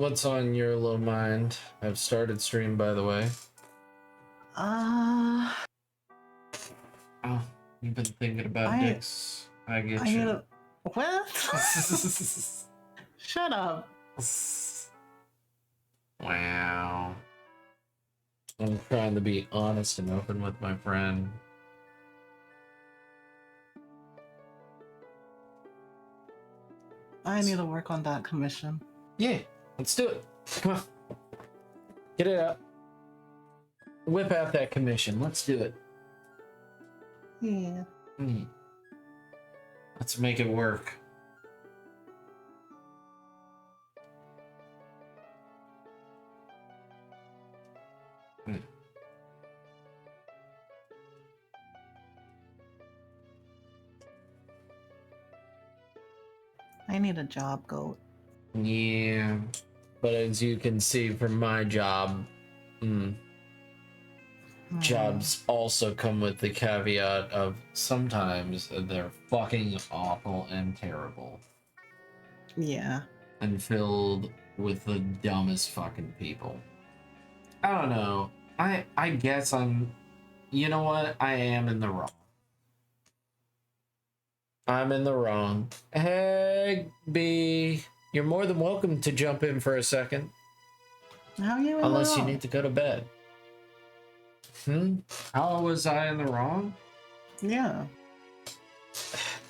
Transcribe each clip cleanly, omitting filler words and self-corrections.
what's on your low mind? I've started stream, by the way. Oh, you've been thinking about dicks. I get you. What? Shut up. Wow. I'm trying to be honest and open with my friend. I need to work on that commission. Yeah, let's do it. Come on. Get it out. Whip out that commission. Let's do it. Yeah. Let's make it work. I need a job, goat. Yeah, but as you can see from my job, jobs also come with the caveat of sometimes they're fucking awful and terrible. Yeah. And filled with the dumbest fucking people. I don't know. I guess you know what? I am in the wrong. I'm in the wrong. Hey, B, you're more than welcome to jump in for a second. How are you in Unless the wrong? you need to go to bed. How was I in the wrong? Yeah.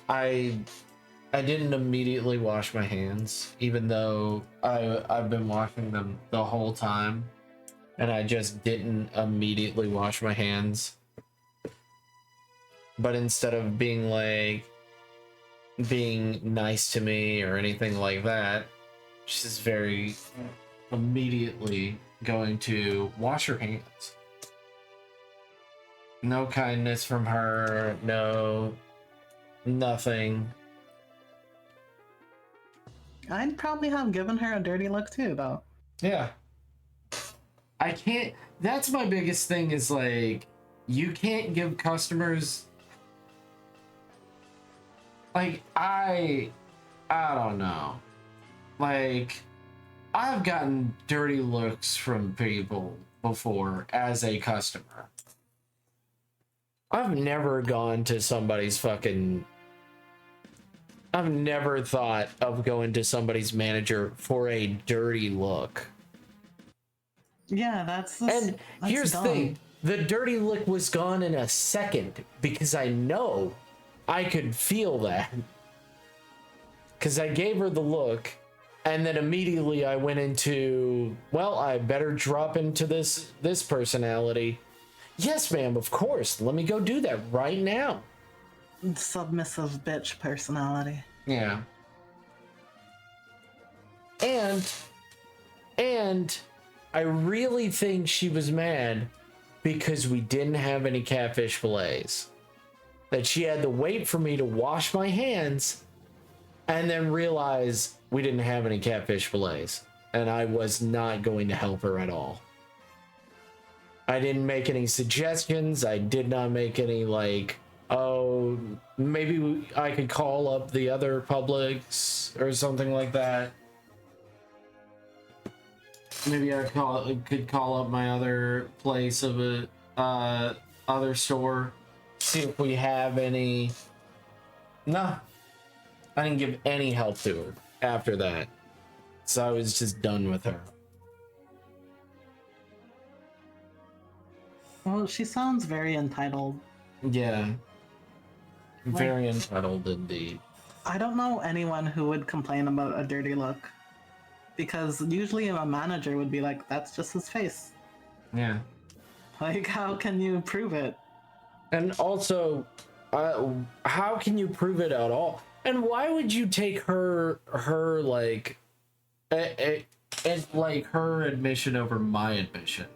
I didn't immediately wash my hands, even though I've been washing them the whole time, and I just didn't immediately wash my hands. But instead of being nice to me or anything like that, she's very immediately going to wash her hands. No kindness from her, no nothing. I'd probably have given her a dirty look too, though. Yeah. I can't, that's my biggest thing is like, you can't give customers, like, I don't know. Like, I've gotten dirty looks from people before as a customer. I've never gone to somebody's fucking... I've never thought of going to somebody's manager for a dirty look. Yeah, that's here's dumb. the thing. The dirty look was gone in a second because I know I could feel that. Because I gave her the look, and then immediately I went into, well, I better drop into this personality. Yes, ma'am, of course. Let me go do that right now. Submissive bitch personality. Yeah. And I really think she was mad because we didn't have any catfish fillets. That she had to wait for me to wash my hands and then realize we didn't have any catfish fillets. And I was not going to help her at all. I didn't make any suggestions. I did not make any, like, oh, maybe I could call up the other Publix or something like that. Maybe I could call up my other place of a other store, see if we have any. No, I didn't give any help to her after that, so I was just done with her. Well, she sounds very entitled. Yeah, very entitled indeed. I don't know anyone who would complain about a dirty look. Because usually a manager would be like, that's just his face. Yeah. Like, how can you prove it? And also, how can you prove it at all? And why would you take her like, like her admission over my admission?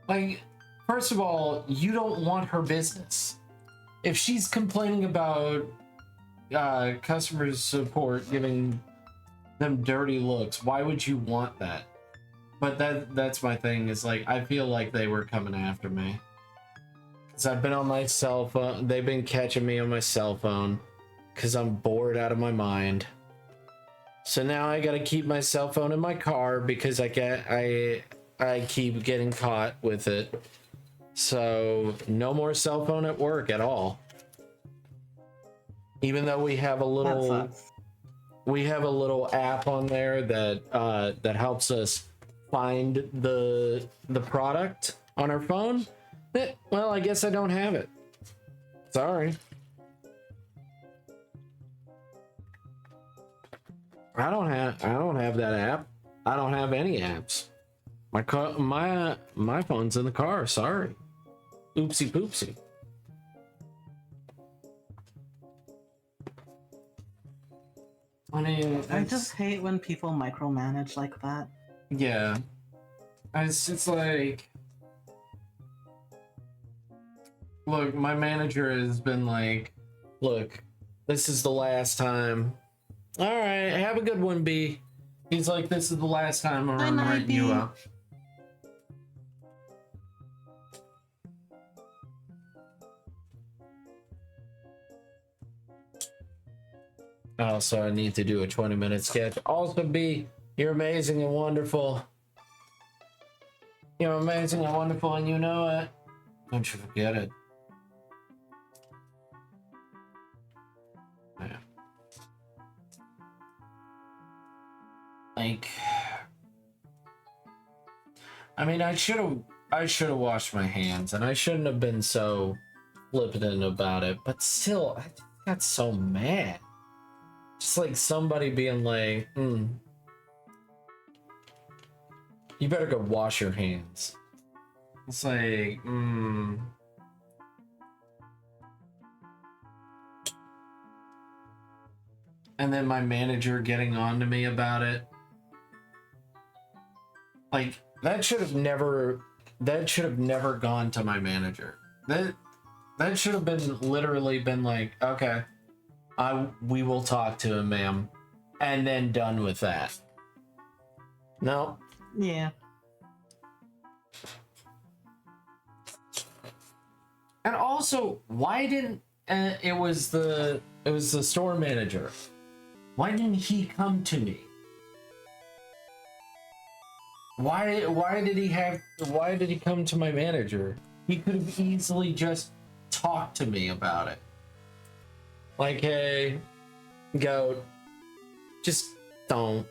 Like, first of all, you don't want her business. If she's complaining about customer support giving them dirty looks, why would you want that? But that's my thing, is like, I feel like they were coming after me. Because I've been on my cell phone, they've been catching me on my cell phone, because I'm bored out of my mind. So now I gotta keep my cell phone in my car because I keep getting caught with it. So no more cell phone at work at all. Even though we have a little app on there that that helps us find the product on our phone. Well, I guess I don't have it. Sorry. I don't have that app. I don't have any apps. My phone's in the car. Sorry. Oopsie poopsie. I just hate when people micromanage like that. Yeah. It's like, look, my manager has been like, look, this is the last time. All right, have a good one, B. He's like, this is the last time I'm writing you up. Also, I need to do a 20-minute sketch. Also, B, you're amazing and wonderful. You're amazing and wonderful, and you know it. Don't you forget it. Yeah. Like, I mean, I should have washed my hands, and I shouldn't have been so flippant about it. But still, I got so mad. Just like somebody being like, you better go wash your hands. It's like, And then my manager getting on to me about it. Like, that should have never gone to my manager. That should have been literally been like, okay, we will talk to him, ma'am, and then done with that. No. Yeah. And also, why didn't it was the store manager? Why didn't he come to me? Why did he come to my manager? He could have easily just talked to me about it. Like, hey, goat, just don't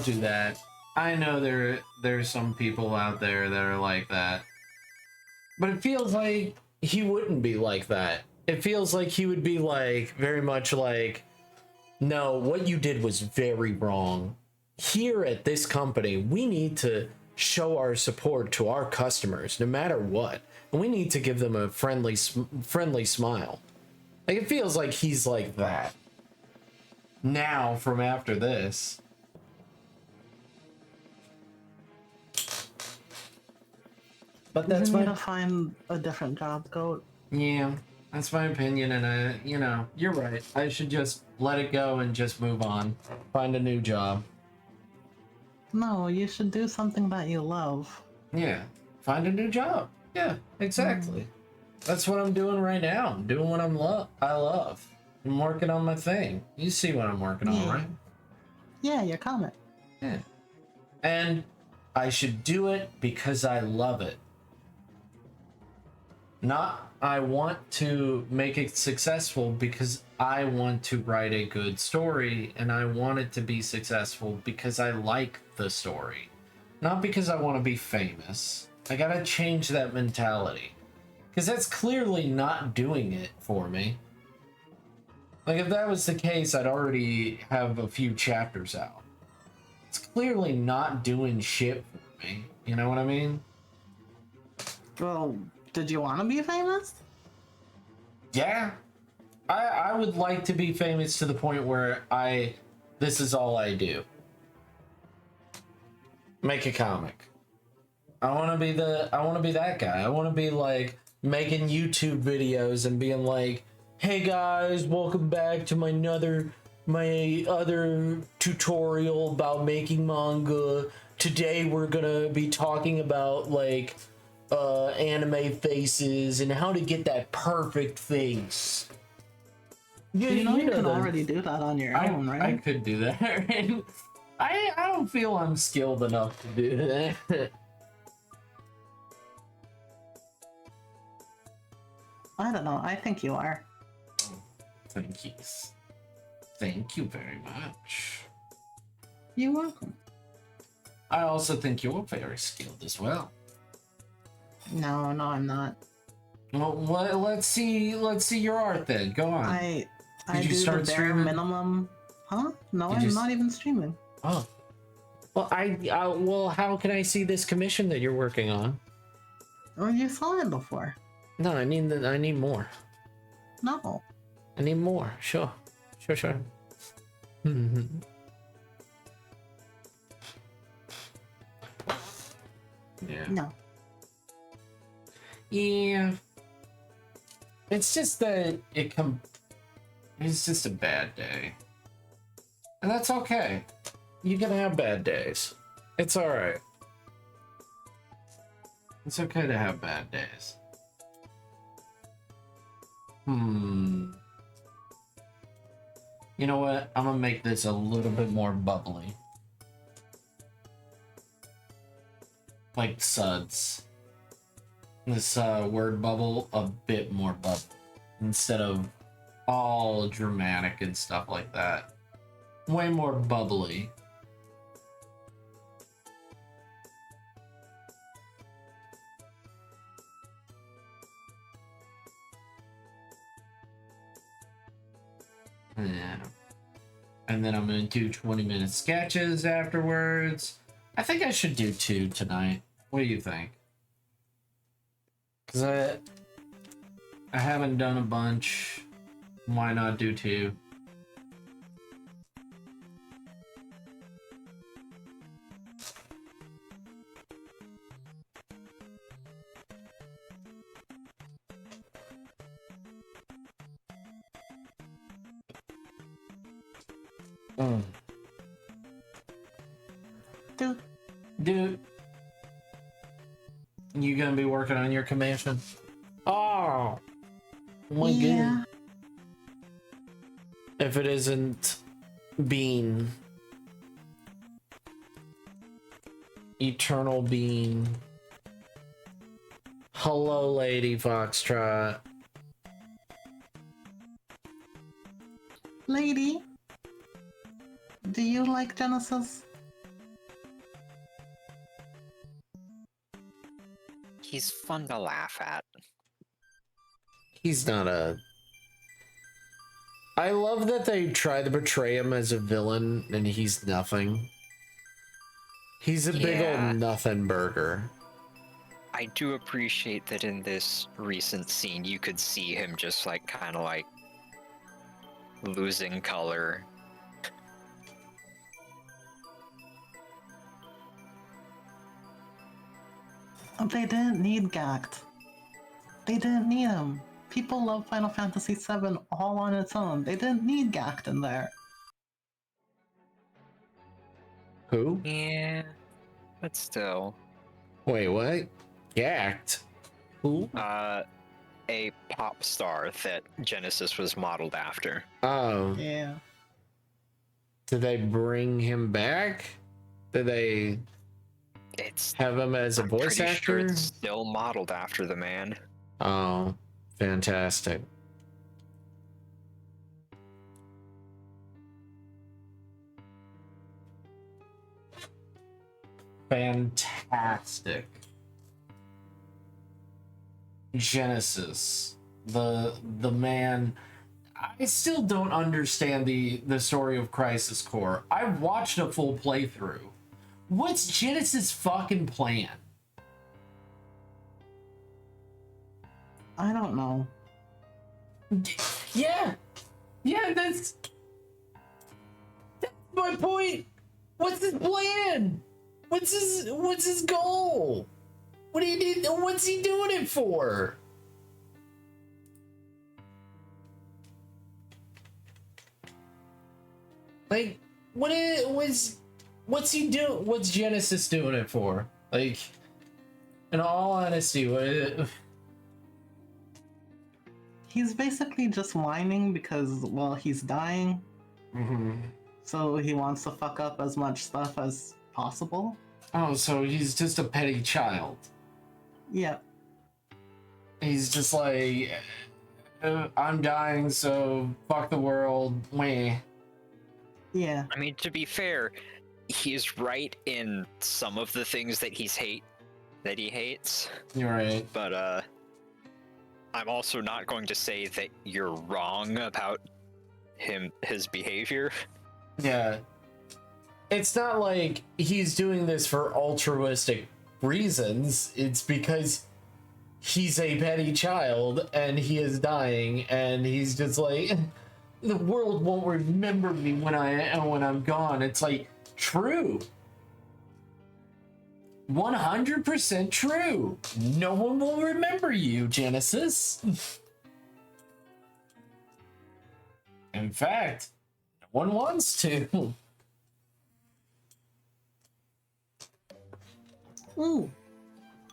do that. I know there's some people out there that are like that. But it feels like he wouldn't be like that. It feels like he would be like, very much like, no, what you did was very wrong. Here at this company, we need to show our support to our customers, no matter what. And we need to give them a friendly smile. Like, it feels like he's like that. Now, from after this. But that's you need to find a different job, Goat. Yeah, that's my opinion, and you're right. I should just let it go and just move on. Find a new job. No, you should do something that you love. Yeah, find a new job. Yeah, exactly. That's what I'm doing right now. I'm doing what I love. I'm working on my thing. You see what I'm working on, right? Yeah, your comic. Yeah. And I should do it because I love it. Not I want to make it successful because I want to write a good story, and I want it to be successful because I like the story. Not because I want to be famous. I gotta change that mentality. Because that's clearly not doing it for me. Like, if that was the case, I'd already have a few chapters out. It's clearly not doing shit for me. You know what I mean? Well, did you want to be famous? Yeah. I would like to be famous to the point where this is all I do. Make a comic. I want to be that guy. I want to be like making YouTube videos and being like, hey guys, welcome back to my other tutorial about making manga. Today we're gonna be talking about like anime faces and how to get that perfect face. You know you could that. already do that on your own, right? I could do that. Right? I don't feel I'm skilled enough to do that. I don't know. I think you are. Thank you. Thank you very much. You're welcome. I also think you're very skilled as well. No, I'm not. Well, let's see your art then. Go on. I Did you do start the bare streaming? minimum. Huh? No, Did I'm you not even streaming. Oh. Well, well, how can I see this commission that you're working on? Or you saw it before. No, I need more. No. I need more. Sure. Yeah. No. Yeah. It's just that it's just a bad day. And that's okay. You can have bad days. It's alright. It's okay to have bad days. You know what? I'm gonna make this a little bit more bubbly. Like suds. This word bubble a bit more bubble. Instead of all dramatic and stuff like that. Way more bubbly. Yeah. And then I'm gonna do 20-minute sketches afterwards. I think I should do 2 tonight. What do you think? Because I haven't done a bunch. Why not do 2? Dude, you gonna be working on your commission? Oh, my Yeah. God. If it isn't Bean, Eternal Bean. Hello, Lady Foxtrot. Lady, do you like Genesis? He's fun to laugh at. He's not a... I love that they try to portray him as a villain and he's nothing. He's a big Yeah. old nothing burger. I do appreciate that in this recent scene you could see him just like kind of like losing color. They didn't need Gact. They didn't need him. People love Final Fantasy VII all on its own. They didn't need Gact in there. Who? Yeah, but still. Wait, what? Gacked? Who? A pop star that Genesis was modeled after. Oh. Yeah. Did they bring him back? Did they It's have him as a I'm voice pretty sure actor? it's still modeled after the man. Oh, fantastic. Fantastic. Genesis. The man. I still don't understand the story of Crisis Core. I've watched a full playthrough. What's Genesis' fucking plan? I don't know. Yeah, that's my point. What's his plan? What's his goal? What do you need? What's he doing it for? Like, what's he doing? What's Genesis doing it for? Like, in all honesty, what? He's basically just whining because, well, he's dying, Mm-hmm. so he wants to fuck up as much stuff as possible. Oh, so he's just a petty child. Yep. He's just like, I'm dying, so fuck the world. Meh. Yeah. I mean, to be fair, he's right in some of the things that he hates. You're right. But I'm also not going to say that you're wrong about his behavior. Yeah. It's not like he's doing this for altruistic reasons. It's because he's a petty child and he is dying, and he's just like, the world won't remember me when I'm gone. It's like, true. 100% true. No one will remember you, Genesis. In fact, no one wants to. Ooh.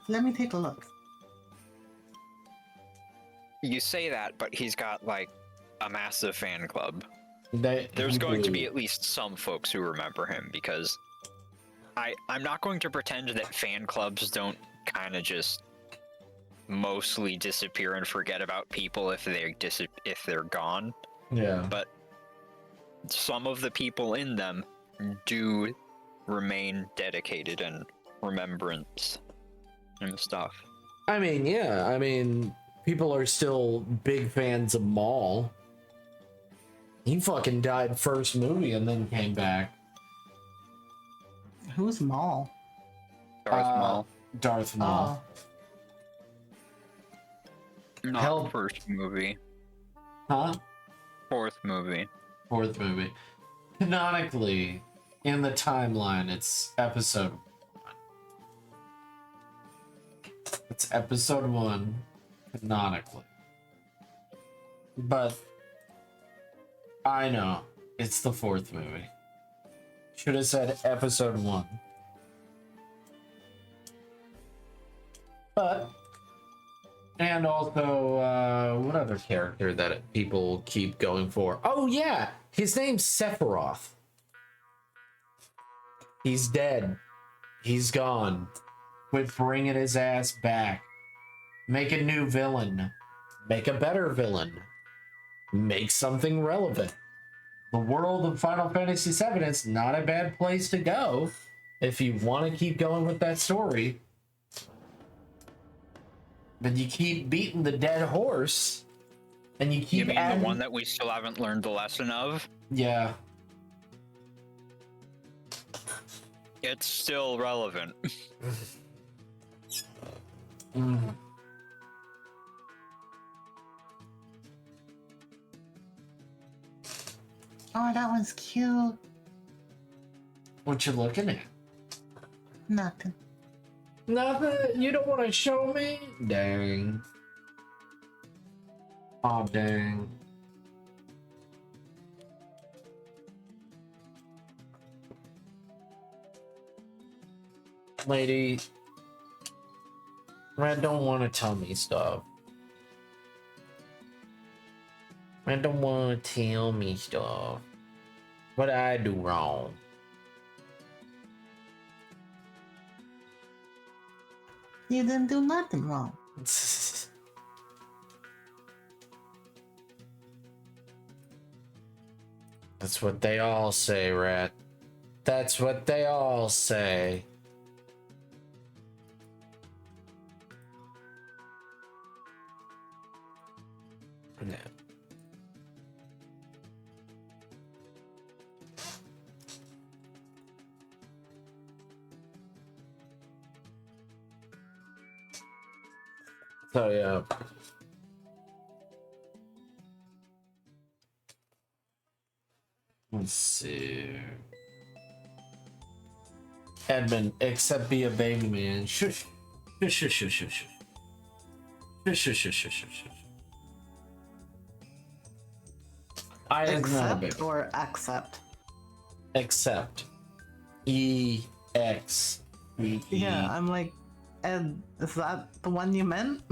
Let me take a look. You say that, but he's got like a massive fan club. There's There's going to be at least some folks who remember him, because I'm not going to pretend that fan clubs don't kind of just mostly disappear and forget about people if they're gone. Yeah. But some of the people in them do remain dedicated in remembrance and stuff. I mean, yeah. I mean, people are still big fans of Maul. He fucking died first movie and then came back. Who's Maul? Darth Maul. Darth Maul. Not Hell- first movie. Huh? Fourth movie. Fourth movie. Canonically, in the timeline, it's episode 1. It's episode 1, canonically. But I know it's the fourth movie. Should have said episode 1. But, and also, what other character that people keep going for? Oh yeah, his name's Sephiroth. He's dead. He's gone. Quit bringing his ass back. Make a new villain. Make a better villain. Make something relevant. The world of Final Fantasy VII is not a bad place to go if you want to keep going with that story. But you keep beating the dead horse, and you keep You mean adding... the one that we still haven't learned the lesson of? Yeah. It's still relevant. Mm. Oh, that one's cute. What you looking at? Nothing. Nothing? You don't want to show me? Dang. Oh, dang. Lady, Red don't want to tell me stuff. Red don't want to tell me stuff. What I do wrong? You didn't do nothing wrong. That's what they all say, Rat. That's what they all say. No. So yeah. Let's see. Edmund, except be a baby man. Shush. Shush, shush, shush, shush. Shush, shush, shush, shush, shush. I is not a baby. Accept or accept? Except. E-X. Yeah, I'm like, Ed, is that the one you meant?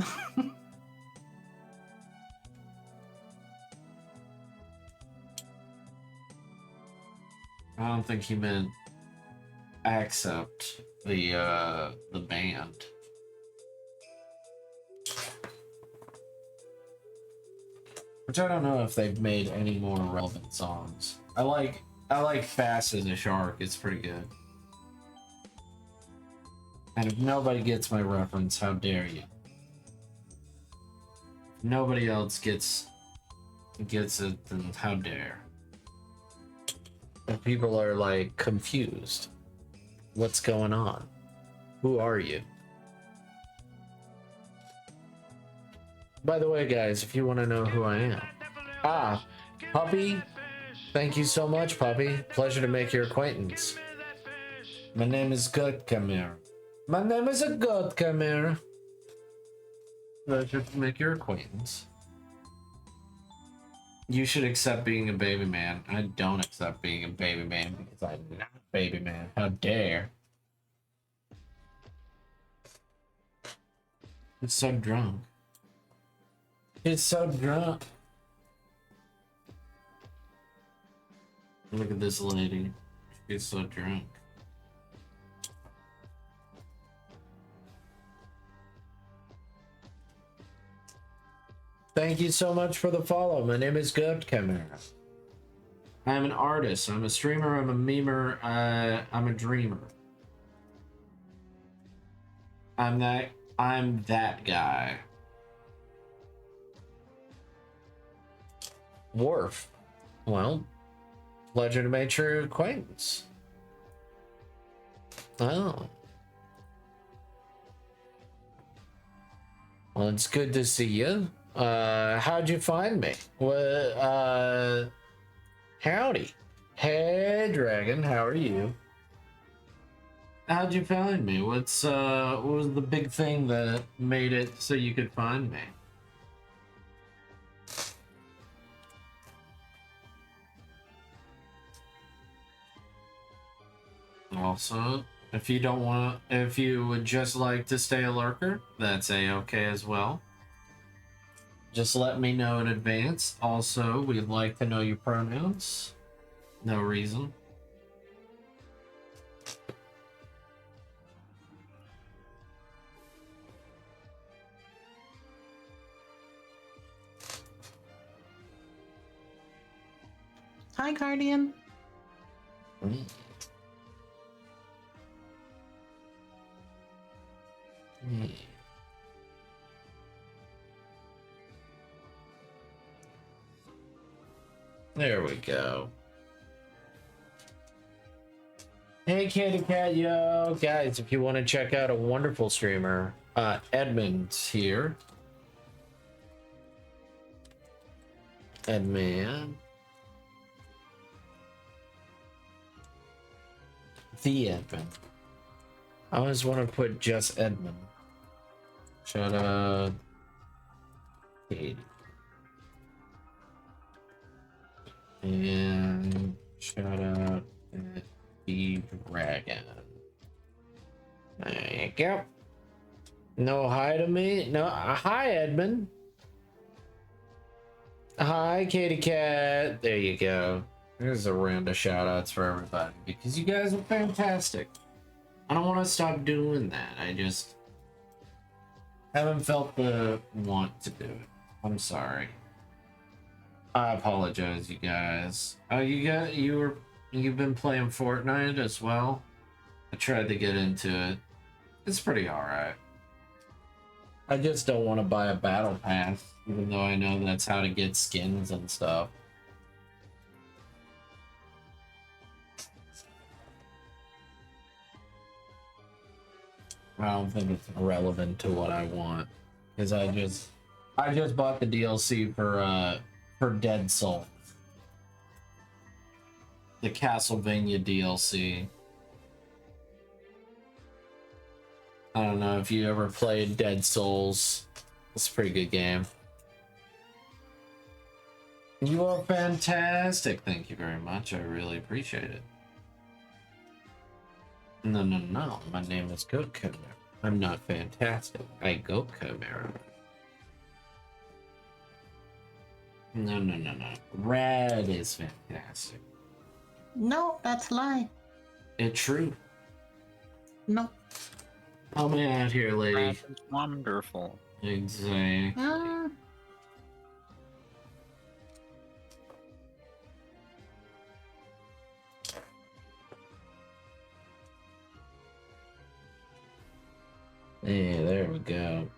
I don't think he meant accept the band. Which I don't know if they've made any more relevant songs. I like Fast as a Shark. It's pretty good. And if nobody gets my reference, how dare you? If nobody else gets it, then how dare? And people are like confused. What's going on? Who are you? By the way, guys, if you want to know who I am. Ah, Puppy. Thank you so much, Puppy. Pleasure to make your acquaintance. My name is Gutkamir. My name is a Gutkamir. Pleasure to make your acquaintance. You should accept being a baby man. I don't accept being a baby man because I'm not a baby man. How dare. It's so drunk. It's so drunk. Look at this lady. She's so drunk. Thank you so much for the follow. My name is Good Camera. I'm an artist. I'm a streamer. I'm a memer. I'm a dreamer. I'm that guy. Worf. Well, pleasure to make your acquaintance. Oh. Well, it's good to see you. How'd you find me? Well, howdy. Hey, Dragon, how are you? How'd you find me? What was the big thing that made it so you could find me? Also, if you would just like to stay a lurker, that's a-okay as well. Just let me know in advance. Also, we'd like to know your pronouns. No reason. Hi, Guardian. Mm. Mm. There we go. Hey, Kitty Cat, yo. Guys, if you want to check out a wonderful streamer, Edmund's here. Edmund. The Edmund. I always want to put just Edmund. Shut up. Katie. And shout out at the dragon. There you go. No hi to me. No hi, Edmund. Hi, Katie Cat. There you go. There's a round of shout outs for everybody because you guys are fantastic. I don't want to stop doing that. I just haven't felt the want to do it. I'm sorry. I apologize, you guys. Oh, you've been playing Fortnite as well? I tried to get into it. It's pretty alright. I just don't want to buy a battle pass, even though I know that's how to get skins and stuff. I don't think it's relevant to what I want, because I just bought the DLC for Dead Soul. The Castlevania DLC. I don't know if you ever played Dead Souls. It's a pretty good game. You are fantastic. Thank you very much. I really appreciate it. No. My name is Goat Chimera. I'm not fantastic. I Goat Chimera. No. Red is fantastic. No, that's a lie. It's true. No. Help me out here, lady. That is wonderful. Exactly. Mm, Yeah, there we go.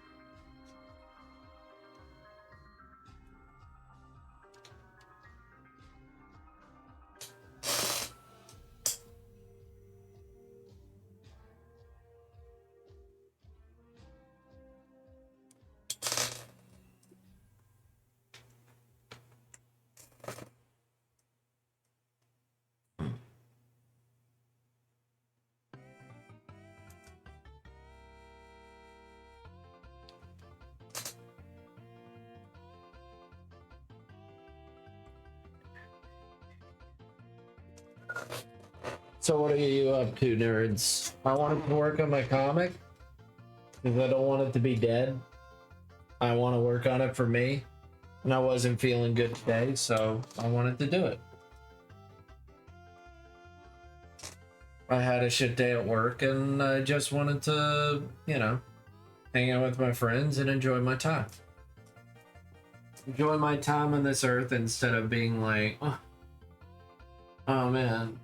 So what are you up to, nerds? I wanted to work on my comic because I don't want it to be dead. I want to work on it for me, and I wasn't feeling good today, so I wanted to do it. I had a shit day at work, and I just wanted to, you know, hang out with my friends and enjoy my time. Enjoy my time on this earth instead of being like, oh man.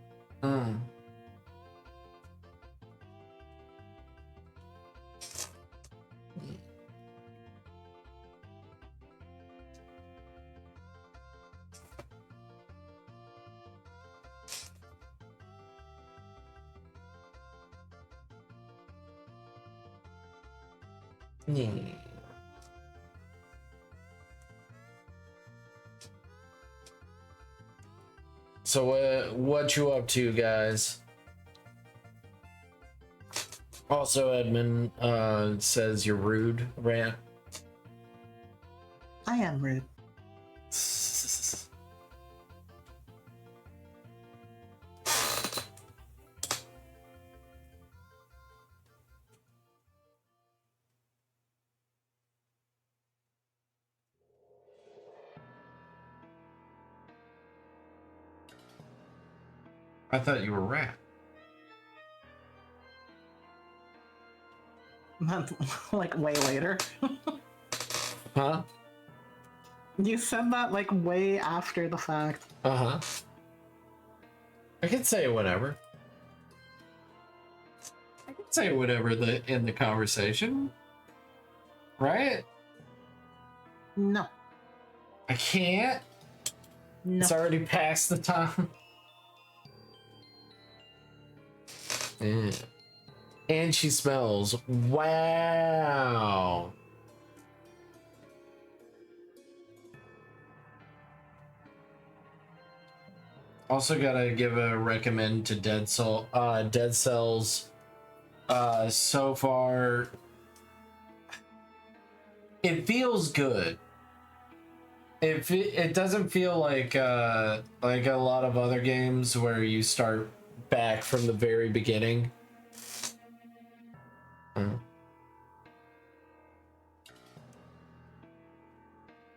Yeah. So what you up to, guys? Also, Edmund says you're rude, Rant. I am rude. I thought you were Rat. Not like way later. Huh? You said that like way after the fact. Uh-huh. I can say whatever. I can say whatever in the conversation. Right? No. I can't. No. It's already past the time. Yeah. And she smells. Wow. Also gotta give a recommend to Dead Cells. So far, it feels good. It doesn't feel like a lot of other games where you start back from the very beginning.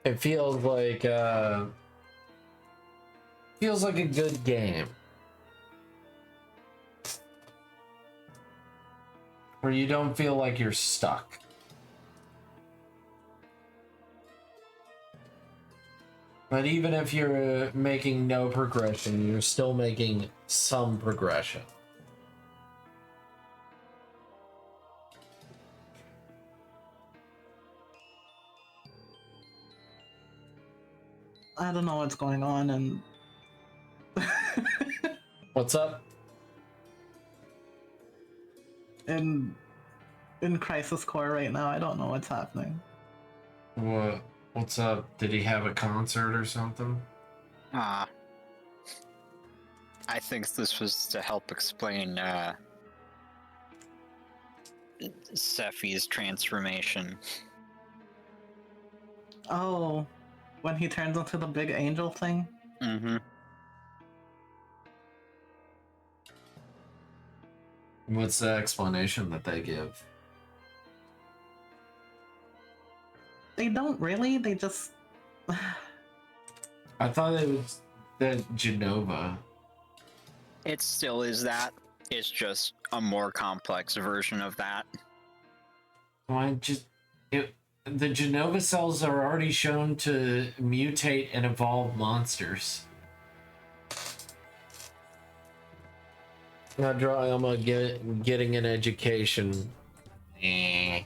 It feels like a good game where you don't feel like you're stuck. But even if you're making no progression, you're still making some progression. I don't know what's going on and What's up? in Crisis Core right now. I don't know what's happening. What's up? Did he have a concert or something? I think this was to help explain Sephi's transformation. Oh, when he turns into the big angel thing? Mm-hmm. What's the explanation that they give? They don't really, they just... I thought it was that Genova. It still is that. It's just a more complex version of that. The Genova cells are already shown to mutate and evolve monsters. Not drawing. I'm getting an education. Eh.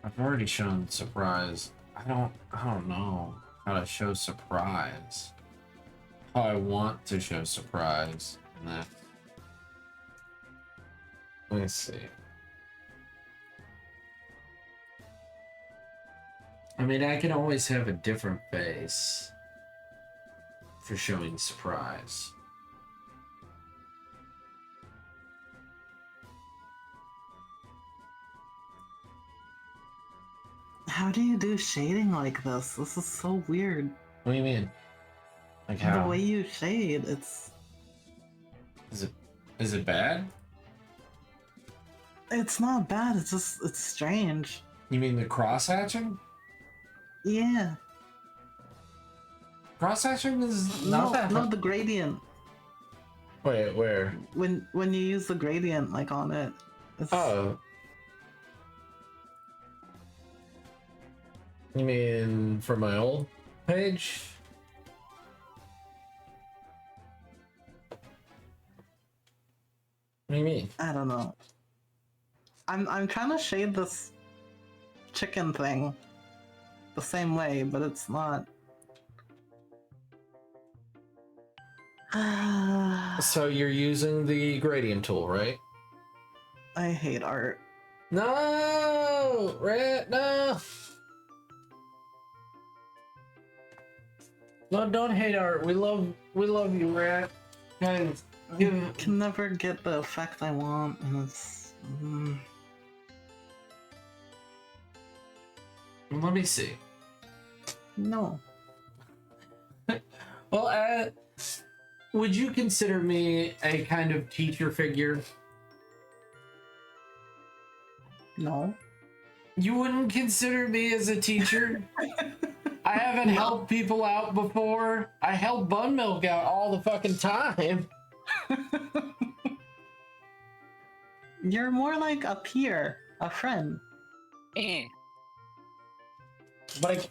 I've already shown surprise. I don't know how to show surprise. How I want to show surprise. Nah. Let me see. I mean, I can always have a different face for showing surprise. How do you do shading like this? This is so weird. What do you mean? Like The how? way you shade, it's Is it bad? not bad, it's strange. You mean the cross hatching? Yeah. Cross hatching is not that. No, the gradient. Wait, where? When you use the gradient like on it. It's, Oh. You mean from my old page? What do you mean? I don't know. I'm trying to shade this chicken thing the same way, but it's not. So you're using the gradient tool, right? I hate art. No, Rat, no. No, don't hate art. We love you, Rat. Guys, I can never get the effect I want, and it's. Let me see. No. Well, would you consider me a kind of teacher figure? No. You wouldn't consider me as a teacher? I haven't helped people out before. I help Bun Milk out all the fucking time. You're more like a peer, a friend. But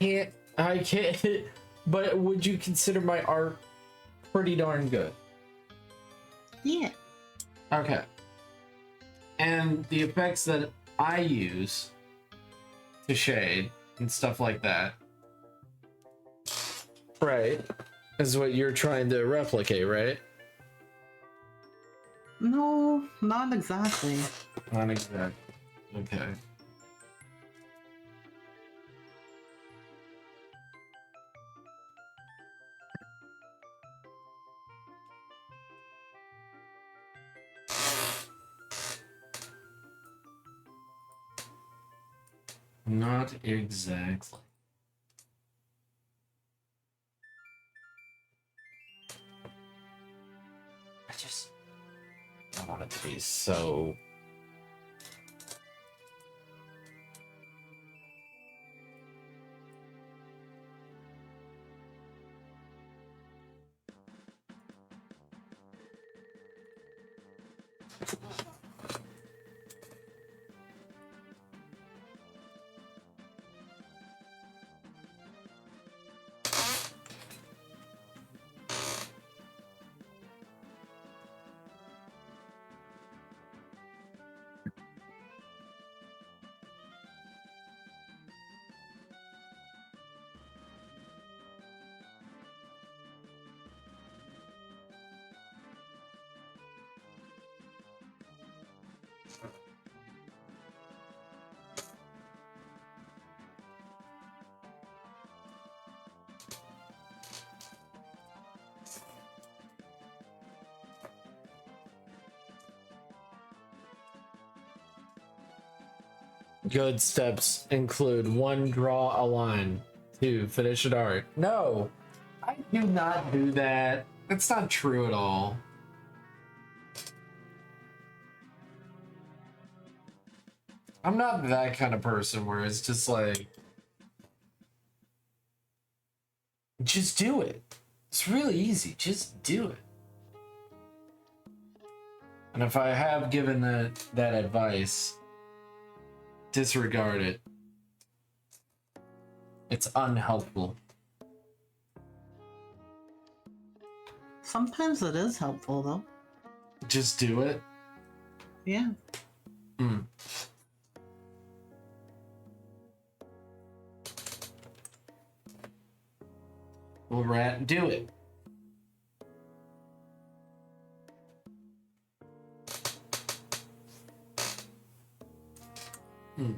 I can't, but would you consider my art pretty darn good? Yeah. Okay. And the effects that I use to shade and stuff like that, right, is what you're trying to replicate, right? No, not exactly. Not exactly. Okay. Not exactly. I want it to be so. Good steps include 1, draw a line. to finish an arc. No, I do not do that. That's not true at all. I'm not that kind of person where it's just like, just do it. It's really easy. Just do it. And if I have given that advice, disregard it. It's unhelpful. Sometimes it is helpful, though. Just do it. Yeah. Mm. Well, Rat, do it. Mm.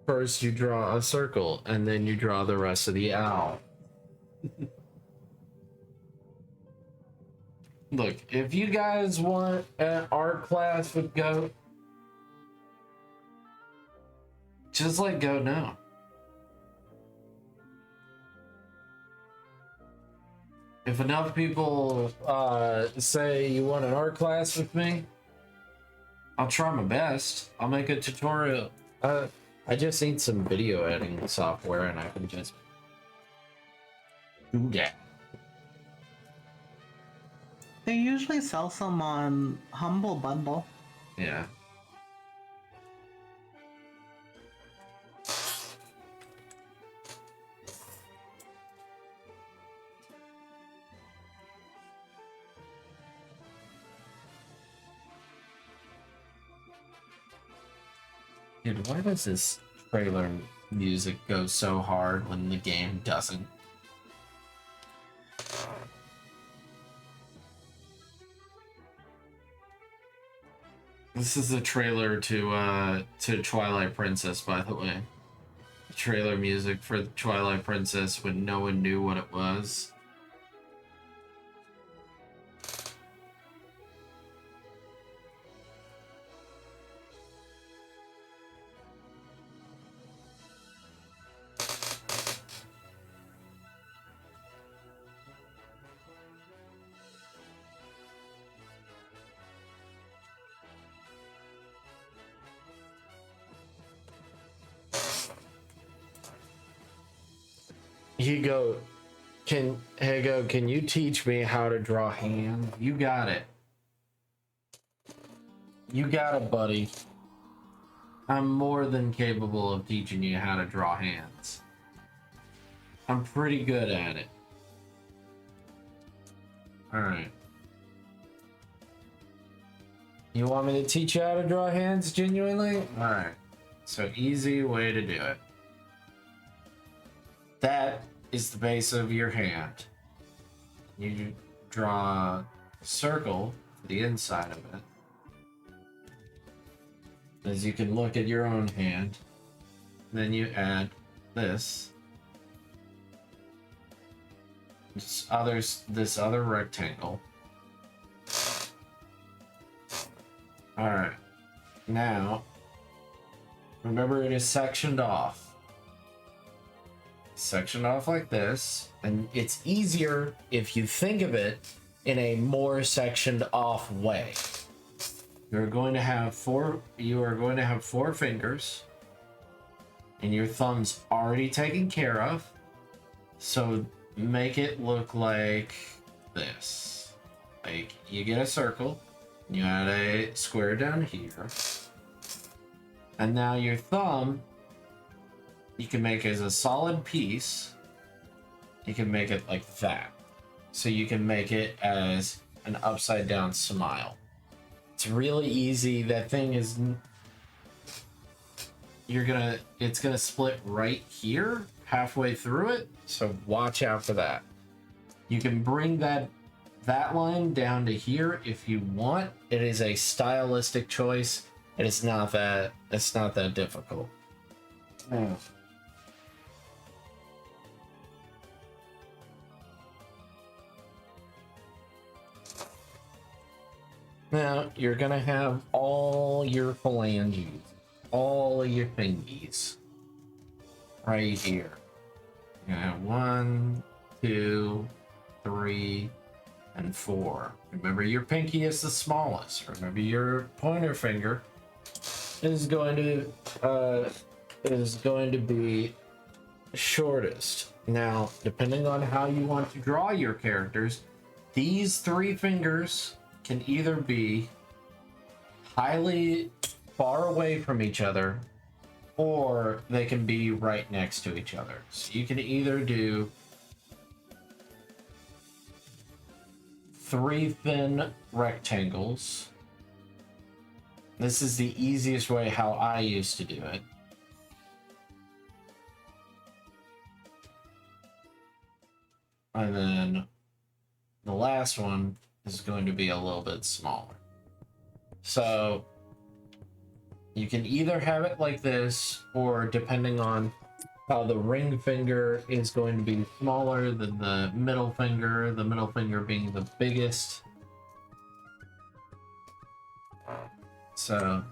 First, you draw a circle, and then you draw the rest of the owl. Look, if you guys want an art class with Goat, just let Goat know. If enough people say you want an art class with me, I'll try my best. I'll make a tutorial. I just need some video editing software, and I can just do that. They usually sell some on Humble Bundle. Yeah. Dude, why does this trailer music go so hard when the game doesn't? This is the trailer to Twilight Princess, by the way. The trailer music for Twilight Princess when no one knew what it was. Can you teach me how to draw hands? You got it. You got it, buddy. I'm more than capable of teaching you how to draw hands. I'm pretty good at it. Alright. You want me to teach you how to draw hands genuinely? Alright. So easy way to do it. That is the base of your hand. You draw a circle to the inside of it. As you can look at your own hand, then you add this. This other rectangle. Alright. Now, remember it is sectioned off. Sectioned off like this, and it's easier if you think of it in a more sectioned off way. You are going to have four fingers, and your thumb's already taken care of. So make it look like this. Like, you get a circle, you add a square down here, and now your thumb, you can make as a solid piece. You can make it like that. So you can make it as an upside down smile. It's really easy. That thing is, it's gonna split right here, halfway through it. So watch out for that. You can bring that line down to here if you want. It is a stylistic choice, and it's not that difficult. Oh. Now, you're going to have all your phalanges, all of your fingies right here. You're going to have 1, 2, 3, and 4. Remember, your pinky is the smallest. Remember, your pointer finger is going to be shortest. Now, depending on how you want to draw your characters, these 3 fingers can either be highly far away from each other, or they can be right next to each other. So you can either do 3 thin rectangles. This is the easiest way how I used to do it. And then the last one is going to be a little bit smaller. So you can either have it like this, or depending on how the ring finger is going to be smaller than the middle finger being the biggest. So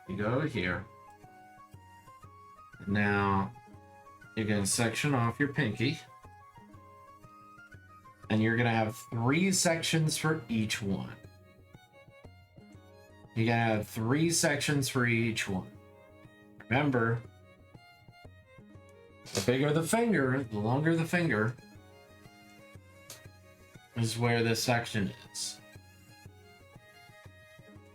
you go over here. Now you're going to section off your pinky. And you're going to have 3 sections for each one. You're going to have 3 sections for each one. Remember, the bigger the finger, the longer the finger, is where this section is.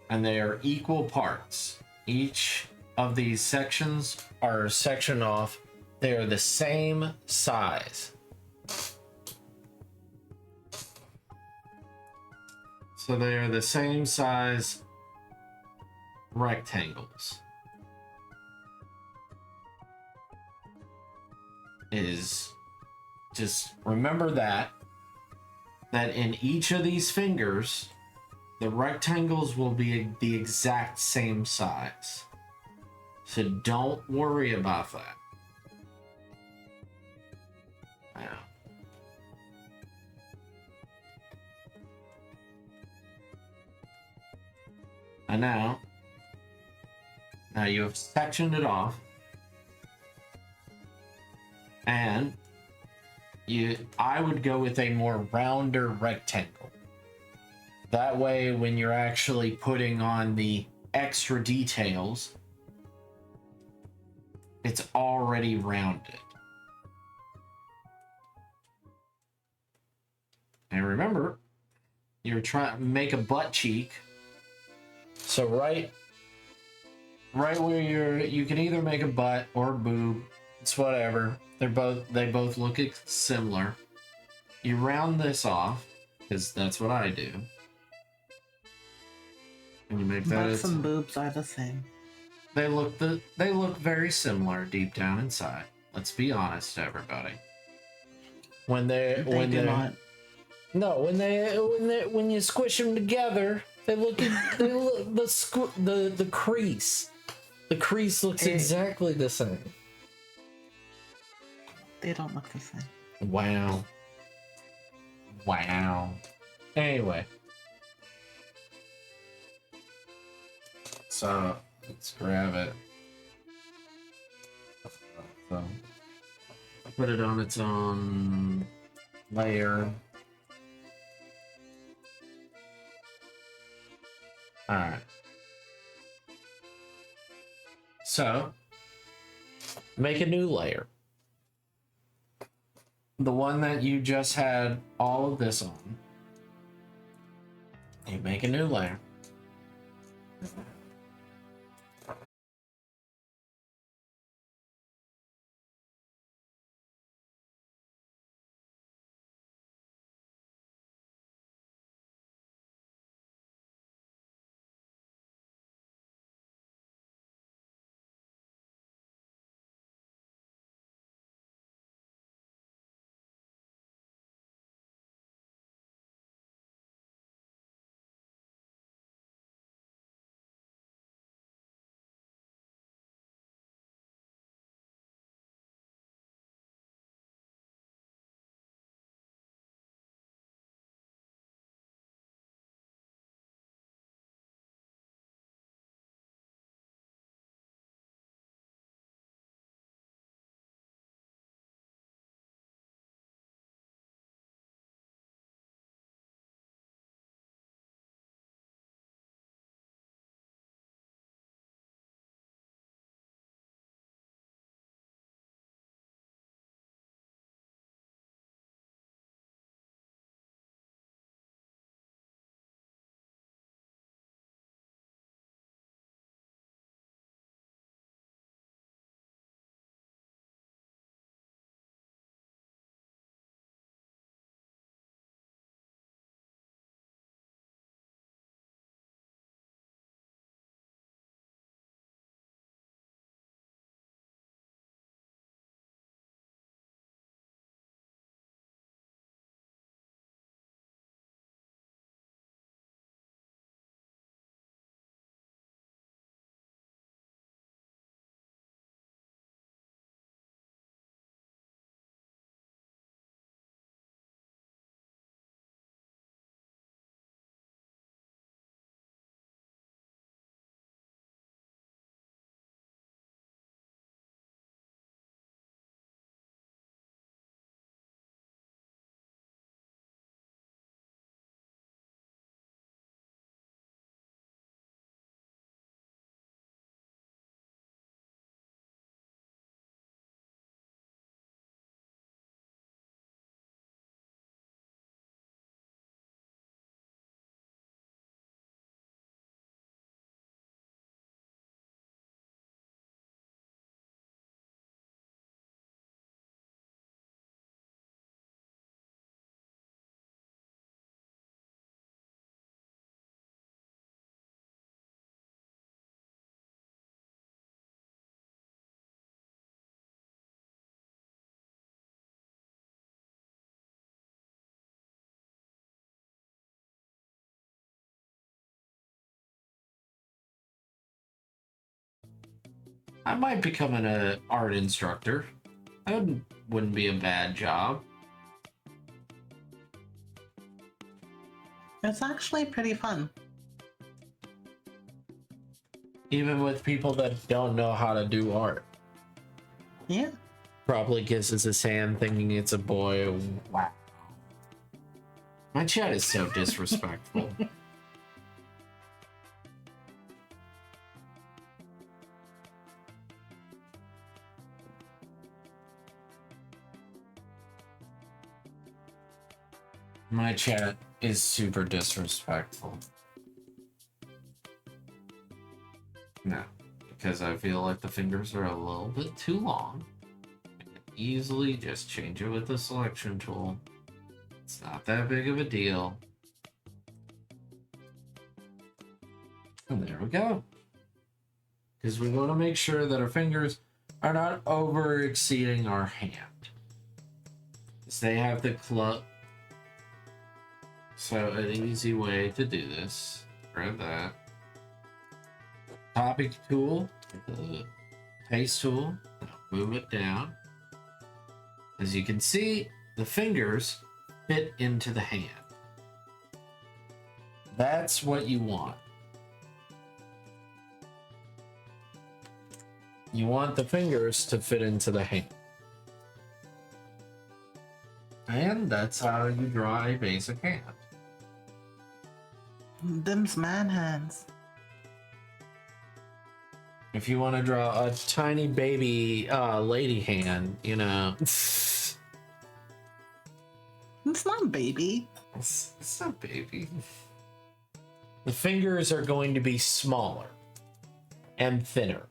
And they are equal parts. Each of these sections are sectioned off. They are the same size. So they are the same size rectangles. Is just remember that in each of these fingers, the rectangles will be the exact same size. So don't worry about that. Now, and now you have sectioned it off, and I would go with a more rounder rectangle. That way, when you're actually putting on the extra details, it's already rounded. And remember, you're trying to make a butt cheek. So right where you can either make a butt or a boob. It's whatever. They both look similar. You round this off, because that's what I do. And you make that. Butts and boobs are the same. They look very similar deep down inside. Let's be honest, everybody. When you squish them together, the crease. The crease looks exactly the same. They don't look the same. Wow. Anyway. So, let's grab it. So, put it on its own layer. Alright. So, make a new layer. the one that you just had all of this on, you make a new layer. I might become an art instructor. That wouldn't be a bad job. It's actually pretty fun. Even with people that don't know how to do art. Yeah. Probably kisses his hand thinking it's a boy. Wow. My chat is so disrespectful. My chat is super disrespectful. No, because I feel like the fingers are a little bit too long. I can easily just change it with the selection tool. It's not that big of a deal. And there we go. Because we want to make sure that our fingers are not over exceeding our hand. Because they have the club. So an easy way to do this, grab that. Topic tool, the paste tool, move it down. As you can see, the fingers fit into the hand. That's what you want. You want the fingers to fit into the hand. And that's how you draw a basic hand. Them's man hands. If you want to draw a tiny baby lady hand, you know, baby. It's not baby. The fingers are going to be smaller and thinner.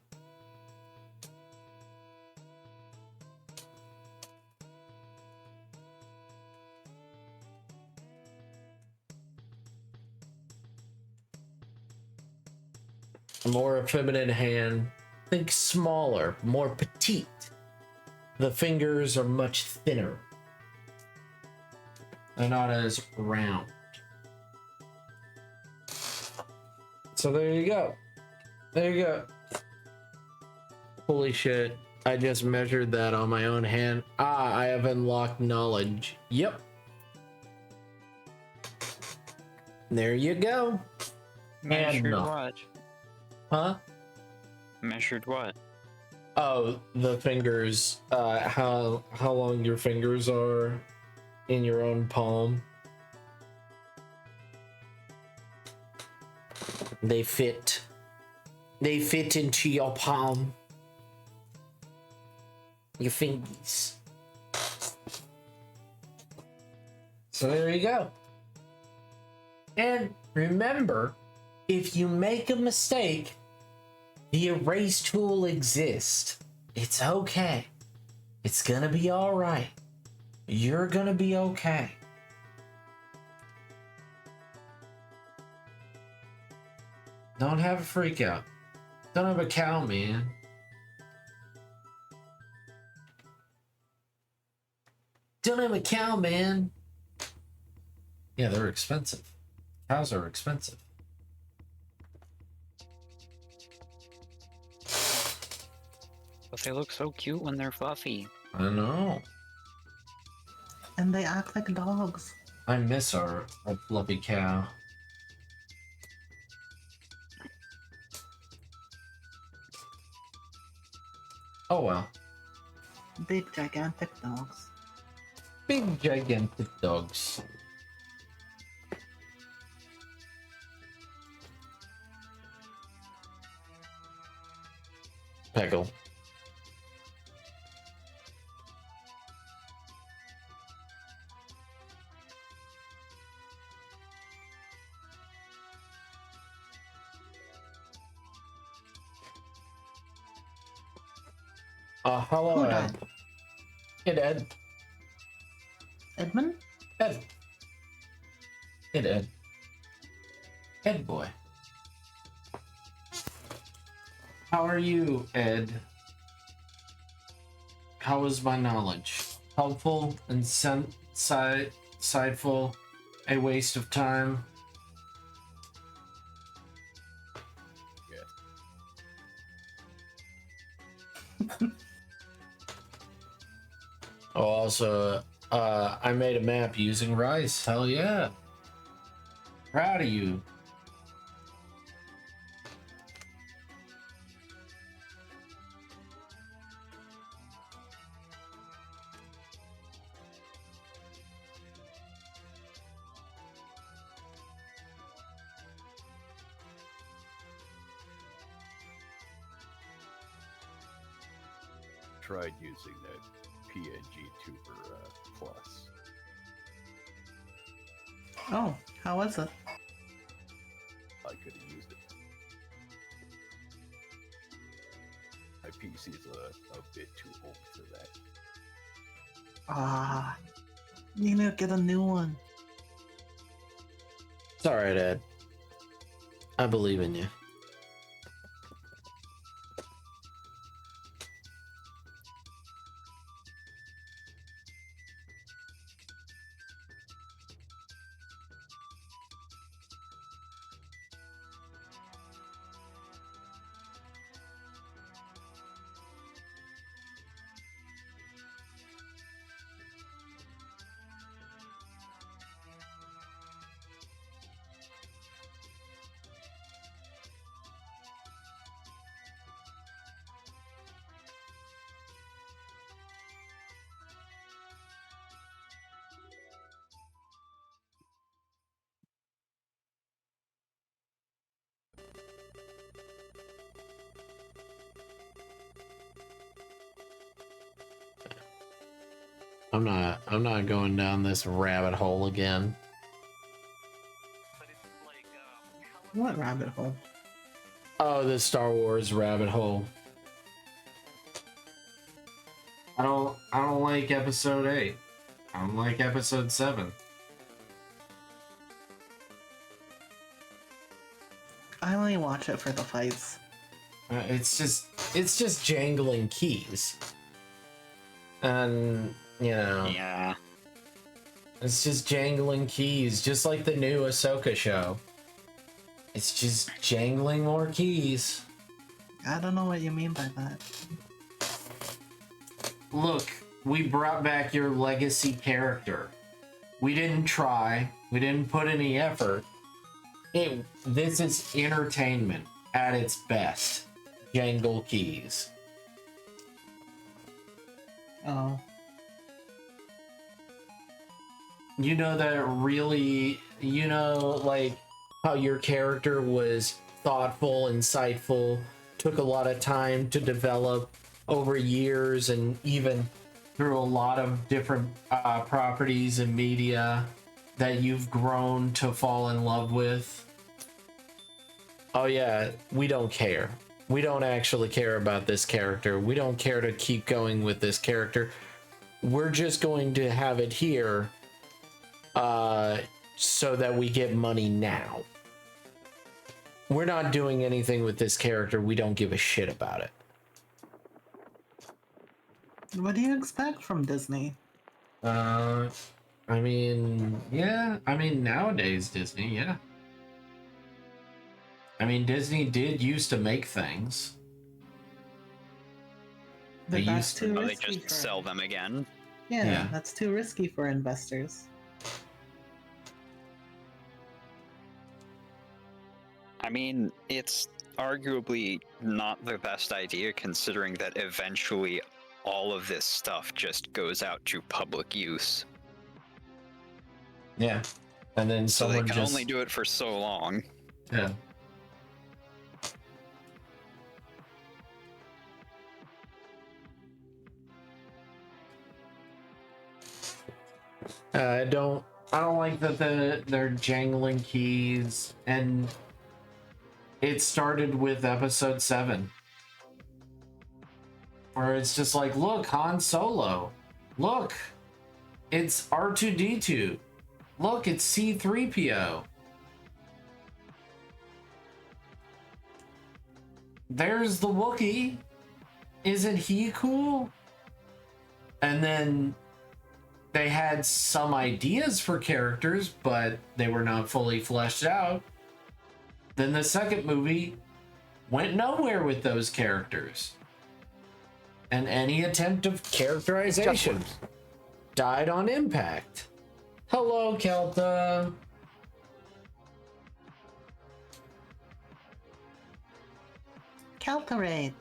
A more effeminate hand, think smaller, more petite. The fingers are much thinner. They're not as round. So there you go. There you go. Holy shit. I just measured that on my own hand. Ah, I have unlocked knowledge. Yep. There you go. Measured no. what? Huh? Measured what? Oh, the fingers. How long your fingers are in your own palm. They fit. They fit into your palm. Your fingers. So there you go. And remember, if you make a mistake, the erase tool exists. It's okay. It's gonna be all right. You're gonna be okay. Don't have a freak out. Don't have a cow, man. Don't have a cow, man. Yeah, they're expensive. Cows are expensive. But they look so cute when they're fluffy. I know. And they act like dogs. I miss our fluffy cow. Oh well. Big, gigantic dogs. Big gigantic dogs. Peggle. Hello, Who Ed. died? It Ed. Edmund? Ed. It Ed. Ed boy. How are you, Ed? How was my knowledge? Helpful, insightful, a waste of time? Oh, also, I made a map using rice. Hell yeah. Proud of you. Tried using that PNG Tuber Plus. Oh, how was it? I could have used it. My PC is a bit too old for that. Ah, you need to get a new one. It's alright, Ed. I believe in you. I'm not going down this rabbit hole again. What rabbit hole? Oh, the Star Wars rabbit hole. I don't like episode 8. I don't like episode 7. I only watch it for the fights. It's just jangling keys. And, Yeah. it's just jangling keys, just like the new Ahsoka show. It's just jangling more keys. I don't know what you mean by that. Look, we brought back your legacy character. We didn't try. We didn't put any effort. This is entertainment at its best. Jangle keys. Oh. You know that really, like how your character was thoughtful, insightful, took a lot of time to develop over years and even through a lot of different properties and media that you've grown to fall in love with. Oh yeah, we don't care. We don't actually care about this character. We don't care to keep going with this character. We're just going to have it here so that we get money now. We're not doing anything with this character. We don't give a shit about it. What do you expect from Disney? I mean, yeah. I mean, nowadays Disney, yeah. I mean, Disney did used to make things. But They that's used too Or they risky just for... sell them again. Yeah, that's too risky for investors. I mean, it's arguably not the best idea considering that eventually all of this stuff just goes out to public use. Yeah. And then So they someone can just only do it for so long. yeah. I don't like that they're jangling keys, and it started with episode 7. Where it's just like, look, Han Solo. Look, it's R2D2. Look, it's C3PO. There's the Wookiee. Isn't he cool? And then they had some ideas for characters, but they were not fully fleshed out. Then the second movie went nowhere with those characters. And any attempt of characterization died on impact. Hello, Kelta. Calterate.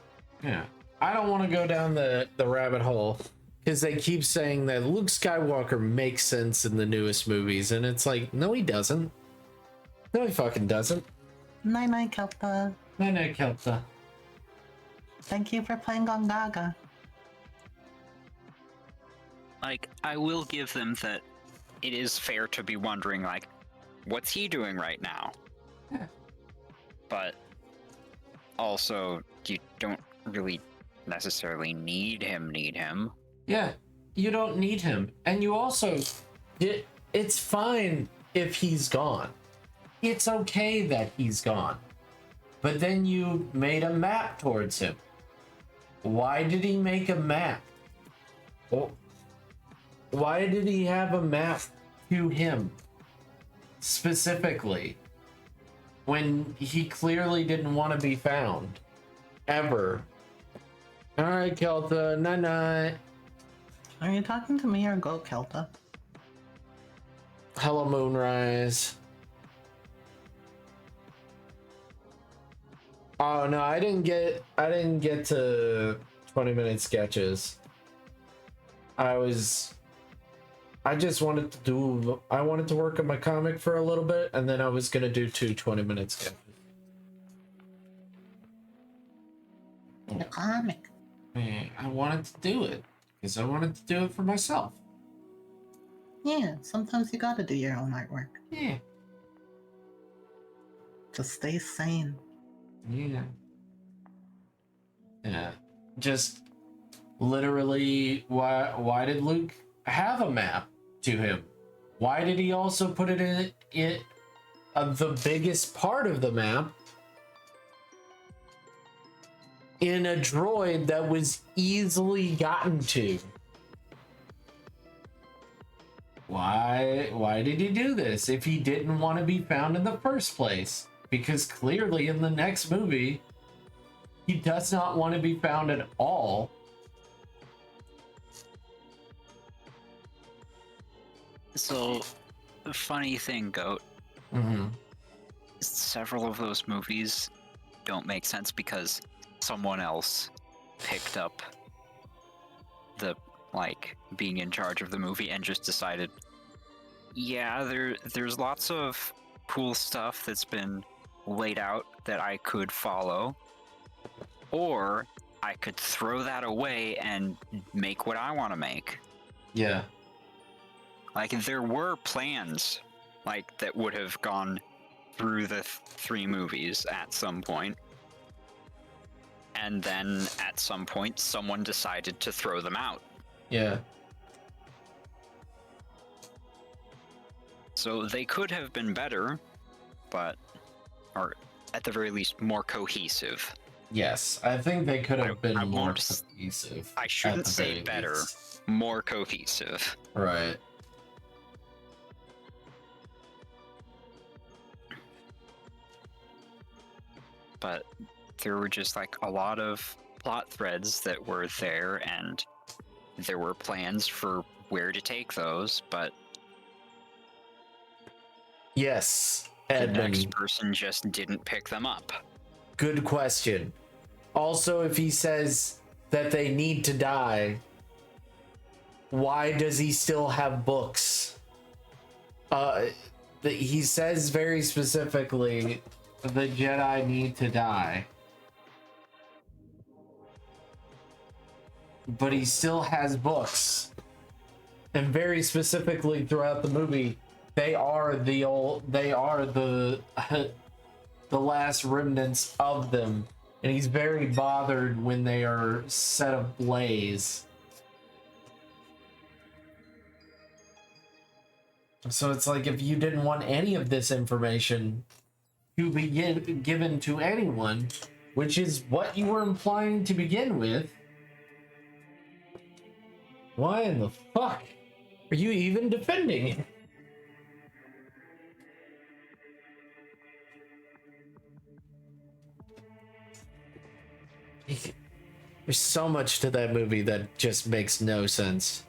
Yeah. I don't want to go down the rabbit hole because they keep saying that Luke Skywalker makes sense in the newest movies, and it's like, no, he doesn't. No, he fucking doesn't. Night-night, Kelta. No, Kelta. Thank you for playing Gongaga. Like, I will give them that it is fair to be wondering, like, what's he doing right now? Yeah. But also, you don't really necessarily need him. Yeah, you don't need him. And you also, it's fine if he's gone. It's okay that he's gone. But then you made a map towards him. Why did he make a map? Well, why did he have a map to him specifically when he clearly didn't want to be found ever? All right, Kelta, night. Are you talking to me or Go Kelta? Hello, Moonrise. Oh no, I didn't get to 20-minute sketches. I wanted to work on my comic for a little bit, and then I was gonna do 2 20-minute sketches. The comic. I wanted to do it because I wanted to do it for myself. Yeah, sometimes you gotta do your own artwork Yeah. to stay sane. Yeah. Yeah. Just literally, why did Luke have a map to him? Why did he also put it in the biggest part of the map in a droid that was easily gotten to? Why did he do this if he didn't want to be found in the first place? Because clearly in the next movie, he does not want to be found at all. So, the funny thing, Goat, Mm-hmm. several of those movies don't make sense because someone else picked up the, like, being in charge of the movie and just decided, yeah, there's lots of cool stuff that's been laid out that I could follow, or I could throw that away and make what I want to make. Yeah. Like, there were plans, like, that would have gone through the three movies at some point. And then, at some point, someone decided to throw them out. Yeah. So they could have been better, or at the very least, more cohesive. Yes, I think they could have been I more won't cohesive. I at shouldn't the say very better, least. more cohesive. Right. But there were just like a lot of plot threads that were there, and there were plans for where to take those, but Yes, the Edmund. next person just didn't pick them up. Good question. Also, if he says that they need to die, why does he still have books? He says very specifically, the Jedi need to die. But he still has books. And very specifically throughout the movie, they are the last remnants of them. And he's very bothered when they are set ablaze. So it's like, if you didn't want any of this information to be given to anyone, which is what you were implying to begin with, why in the fuck are you even defending it? There's so much to that movie that just makes no sense.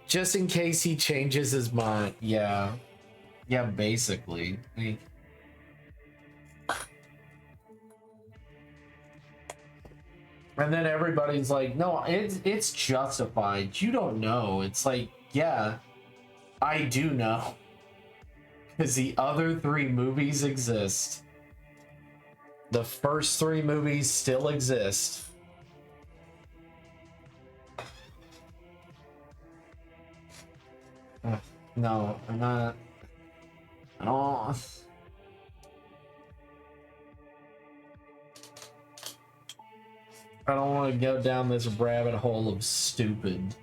Just in case he changes his mind. Yeah, basically. And then everybody's like, no, it's justified. You don't know. It's like, yeah, I do know. Because the other three movies exist. The first three movies still exist. No, I'm not. I don't want to go down this rabbit hole of stupid.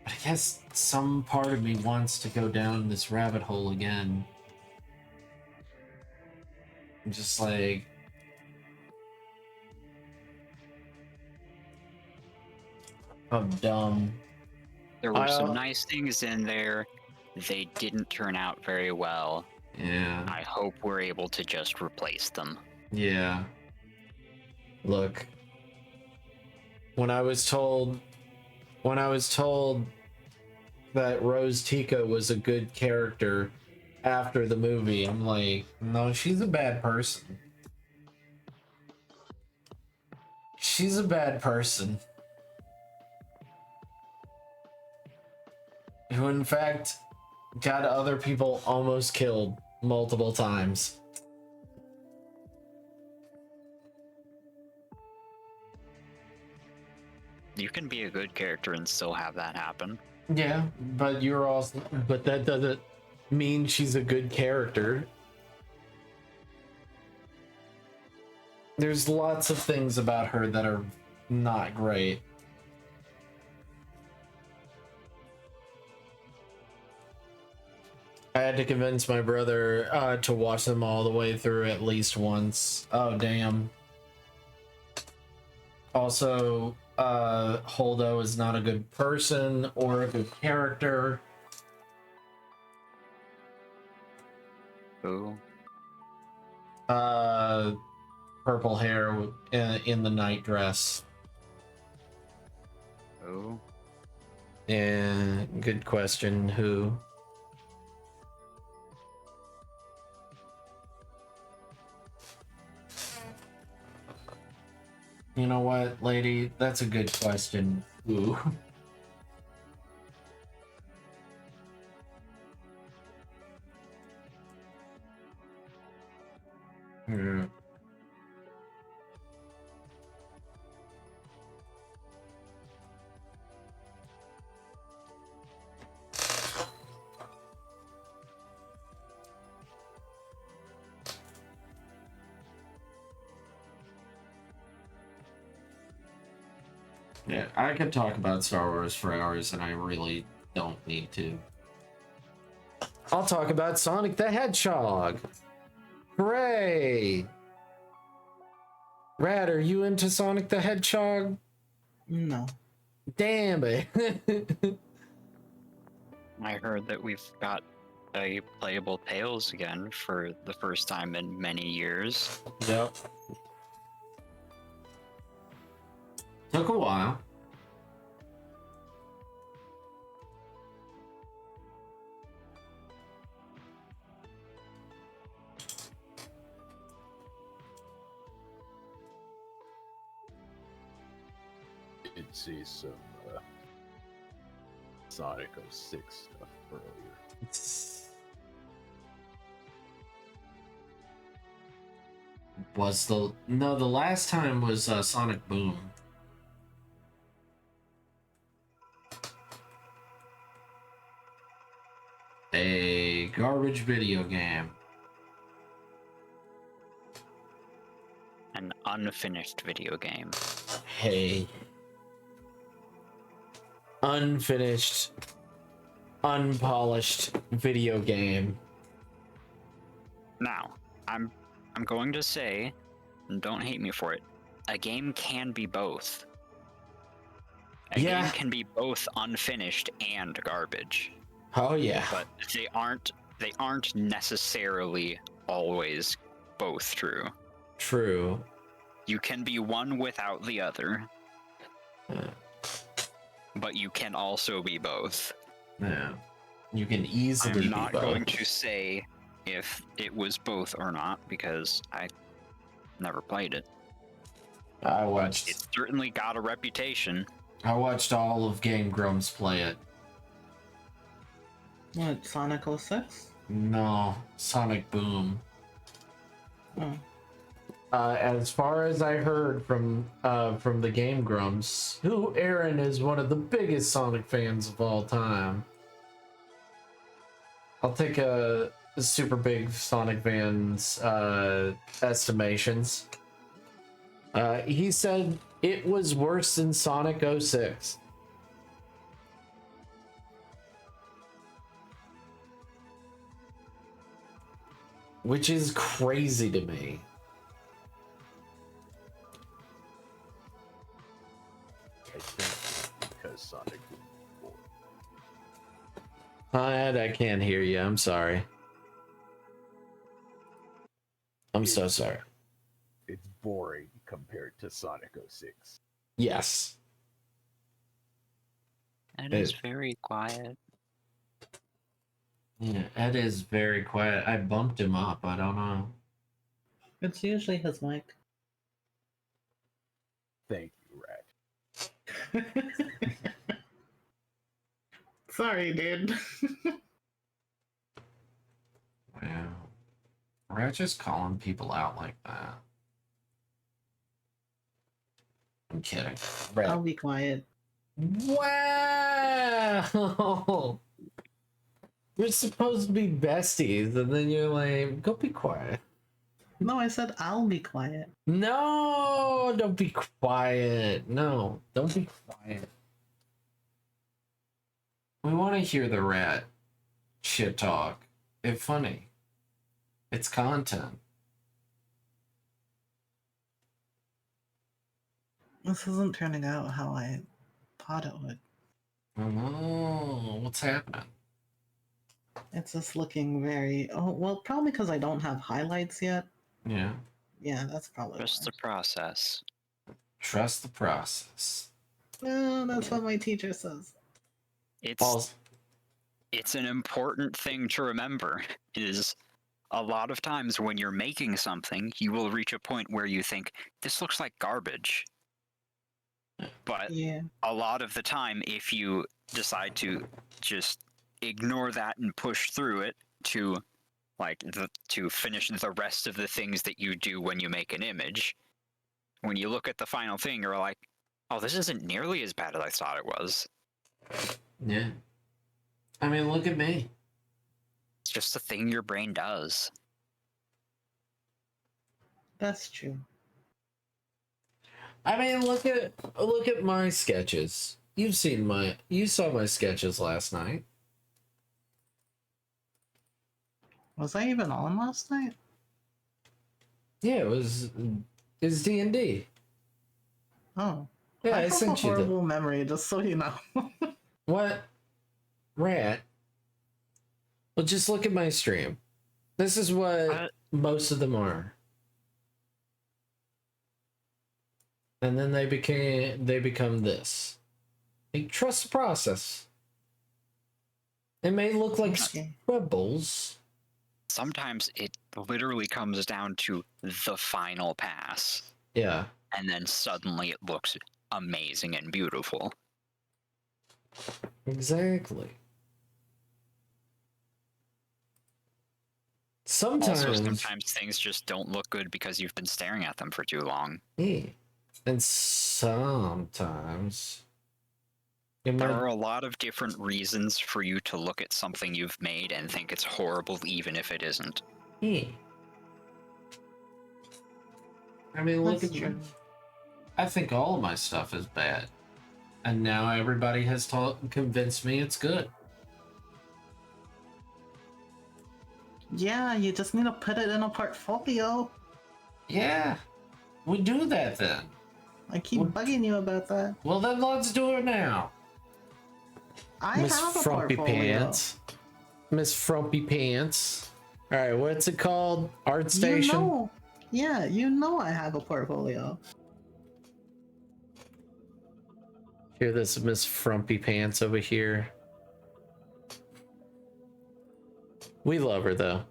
But I guess some part of me wants to go down this rabbit hole again. I'm just like, I'm dumb. There were some nice things in there. They didn't turn out very well. Yeah. I hope we're able to just replace them. Yeah. Look, when I was told that Rose Tico was a good character after the movie, I'm like, no, she's a bad person. She's a bad person. Who, in fact, got other people almost killed multiple times. You can be a good character and still have that happen. Yeah, but you're also, but that doesn't mean she's a good character. There's lots of things about her that are not great. I had to convince my brother to watch them all the way through at least once. Oh, damn. Also, Holdo is not a good person or a good character. Ooh. Purple hair in the night dress. Ooh. Yeah, good question. Who? You know what, lady? That's a good question. Who? Hmm. Yeah, I could talk about Star Wars for hours, and I really don't need to. I'll talk about Sonic the Hedgehog. Hooray! Rad, are you into Sonic the Hedgehog? No. Damn it. I heard that we've got a playable Tails again for the first time in many years. Yep. Took a while. Did see some Sonic 06 stuff earlier. Was the last time was Sonic Boom. A garbage video game. An unfinished video game. Hey. Unfinished, unpolished video game. Now, I'm going to say, and don't hate me for it, a game can be both. A Yeah. game can be both unfinished and garbage. Oh yeah. But they aren't necessarily always both true. True. You can be one without the other. Yeah. But you can also be both. Yeah. You can easily I'm not be both. going to say if it was both or not because I never played it. I watched It certainly got a reputation. all of Game Grumps play it. What, Sonic 06? No, Sonic Boom. Oh. As far as I heard from the Game Grumps, who Aaron is one of the biggest Sonic fans of all time. I'll take a super big Sonic fan's estimations. He said it was worse than Sonic 06. Which is crazy to me. I think because Sonic was I can't hear you. I'm sorry. I'm so sorry. it's boring compared to Sonic 06. Yes. It is very quiet. Yeah, Ed is very quiet. I bumped him up. I don't know. It's usually his mic. Thank you, Rat. Sorry, dude. Wow. We're just calling people out like that. I'm kidding. I'll be quiet. Wow! hell? We're supposed to be besties, and then you're like, go be quiet. No, I said I'll be quiet. No, don't be quiet. No, don't be quiet. We want to hear the rat shit talk. It's funny. It's content. This isn't turning out how I thought it would. Oh, what's happening? It's just looking very. Oh, well, probably because I don't have highlights yet. Yeah. Yeah, that's probably Just the process. Trust the process. No, that's what my teacher says. It's it's an important thing to remember. Is a lot of times when you're making something, you will reach a point where you think this looks like garbage. But Yeah. a lot of the time, if you decide to just ignore that and push through it to to finish the rest of the things that you do when you make an image, when you look at the final thing, you're like, oh, this isn't nearly as bad as I thought it was. Yeah. I mean, look at me. It's just a thing your brain does. That's true. I mean, look at my sketches. You saw my sketches last night. Was I even on last night? Yeah, it was D&D. Oh. Yeah, I have sent a you the horrible memory, just so you know. what? Rat. Well, just look at my stream. This is what most of them are. And then they become this. Like, trust the process. It may look like Okay. scribbles. Sometimes it literally comes down to the final pass, Yeah. and then suddenly it looks amazing and beautiful. Exactly. Also, Sometimes sometimes things just don't look good because you've been staring at them for too long. yeah. And sometimes it There might are a lot of different reasons for you to look at something you've made and think it's horrible even if it isn't. yeah. I mean, look That's at true. I think all of my stuff is bad. And now everybody has convinced me it's good. Yeah, you just need to put it in a portfolio. Yeah. We do that then. I keep What? bugging you about that. Well, then let's do it now. I Miss have a Frumpy portfolio. Pants. Miss Frumpy Pants. All right, what's it called? Art Station? You know. Yeah, you know I have a portfolio. Hear this Miss Frumpy Pants over here. We love her though.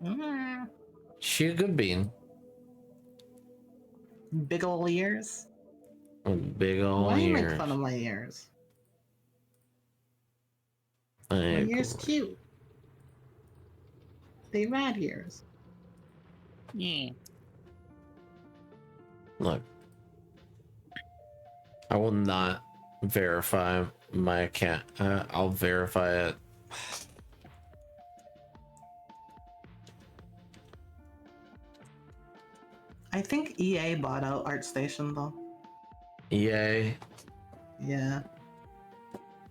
Mm, She a good bean. big ol' ears. With big ol' Why you make ears. fun of my ears? I My agree. ears cute. They rat ears. Yeah. Look, I will not verify my account. I'll verify it. I think EA bought out ArtStation though. EA, Yeah.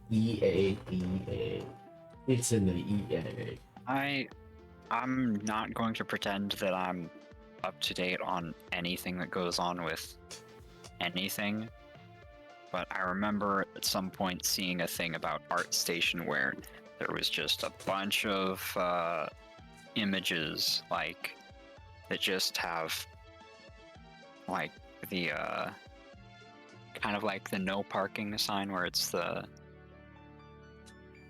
EA, EA. It's in the EA. I'm not going to pretend that I'm up to date on anything that goes on with anything, but I remember at some point seeing a thing about ArtStation where there was just a bunch of images like that just have like the kind of like the no parking sign where it's the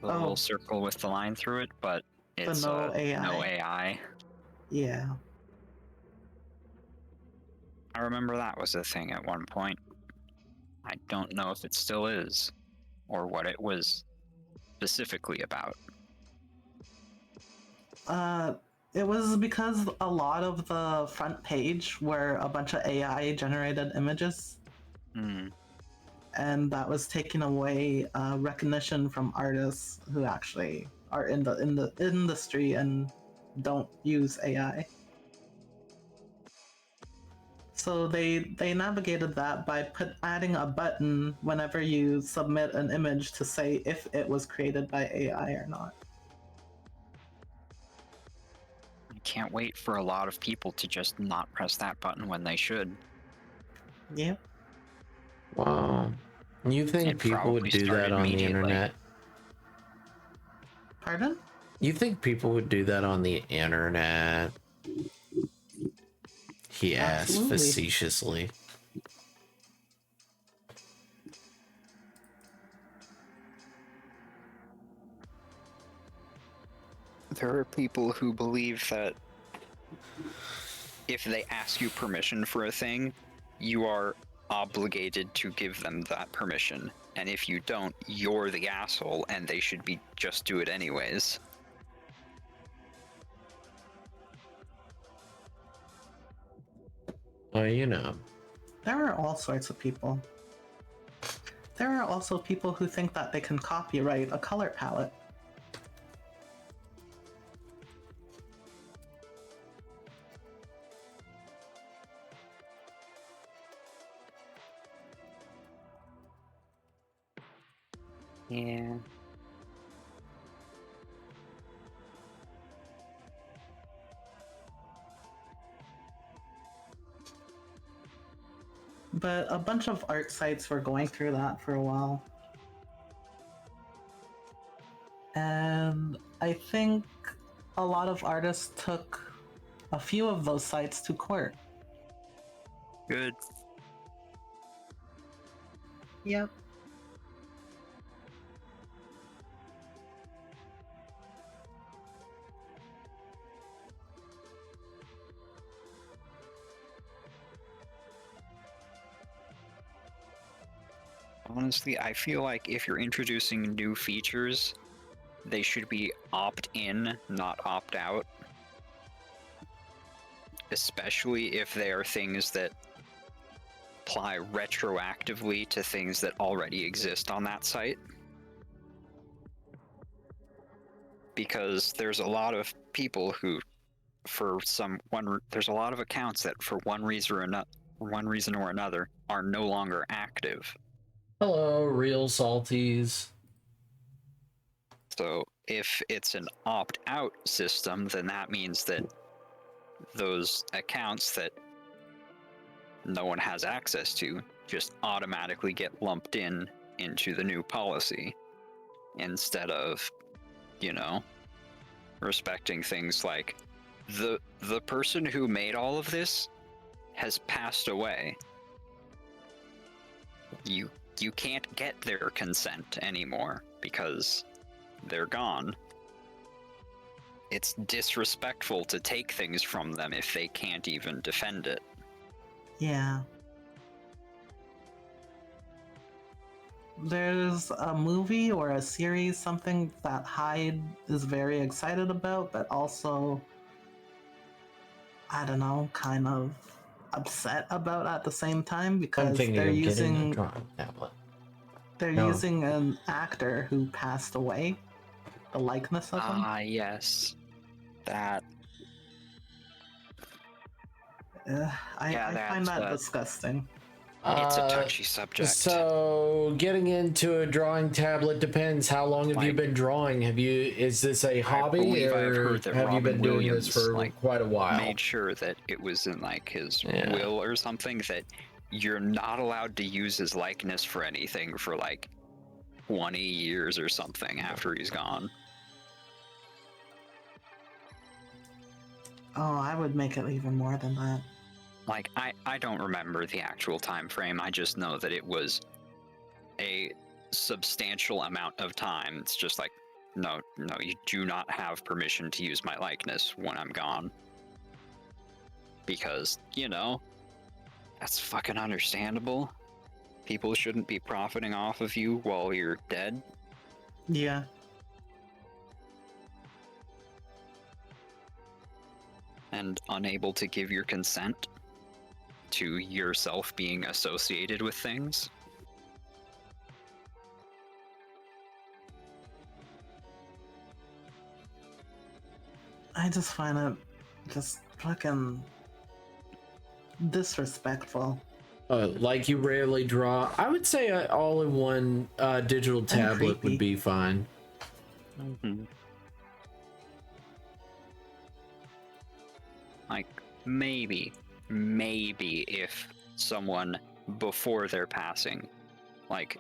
little Oh. circle with the line through it, but it's no AI. no AI. Yeah. I remember that was a thing at one point. I don't know if it still is, or what it was specifically about. It was because a lot of the front page were a bunch of AI generated images. Hmm. and that was taking away recognition from artists who actually are in the industry and don't use AI. So they navigated that by adding a button whenever you submit an image to say if it was created by AI or not. I can't wait for a lot of people to just not press that button when they should. Yeah. Wow. You think It people would probably do started that on the immediately. internet? Pardon? You think people would do that on the internet? He asked Absolutely. facetiously. There are people who believe that if they ask you permission for a thing, you are obligated to give them that permission. And if you don't, you're the asshole and they should be just do it anyways. Well, you know. There are all sorts of people. There are also people who think that they can copyright a color palette. Yeah. But a bunch of art sites were going through that for a while. And I think a lot of artists took a few of those sites to court. Good. Yep. Honestly, I feel like if you're introducing new features, they should be opt-in, not opt-out. Especially if they are things that apply retroactively to things that already exist on that site. Because there's a lot of people who, there's a lot of accounts that for one reason or another are no longer active. Hello, real salties. So if it's an opt-out system, then that means that those accounts that no one has access to just automatically get lumped into the new policy instead of, respecting things like the person who made all of this has passed away. You can't get their consent anymore because they're gone. It's disrespectful to take things from them if they can't even defend it. Yeah. There's a movie or a series, something that Hyde is very excited about, but also, I don't know, kind of upset about at the same time I'm because thinking they're of getting a using drawing tablet. they're No. using an actor who passed away, the likeness of him. Ah, yes. That. I find that disgusting. It's a touchy subject. So, getting into a drawing tablet depends. How long have you been drawing? Is this a hobby, believe I've or heard that have you Robin been doing Williams, this for quite a while? Made sure that it was in his Yeah. will or something that you're not allowed to use his likeness for anything for 20 years or something after he's gone. Oh, I would make it even more than that. I don't remember the actual time frame. I just know that it was a substantial amount of time. It's just no, you do not have permission to use my likeness when I'm gone. Because, that's fucking understandable. People shouldn't be profiting off of you while you're dead. Yeah. And unable to give your consent to yourself being associated with things. I just find it just fucking disrespectful. Like you rarely draw. I would say an all-in-one digital tablet would creepy. be fine. Mhm. Like maybe if someone before their passing, like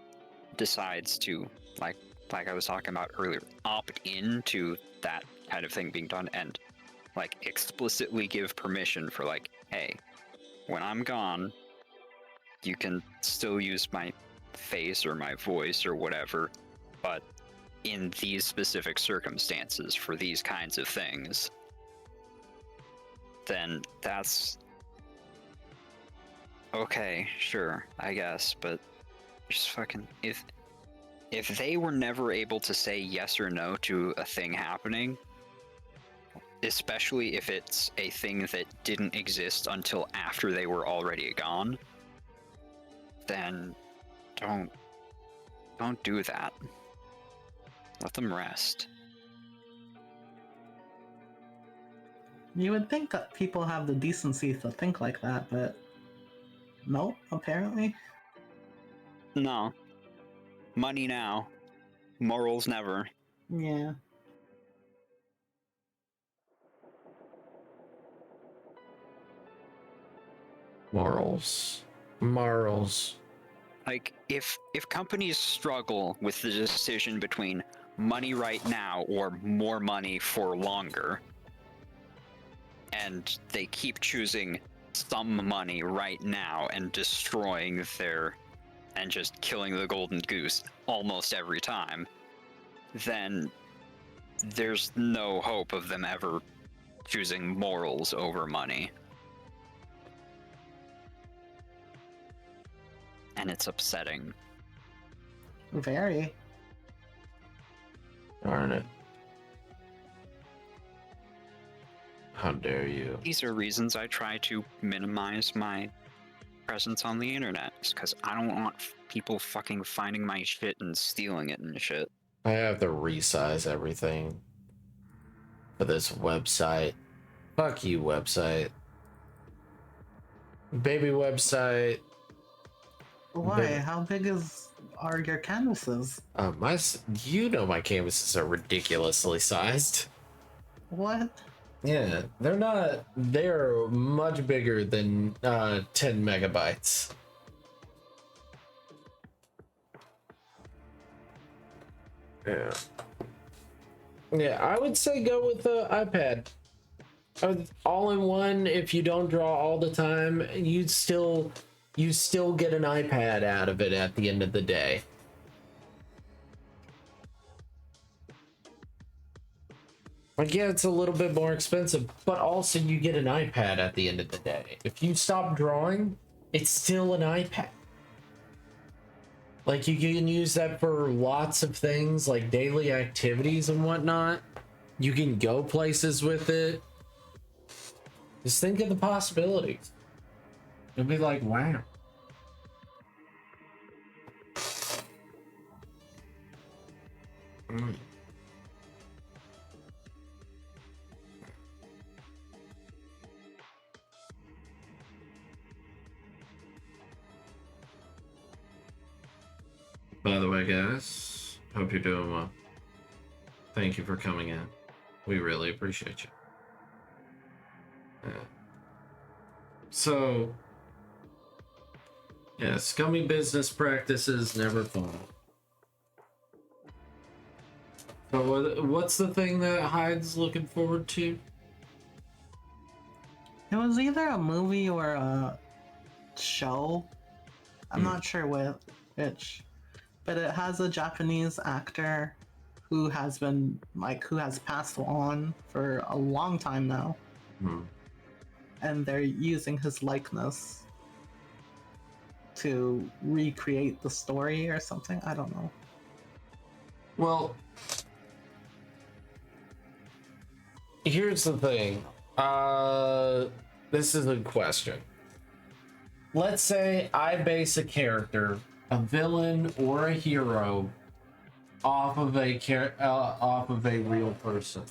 decides to like I was talking about earlier, opt into that kind of thing being done and like explicitly give permission for like, hey, when I'm gone, you can still use my face or my voice or whatever, but in these specific circumstances for these kinds of things, then that's okay, sure, I guess, but just fucking if they were never able to say yes or no to a thing happening, especially if it's a thing that didn't exist until after they were already gone, then don't do that. Let them rest. You would think that people have the decency to think like that, but nope, apparently. No. Money now. Morals never. Yeah. Morals. Like if companies struggle with the decision between money right now or more money for longer, and they keep choosing some money right now and destroying their and just killing the golden goose almost every time, then there's no hope of them ever choosing morals over money. And it's upsetting. Very. Darn it. How dare you? These are reasons I try to minimize my presence on the internet, because I don't want people fucking finding my shit and stealing it and shit. I have to resize everything for this website. Fuck you, website. Baby website. Why? How big are your canvases? You know my canvases are ridiculously sized. What? Yeah, they're much bigger than 10 megabytes. Yeah. Yeah, I would say go with the iPad. All in one, if you don't draw all the time, you still get an iPad out of it at the end of the day. Like, yeah, it's a little bit more expensive, but also you get an iPad at the end of the day. If you stop drawing, it's still an iPad. Like, you can use that for lots of things, like daily activities and whatnot. You can go places with it. Just think of the possibilities. You'll be like, wow. Mm. By the way, guys, hope you're doing well. Thank you for coming in. We really appreciate you. Yeah. So, yeah, scummy business practices never fun. So, what's the thing that Hyde's looking forward to? It was either a movie or a show. I'm not sure which. But it has a Japanese actor who has passed on for a long time now. Hmm. And they're using his likeness to recreate the story or something. I don't know. Well, here's the thing. This is a question. Let's say I base a character, a villain or a hero, off of a real person.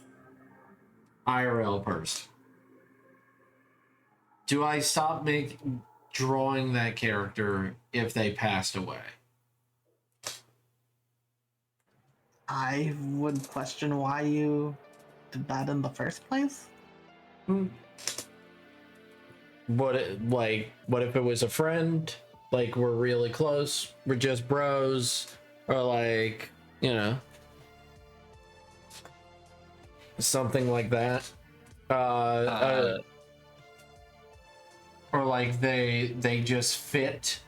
IRL person, do I stop drawing that character if they passed away? I would question why you did that in the first place. What if it was a friend? Like, we're really close, we're just bros, or like, you know, something like that. Or like they just fit,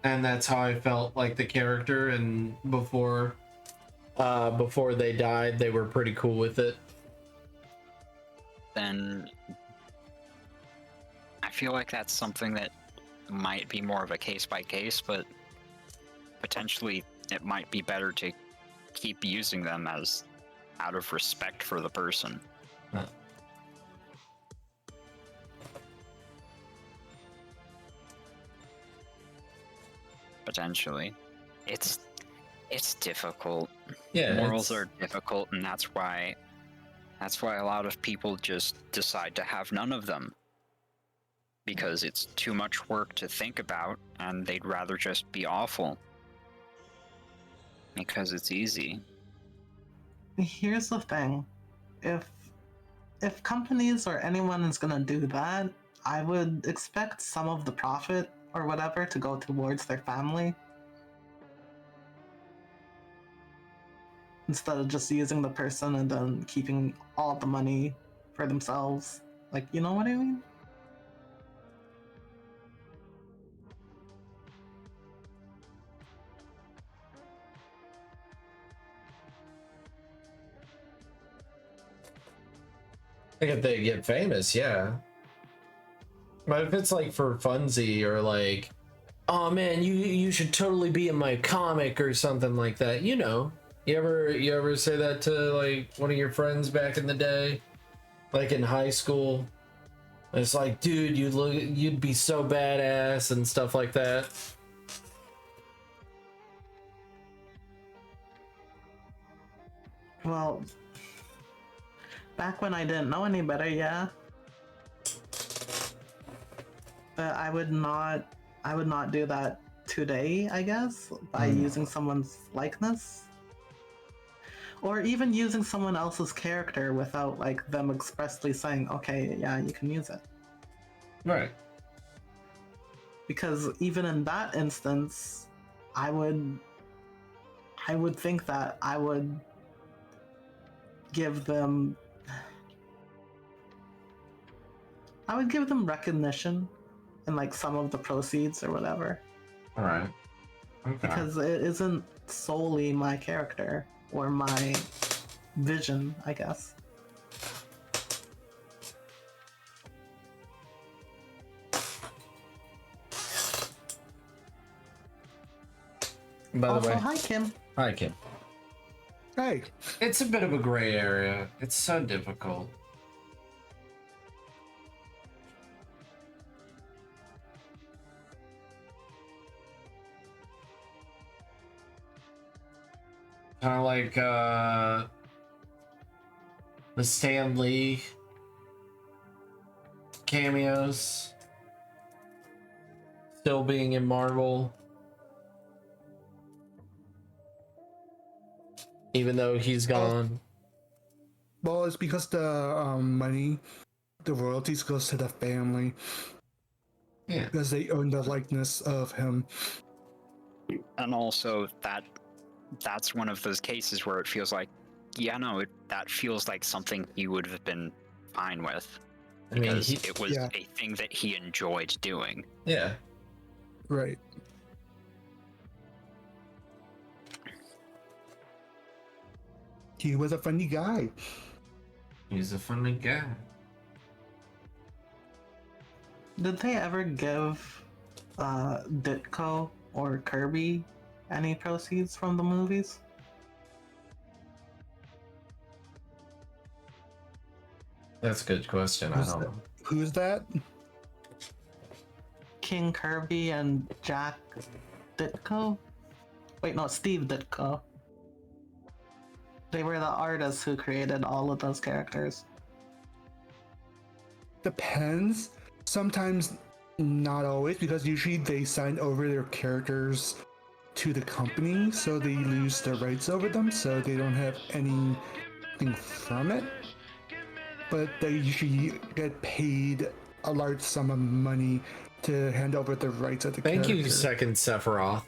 and that's how I felt like the character, and before they died, they were pretty cool with it. Then I feel like that's something that might be more of a case by case, but potentially it might be better to keep using them as out of respect for the person. Huh. Potentially. It's difficult. Yeah, Morals are difficult, and that's why a lot of people just decide to have none of them. Because it's too much work to think about, and they'd rather just be awful. Because it's easy. Here's the thing. If companies or anyone is gonna do that, I would expect some of the profit or whatever to go towards their family. Instead of just using the person and then keeping all the money for themselves. Like, you know what I mean? Like if they get famous, yeah. But if it's like for funsy, or like, oh man, you should totally be in my comic or something like that, you know. You ever say that to like one of your friends back in the day, like in high school? It's like, dude, you'd be so badass and stuff like that. Well, back when I didn't know any better, yeah. But I would not do that today, I guess, by using someone's likeness. Or even using someone else's character without like them expressly saying, okay, yeah, you can use it. Right. Because even in that instance, I would think that I would give them recognition and like some of the proceeds or whatever. All right. Okay. Because it isn't solely my character or my vision, I guess. By the Also, way, hi Kim. hi Kim. Hey, It's a bit of a gray area. It's so difficult. Kind of like the Stan Lee cameos still being in Marvel, even though he's gone. well, it's because the money, the royalties goes to the family Yeah. because they own the likeness of him. And also that's one of those cases where it feels like, yeah, no, that feels like something he would have been fine with. I mean, Because it was yeah. a thing that he enjoyed doing. yeah. Right. He was a funny guy. He's a funny guy. Did they ever give Ditko or Kirby any proceeds from the movies? That's a good question. I don't know. Who's that? King Kirby and Jack Ditko? Wait, no, Steve Ditko. They were the artists who created all of those characters. depends. Sometimes not always, because usually they sign over their characters to the company, so they lose their rights over them, so they don't have anything from it. But they usually get paid a large sum of money to hand over the rights of the Thank character. you, Second Sephiroth.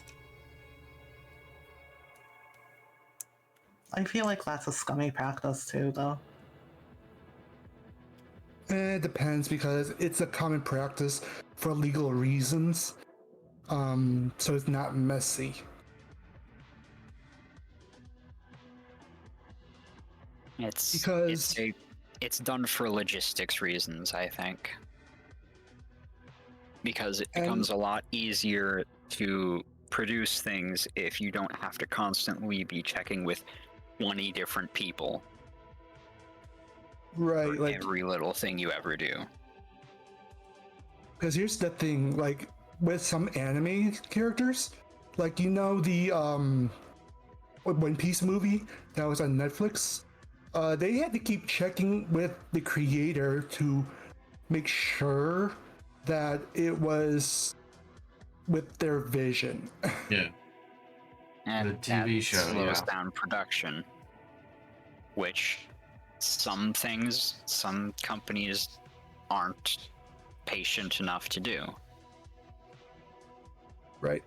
I feel like that's a scummy practice too, though. It depends, because it's a common practice for legal reasons. So it's not messy. Because- It's done for logistics reasons, I think. Because it becomes a lot easier to produce things if you don't have to constantly be checking with 20 different people Right, for like, every little thing you ever do. because here's the thing, like, with some anime characters, like, you know, the One Piece movie that was on Netflix, they had to keep checking with the creator to make sure that it was with their vision. Yeah. And The TV that show, slows yeah. down production, which some companies aren't patient enough to do. Right.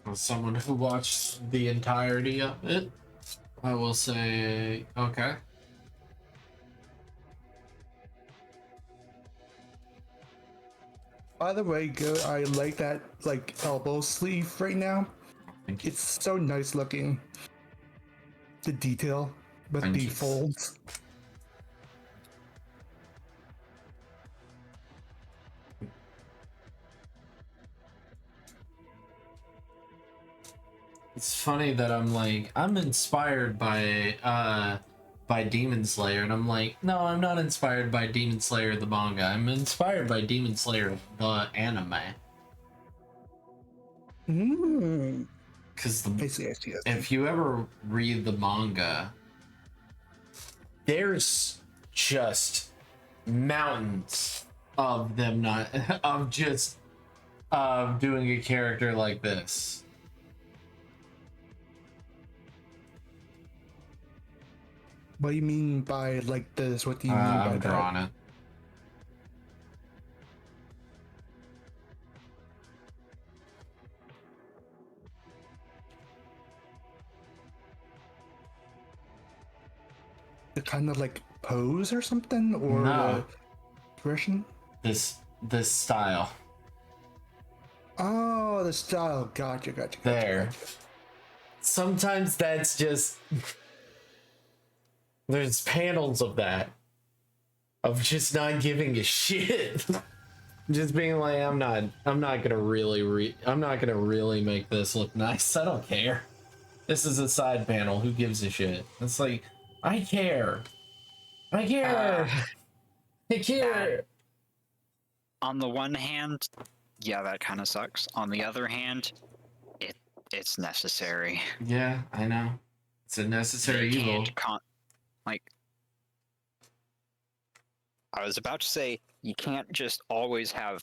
As someone who watched the entirety of it, I will say, okay. By the way, good. I like that, like, elbow sleeve right now. Thank you. It's so nice looking. The detail with Thank the you. folds. It's funny that I'm inspired by Demon Slayer, and I'm like, no, I'm not inspired by Demon Slayer the manga. I'm inspired by Demon Slayer the anime. Because I see. if you ever read the manga, there's just mountains of them not of just doing a character like this. What do you mean by like this? What do you mean by I've that? drawn it. The kind of like pose or something, or No. expression? This style. Oh, the style. Gotcha. There. Sometimes that's just there's panels of that. Of just not giving a shit. Just being like, I'm not gonna really make this look nice. I don't care. This is a side panel. Who gives a shit? It's like, I care. I care. I care. On the one hand, yeah, that kind of sucks. On the other hand, it's necessary. Yeah, I know. It's a necessary They evil. can't like, I was about to say, you can't just always have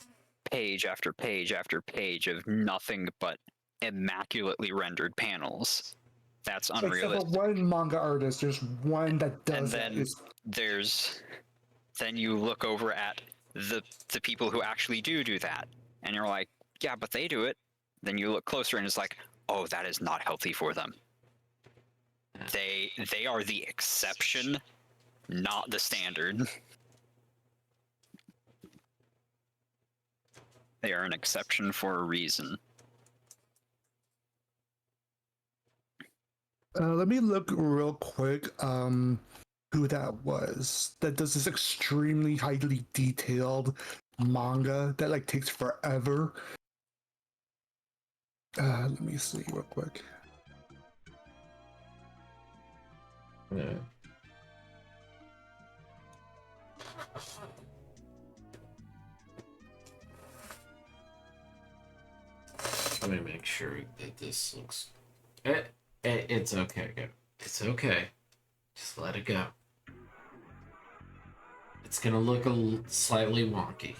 page after page after page of nothing but immaculately rendered panels. That's Except unrealistic. for one manga artist, there's one that And does it. then then you look over at the people who actually do that, and you're like, yeah, but they do it. Then you look closer, and it's like, oh, that is not healthy for them. They are the exception, not the standard. They are an exception for a reason. Let me look real quick. Who that was? That does this extremely highly detailed manga that like takes forever. Let me see real quick. Yeah. Let me make sure that this looks. It's okay. It's okay. Just let it go. It's gonna look slightly wonky.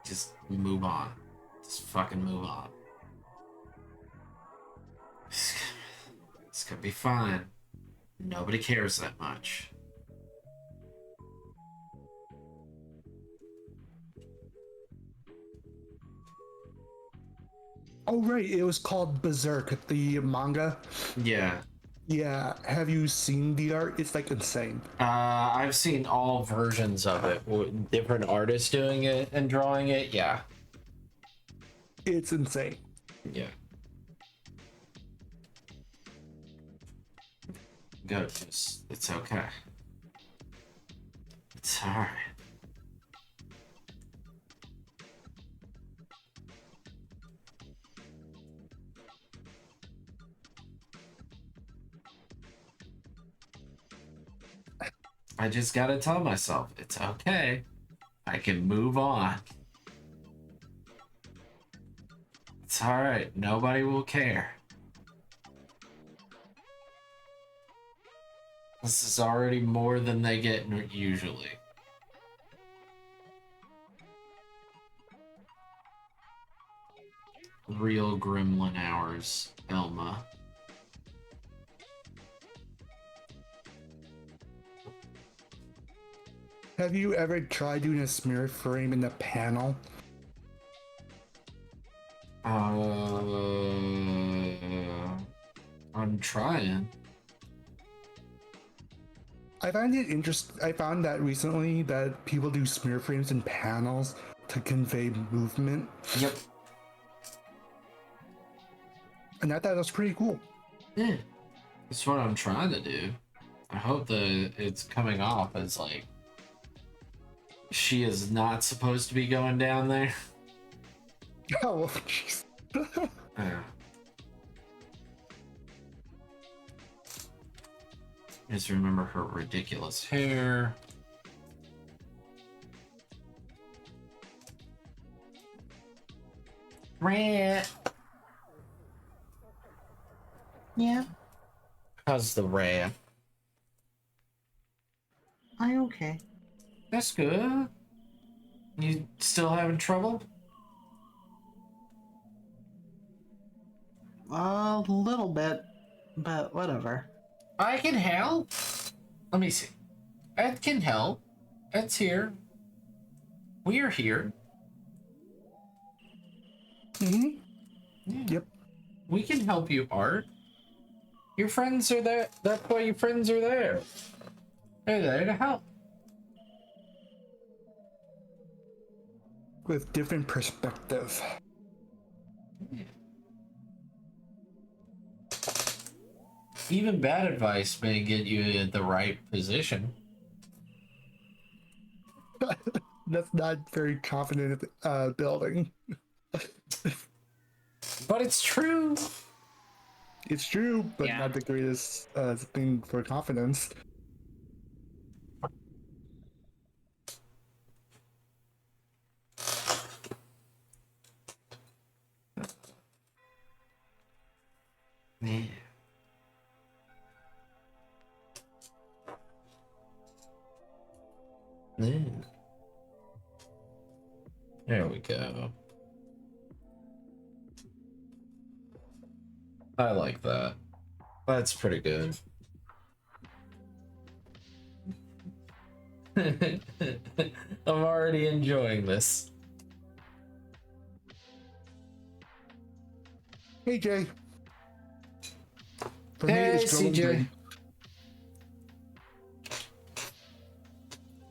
Just move on. Just fucking move on. It's gonna be fine. Nobody cares that much. Oh right, it was called Berserk, the manga. Yeah. Yeah, have you seen the art? It's like insane. I've seen all versions of it. Different artists doing it and drawing it. Yeah. It's insane. Yeah. Go. It's okay. It's alright. I just gotta tell myself, it's okay. I can move on. It's alright. Nobody will care. This is already more than they get usually. Real gremlin hours, Elma. Have you ever tried doing a smear frame in the panel? I'm trying. I find it interesting. I found that recently that people do smear frames in panels to convey movement, Yep. and I thought that was pretty cool. Yeah. That's what I'm trying to do. I hope that it's coming off as like she is not supposed to be going down there. Oh, jeez. Yeah. Just remember her ridiculous hair. Rat. Yeah, How's the rat? I okay. That's good. You still having trouble? A little bit, but whatever. I can help. Let me see. Ed can help. Ed's here. We're here. Mm-hmm. Yeah. Yep. We can help you, Art. Your friends are there. That's why your friends are there. They're there to help. With different perspective. Even bad advice may get you in the right position. That's not very confident building. But it's true. It's true, but Yeah. not the greatest thing for confidence. Yeah. Yeah. There we go. I like that. That's pretty good. I'm already enjoying this. Hey, Jay. For Hey, it's going CJ. good.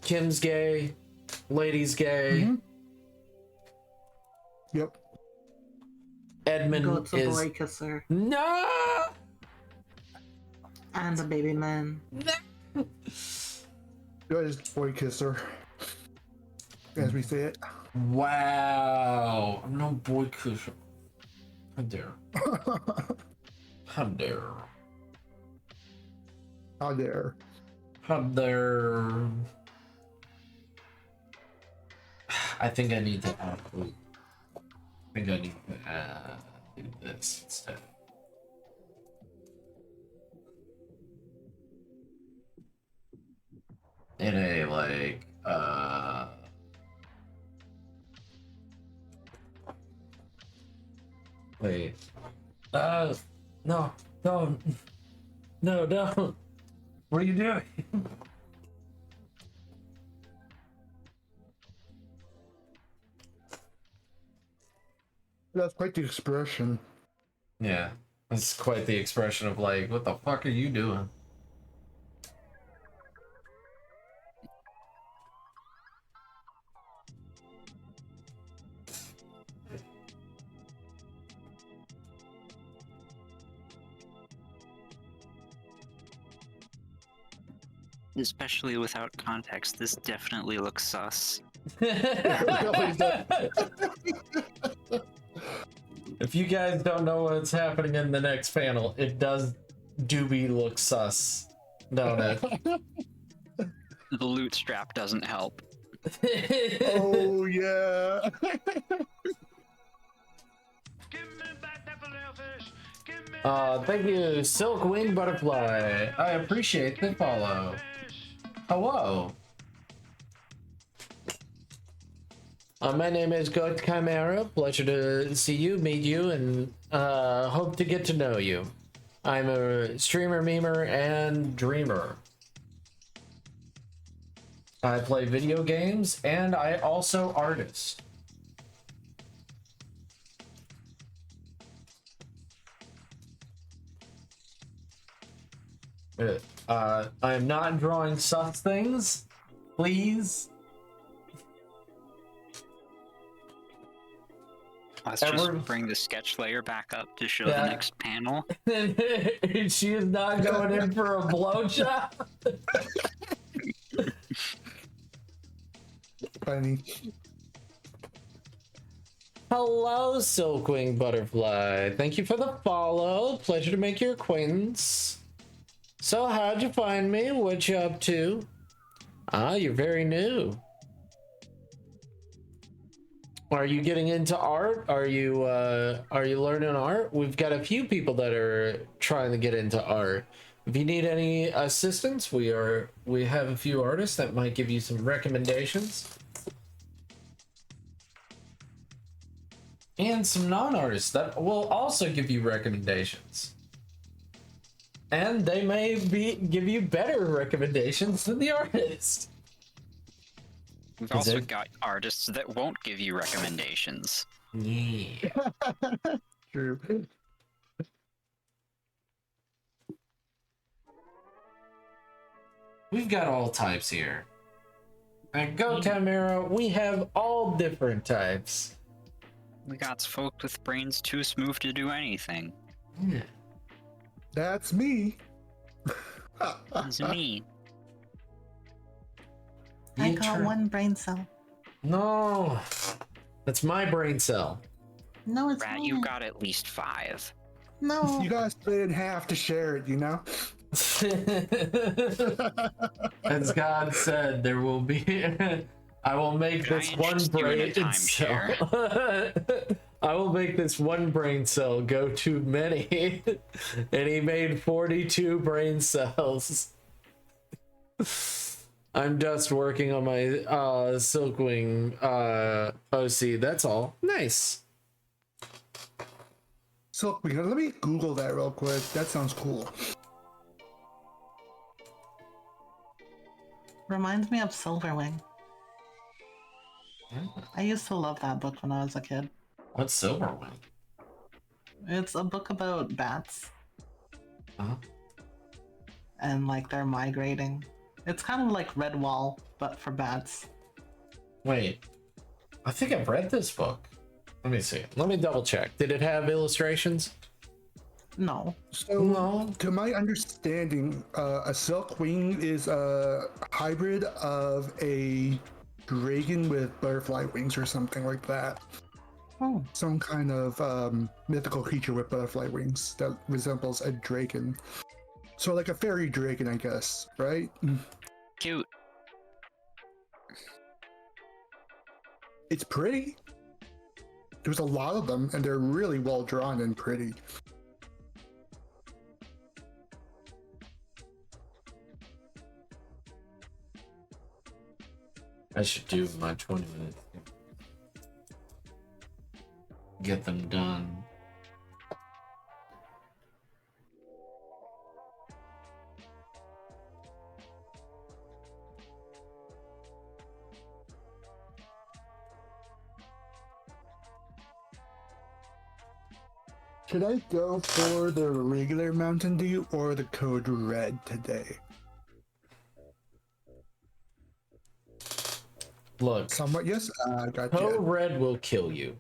Kim's gay. Lady's gay. Mhm. Yep. Edmund Goat's a is boy kisser no. and a baby man. That is boy kisser, as we say it. Wow. I'm no boy kisser. How dare. How dare. How dare. How dare. I think I need to I think I need to do this instead. In a like Wait. No, don't. No, don't. What are you doing? That's quite the expression. Yeah, that's quite the expression of like, what the fuck are you doing? Especially without context, this definitely looks sus. If you guys don't know what's happening in the next panel, it does doobie look sus, don't it? The loot strap doesn't help. Oh yeah. Thank you, Silk Wing Butterfly. I appreciate the follow. Hello. My name is God Chimera. Pleasure to see you, meet you, and hope to get to know you. I'm a streamer, memer, and dreamer. I play video games, and I also artist. I am not drawing sus things, please. Let's just bring the sketch layer back up to show the next panel. She is not going in for a blowjob. Funny. Hello, Silkwing Butterfly. Thank you for the follow. Pleasure to make your acquaintance. So, how'd you find me? What you up to? Ah, you're very new. Are you getting into art? Are you learning art? We've got a few people that are trying to get into art. If you need any assistance, we have a few artists that might give you some recommendations. And some non-artists that will also give you recommendations. And they may give you better recommendations than the artist. We've also got artists that won't give you recommendations. Yeah. True. We've got all types here. At Go Chimera, we have all different types. We got folks with brains too smooth to do anything. Yeah. That's me. It's me. I got one brain cell. No, that's my brain cell. No, it's Rat, mine. you got at least 5. No. You gotta split it in half to share it, you know? As God said, there will be. I will make this Giant one just doing a brain cell. I will make this one brain cell go too many. And he made 42 brain cells. I'm just working on my Silkwing OC. That's all. Nice. Silkwing, let me Google that real quick. That sounds cool. Reminds me of Silverwing. I used to love that book when I was a kid. What's Silverwing? It's a book about bats. Huh? And like they're migrating. It's kind of like Redwall, but for bats. Wait. I think I've read this book. Let me see. Let me double check. Did it have illustrations? No. So, No. to my understanding, a Silkwing is a hybrid of a dragon with butterfly wings or something like that. Oh. Some kind of mythical creature with butterfly wings that resembles a dragon. So like a fairy dragon, I guess, right? Cute. It's pretty. There's a lot of them, and they're really well drawn and pretty. I should do my 20 minutes. Get them done. Should I go for the regular Mountain Dew or the Code Red today? Look, Somewhat, yes. Gotcha. Code Red will kill you.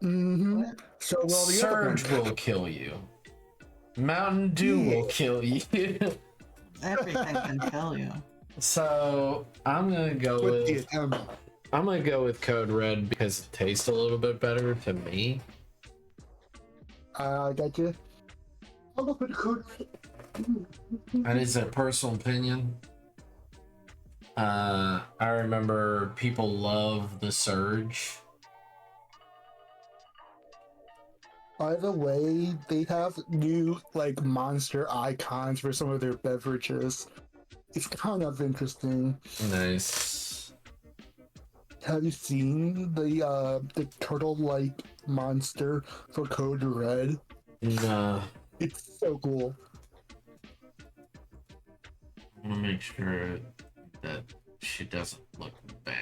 Mm-hmm. So, well, the other one. Surge will kill you. Mountain Dew Yeah. will kill you. Everything can kill you. So I'm gonna go With the with attempt. I'm gonna go with Code Red because it tastes a little bit better to me. Gotcha. I'll go for the Code Red. That is a personal opinion. I remember people love the Surge. By the way, they have new like monster icons for some of their beverages. It's kind of interesting. Nice. Have you seen the turtle-like monster for Code Red? Nah, It's so cool. I want to make sure that she doesn't look bad.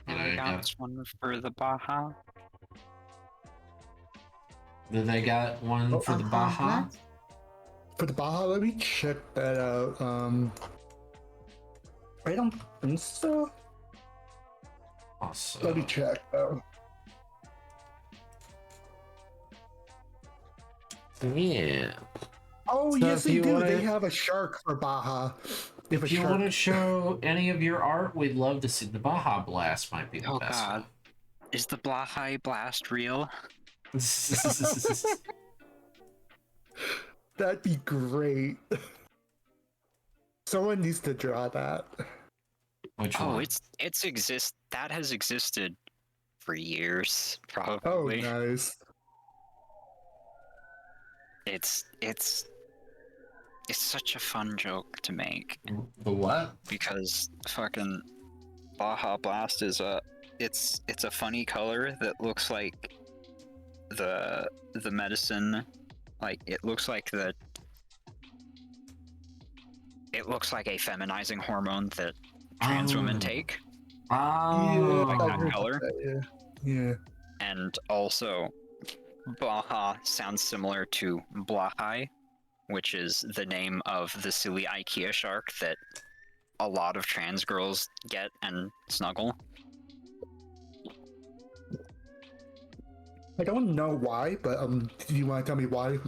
But And I we got got, this one for the Baja. did they got one for the Baja? For the Baja, let me check that out. I don't think so. Also, Let me check though. yeah. Oh, So yes, if they you do. wanna- They have a shark for Baja. They have a If you shark. want to show any of your art, we'd love to see. The Baja Blast might be the Oh, best God. Is the Baja Blast real? one. That'd be great. Someone needs to draw that. Which Oh, one? that has existed for years, Oh, probably. nice. It's such a fun joke to make The what? because fucking Baja Blast is it's a funny color that looks like the medicine, like it looks like a feminizing hormone that trans women Oh. take, Oh, like I've that heard color. that, yeah. And also Baja sounds similar to Blahai, which is the name of the silly IKEA shark that a lot of trans girls get and snuggle. I don't know why, but do you want to tell me why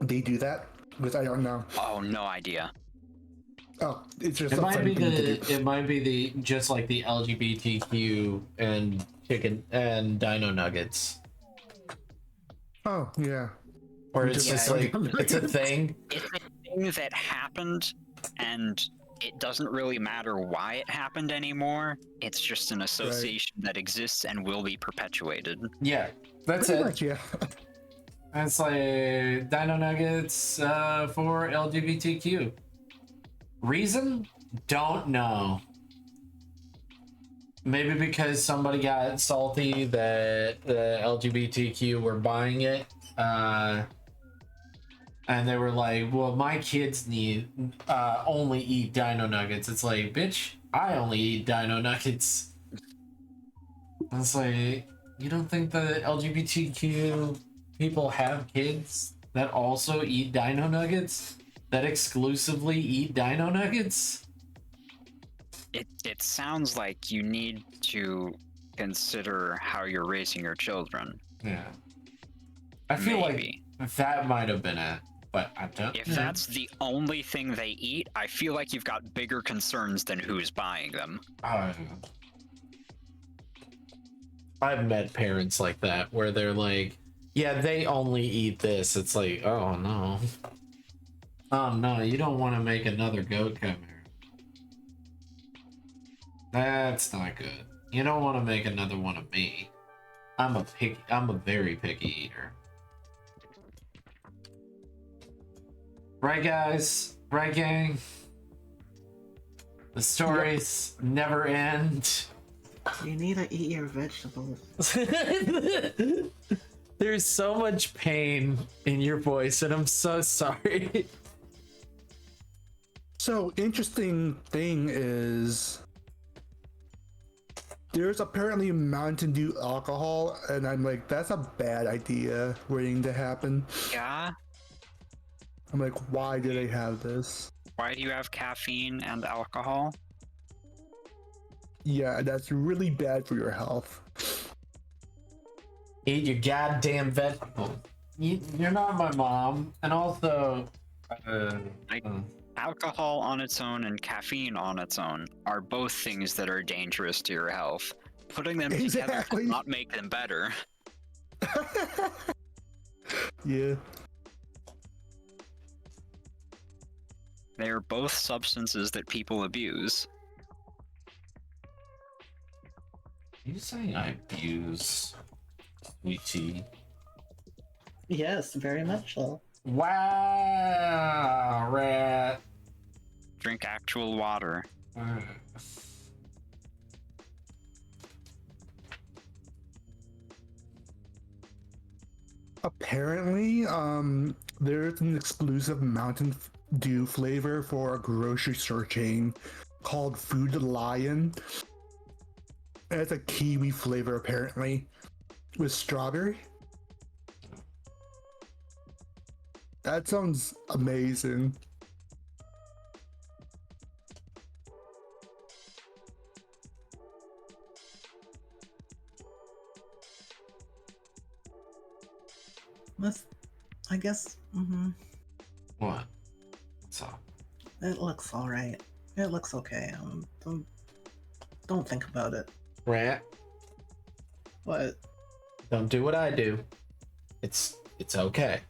they do that? Because I don't know. Oh, no idea. Oh, it's just it a might funny be thing to the do. it might be the just like the LGBTQ and chicken and Dino Nuggets, Oh, yeah. where it's Just just like like it's a thing. It's a thing that happened, and it doesn't really matter why it happened anymore. It's just an association that exists and will be perpetuated. Yeah, that's Pretty it. much, yeah. And it's like Dino Nuggets for LGBTQ. Reason? Don't know. Maybe because somebody got salty that the LGBTQ were buying it. And they were like, well, my kids need only eat Dino Nuggets. It's like, bitch, I only eat Dino Nuggets. And it's like, you don't think the LGBTQ people have kids that also eat Dino Nuggets? That exclusively eat Dino Nuggets? It sounds like you need to consider how you're raising your children. Yeah. I feel Maybe. like that might have been it, but I don't. If that's the only thing they eat, I feel like you've got bigger concerns than who's buying them. I've met parents like that where they're like, yeah, they only eat this. It's like, oh no. Oh no, you don't want to make another goat come here. That's not good. You don't want to make another one of me. I'm a very picky eater. Right, guys? Right, gang? The stories never end. You need to eat your vegetables. There's so much pain in your voice, and I'm so sorry. So, interesting thing is, there's apparently Mountain Dew alcohol, and I'm like, that's a bad idea waiting to happen. Yeah? I'm like, why do they have this? Why do you have caffeine and alcohol? Yeah, that's really bad for your health. Eat your goddamn vegetables. You're not my mom, and also, Alcohol on its own and caffeine on its own are both things that are dangerous to your health. Putting them together Exactly. does not make them better. Yeah. They are both substances that people abuse. you saying I abuse sweet tea? Yes, very much so. Wow, rat. Drink actual water. Apparently, there's an exclusive Mountain Dew flavor for a grocery store chain called Food Lion. And it's a kiwi flavor, apparently, with strawberry. That sounds amazing. This, I guess, What? What's up? it looks all right. It looks okay. Don't think about it. Rat, What? don't do what I do. It's okay.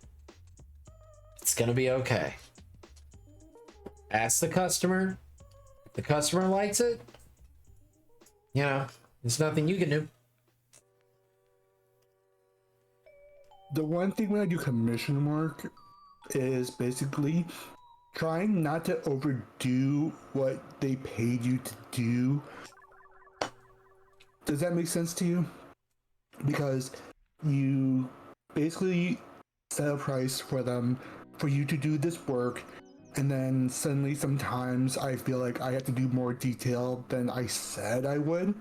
It's gonna be okay. Ask the customer. If the customer likes it, there's nothing you can do. The one thing when I do commission work is basically trying not to overdo what they paid you to do. Does that make sense to you? Because you basically set a price for them for you to do this work, and then suddenly sometimes I feel like I have to do more detail than I said I would.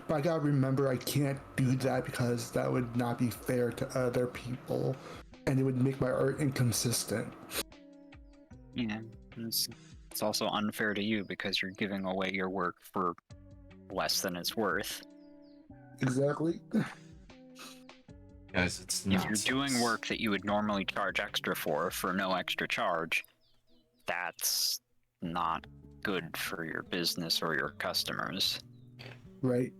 But I gotta remember I can't do that because that would not be fair to other people and it would make my art inconsistent. Yeah, it's also unfair to you because you're giving away your work for less than it's worth. Exactly. Guys, it's If you're doing work that you would normally charge extra for no extra charge, that's not good for your business or your customers. Right.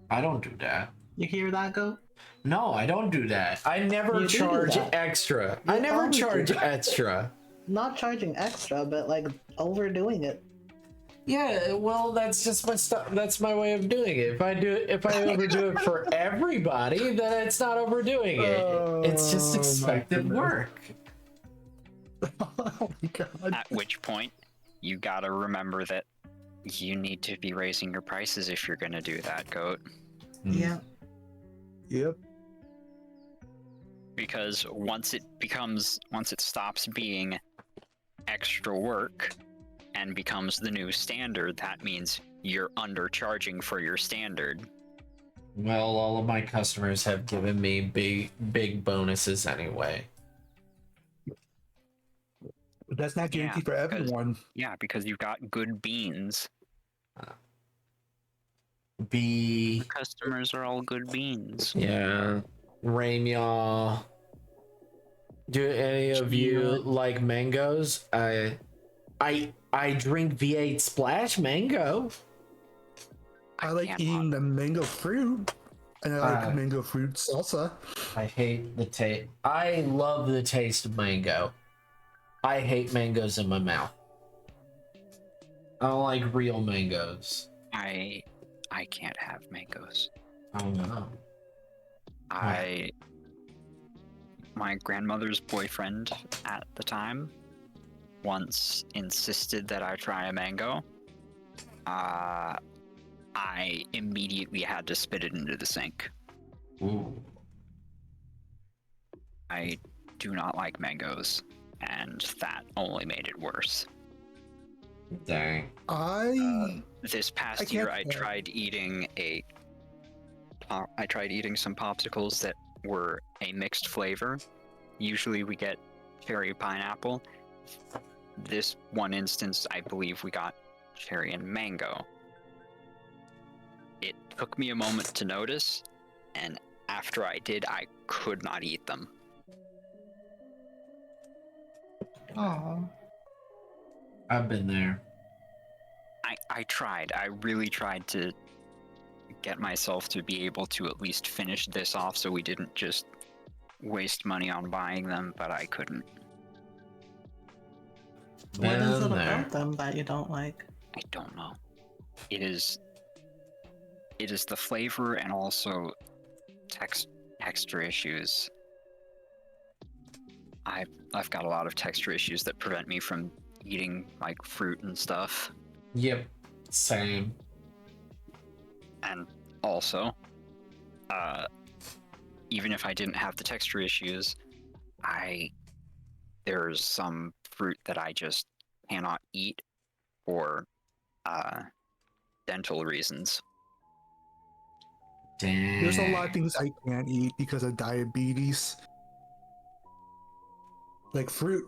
I don't do that. You hear that, Goat? No, I don't do that. I never You do charge that. extra. You I never always do charge that. extra. Not charging extra, but like overdoing it. Yeah, well, that's just my stuff. That's my way of doing it. If I overdo it for everybody, then it's not overdoing it. It's just Oh, my expected goodness. work. Oh my god. At which point, you gotta remember that you need to be raising your prices if you're gonna do that, Goat. Yeah. Yep. Because once it stops being extra work and becomes the new standard, that means you're undercharging for your standard. Well, all of my customers have given me big bonuses anyway. But that's not guaranteed for because- everyone. Yeah, because you've got good beans. Customers are all good beans. Yeah, Rain, y'all. Do any of you like mangoes? I drink V8 Splash mango. I like can't eating the mango fruit. And I like mango fruit salsa. I hate the taste. I love the taste of mango. I hate mangoes in my mouth. I don't like real mangoes. I can't have mangoes. Oh no. My grandmother's boyfriend at the time once insisted that I try a mango. I immediately had to spit it into the sink. Ooh. I do not like mangoes, and that only made it worse. Dang. I This past can't year, I tell. tried eating some popsicles that were a mixed flavor. Usually we get cherry pineapple. This one instance, I believe we got cherry and mango. It took me a moment to notice, and after I did, I could not eat them. Oh, I've been there. I tried. I really tried to get myself to be able to at least finish this off so we didn't just waste money on buying them, but I couldn't. what is it Been there. about them that you don't like? I don't know. It is the flavor and also texture issues. I've got a lot of texture issues that prevent me from eating like fruit and stuff. Yep. Same. And also, even if I didn't have the texture issues, there's some fruit that I just cannot eat for dental reasons. Damn. There's a lot of things I can't eat because of diabetes. Like fruit.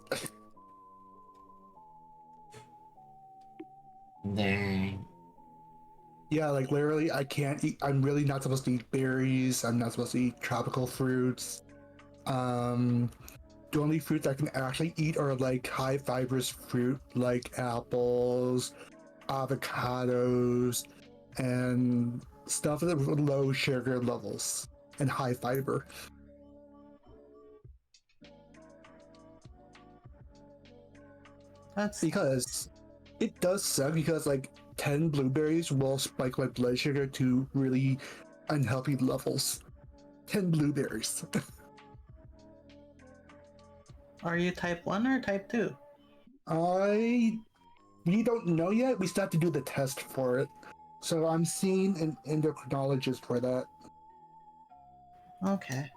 Dang. Yeah, like literally I can't eat. I'm really not supposed to eat berries. I'm not supposed to eat tropical fruits. The only fruits I can actually eat are like high fibrous fruit like apples, avocados, and stuff with low sugar levels and high fiber. That's Because it does suck because like 10 blueberries will spike my blood sugar to really unhealthy levels. 10 blueberries. Are you type 1 or type 2? We don't know yet. We still have to do the test for it. So I'm seeing an endocrinologist for that. Okay.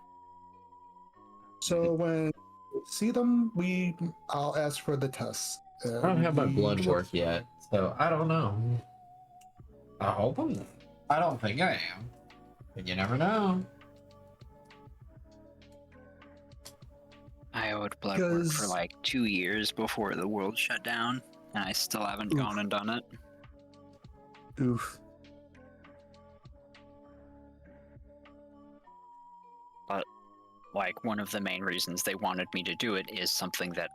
So when we see them, I'll ask for the test. I don't have my blood work yet, so I don't know. I hope I'm not. I don't think I am. But you never know. I owed blood work for like 2 years before the world shut down, and I still haven't gone and done it. Oof. But like one of the main reasons they wanted me to do it is something that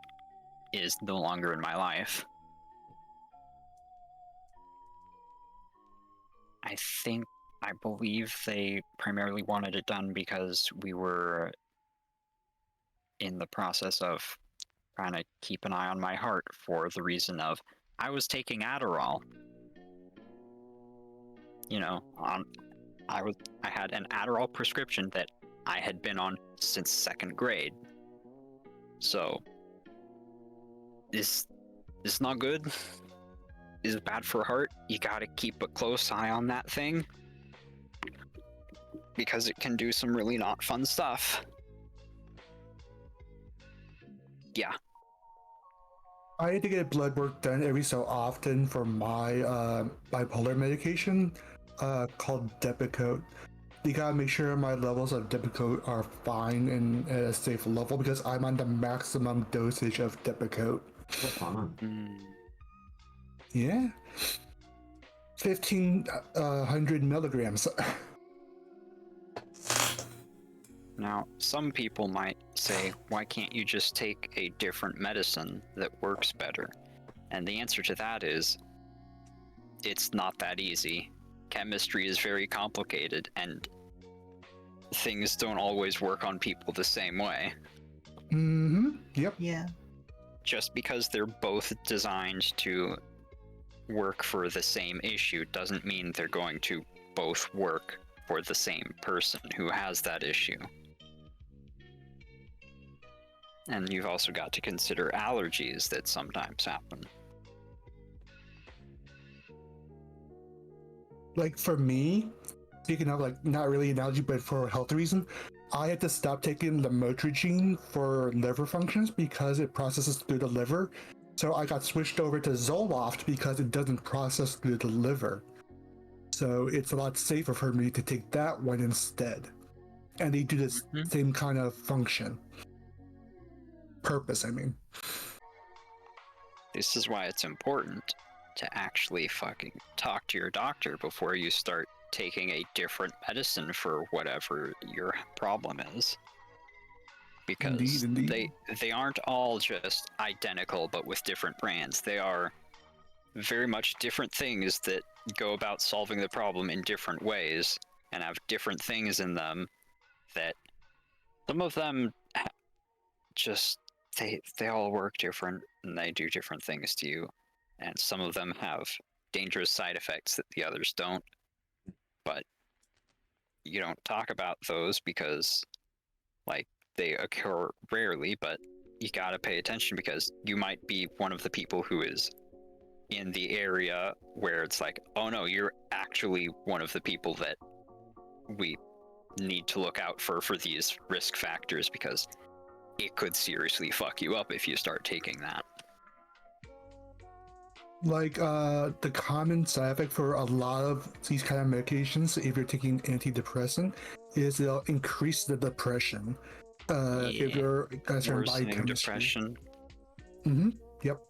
is no longer in my life. I believe they primarily wanted it done because we were in the process of trying to keep an eye on my heart for the reason of I was taking Adderall. You know, I had an Adderall prescription that I had been on since 2nd grade. So this is not good. This is bad for heart. You gotta keep a close eye on that thing because it can do some really not fun stuff. Yeah. I had to get blood work done every so often for my bipolar medication called Depakote. You gotta make sure my levels of Depakote are fine and at a safe level because I'm on the maximum dosage of Depakote. Yeah. 1,500 milligrams. Now, some people might say, why can't you just take a different medicine that works better? And the answer to that is, it's not that easy. Chemistry is very complicated, and things don't always work on people the same way. Mm-hmm. Yep. Yeah. Just because they're both designed to work for the same issue doesn't mean they're going to both work for the same person who has that issue. And you've also got to consider allergies that sometimes happen. Like for me, speaking of like not really an allergy, but for a health reason, I had to stop taking lamotrigine for liver functions because it processes through the liver So I got switched over to Zoloft because it doesn't process through the liver. So it's a lot safer for me to take that one instead. And they do the same kind of function. Purpose, I mean. This is why it's important to actually fucking talk to your doctor before you start taking a different medicine for whatever your problem is. Because Indeed. they aren't all just identical but with different brands. They are very much different things that go about solving the problem in different ways and have different things in them that some of them just they all work different and they do different things to you, and some of them have dangerous side effects that the others don't, but you don't talk about those because like they occur rarely, but you gotta pay attention because you might be one of the people who is in the area where it's like, oh no, you're actually one of the people that we need to look out for these risk factors because it could seriously fuck you up if you start taking that. Like the common side effect for a lot of these kind of medications, if you're taking antidepressant, is they'll increase the depression. If you're a certain body chemistry. Depression. Yep.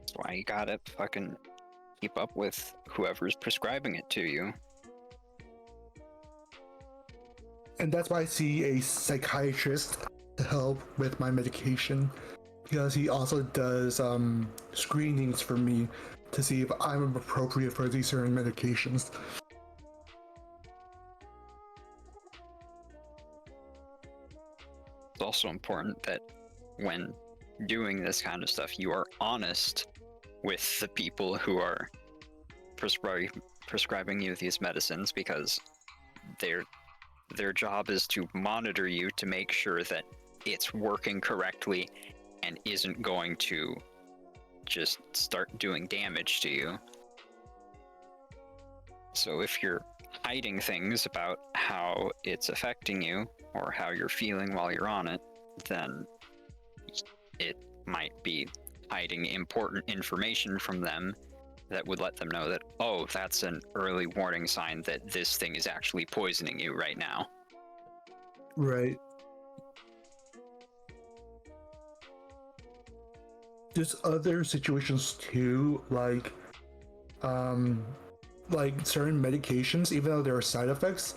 That's why you gotta fucking keep up with whoever's prescribing it to you. And that's why I see a psychiatrist to help with my medication, because he also does screenings for me to see if I'm appropriate for these certain medications. It's also important that when doing this kind of stuff, you are honest with the people who are prescribing you these medicines, because their job is to monitor you to make sure that it's working correctly and isn't going to just start doing damage to you. So if you're hiding things about how it's affecting you or how you're feeling while you're on it, then it might be hiding important information from them that would let them know that, oh, that's an early warning sign that this thing is actually poisoning you right now. Right. There's other situations too, like certain medications, even though there are side effects,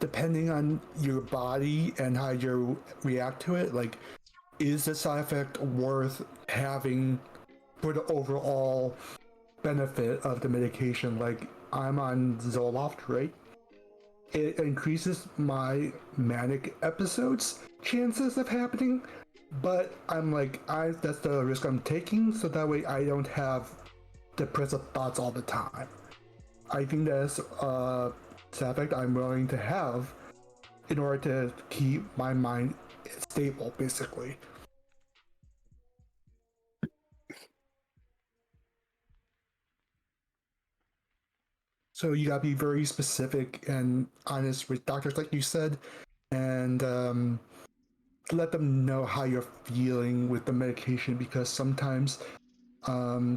depending on your body and how you react to it, like, is the side effect worth having for the overall benefit of the medication? Like, I'm on Zoloft, right? It increases my manic episodes chances of happening, but I'm like, that's the risk I'm taking, so that way I don't have depressive thoughts all the time. I think that's a side effect I'm willing to have in order to keep my mind stable, basically. So you gotta be very specific and honest with doctors, like you said, and let them know how you're feeling with the medication, because sometimes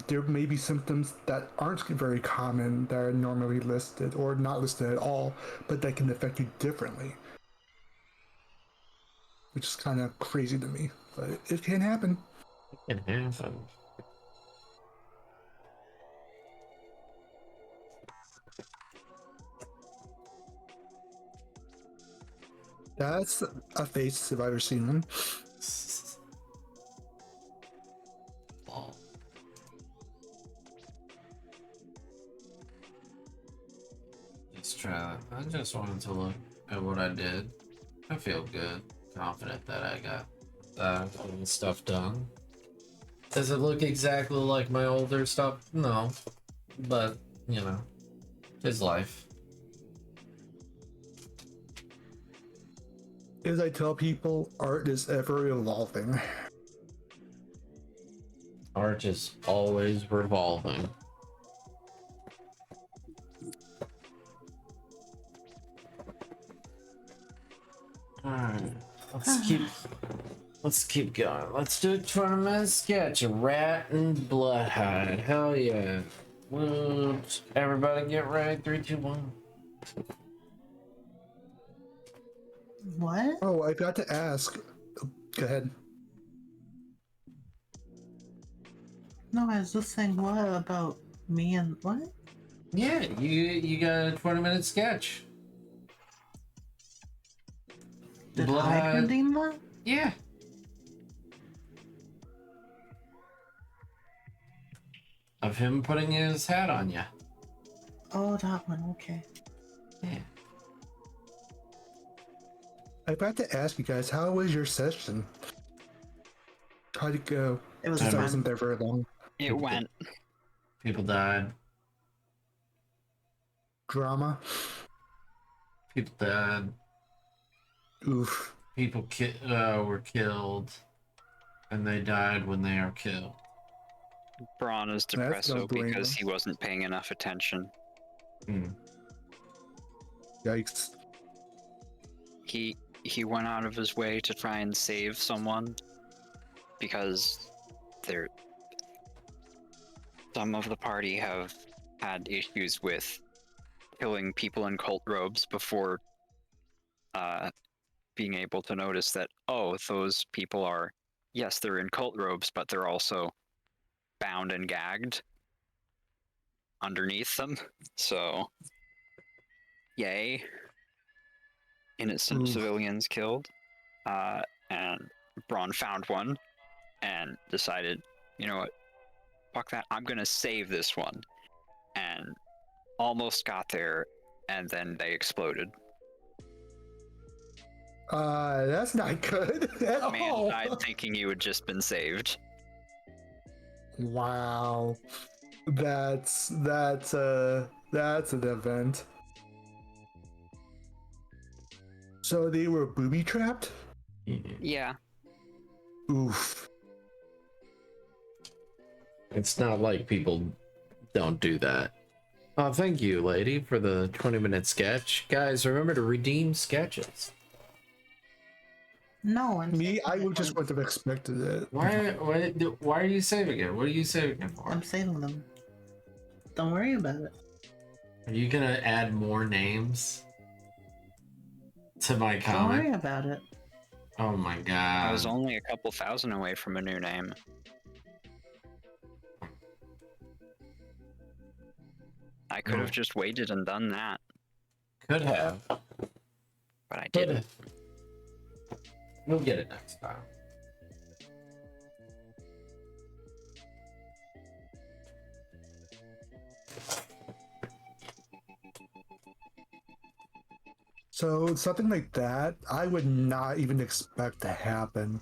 there may be symptoms that aren't very common that are normally listed or not listed at all, but that can affect you differently, which is kind of crazy to me, but it can happen. It can happen. That's a face if I've ever seen one. Oh. Let's try. I just wanted to look at what I did. I feel good, confident that I got that stuff done. Does it look exactly like my older stuff? No, but you know, it's life. As I tell people, art is ever evolving. Art is always revolving. Alright, let's keep Let's keep going. Let's do a tournament sketch. A rat and bloodhide. Hell yeah. Whoops. Everybody get ready. 3, 2, 1. What? Oh, I got to ask. Go ahead. No, I was just saying what about me and what? Yeah, you got a 20-minute sketch. Did I redeem that? Yeah. Of him putting his hat on you. Oh, that one. Okay. Yeah. I got to ask you guys, how was your session? How'd it go? It was Since I fun. wasn't there very long. It went. People died. Drama. People died. Oof. People were killed. And they died when they are killed. Braun is That's no depresso because bueno. he wasn't paying enough attention. Yikes. He went out of his way to try and save someone because some of the party have had issues with killing people in cult robes before being able to notice that, oh, those people are, yes, they're in cult robes, but they're also bound and gagged underneath them. So, yay. Innocent Oof. civilians killed. And Braun found one and decided, you know what, fuck that, I'm gonna save this one. And almost got there, and then they exploded. That's not good at Man all. died thinking you had just been saved. Wow. That's an event. So they were booby trapped? Yeah. Oof. It's not like people don't do that. Oh, thank you, lady, for the 20-minute sketch. Guys, remember to redeem sketches. No, I'm Me, I saving would just them. wouldn't have expected it. Why are you saving it? What are you saving it for? I'm saving them. Don't worry about it. Are you gonna add more names to my Don't comic? worry about it. Oh my god. I was only a couple thousand away from a new name. I could have just waited and done that, Could have. but I Could didn't. have. We'll get it next time. So something like that, I would not even expect to happen.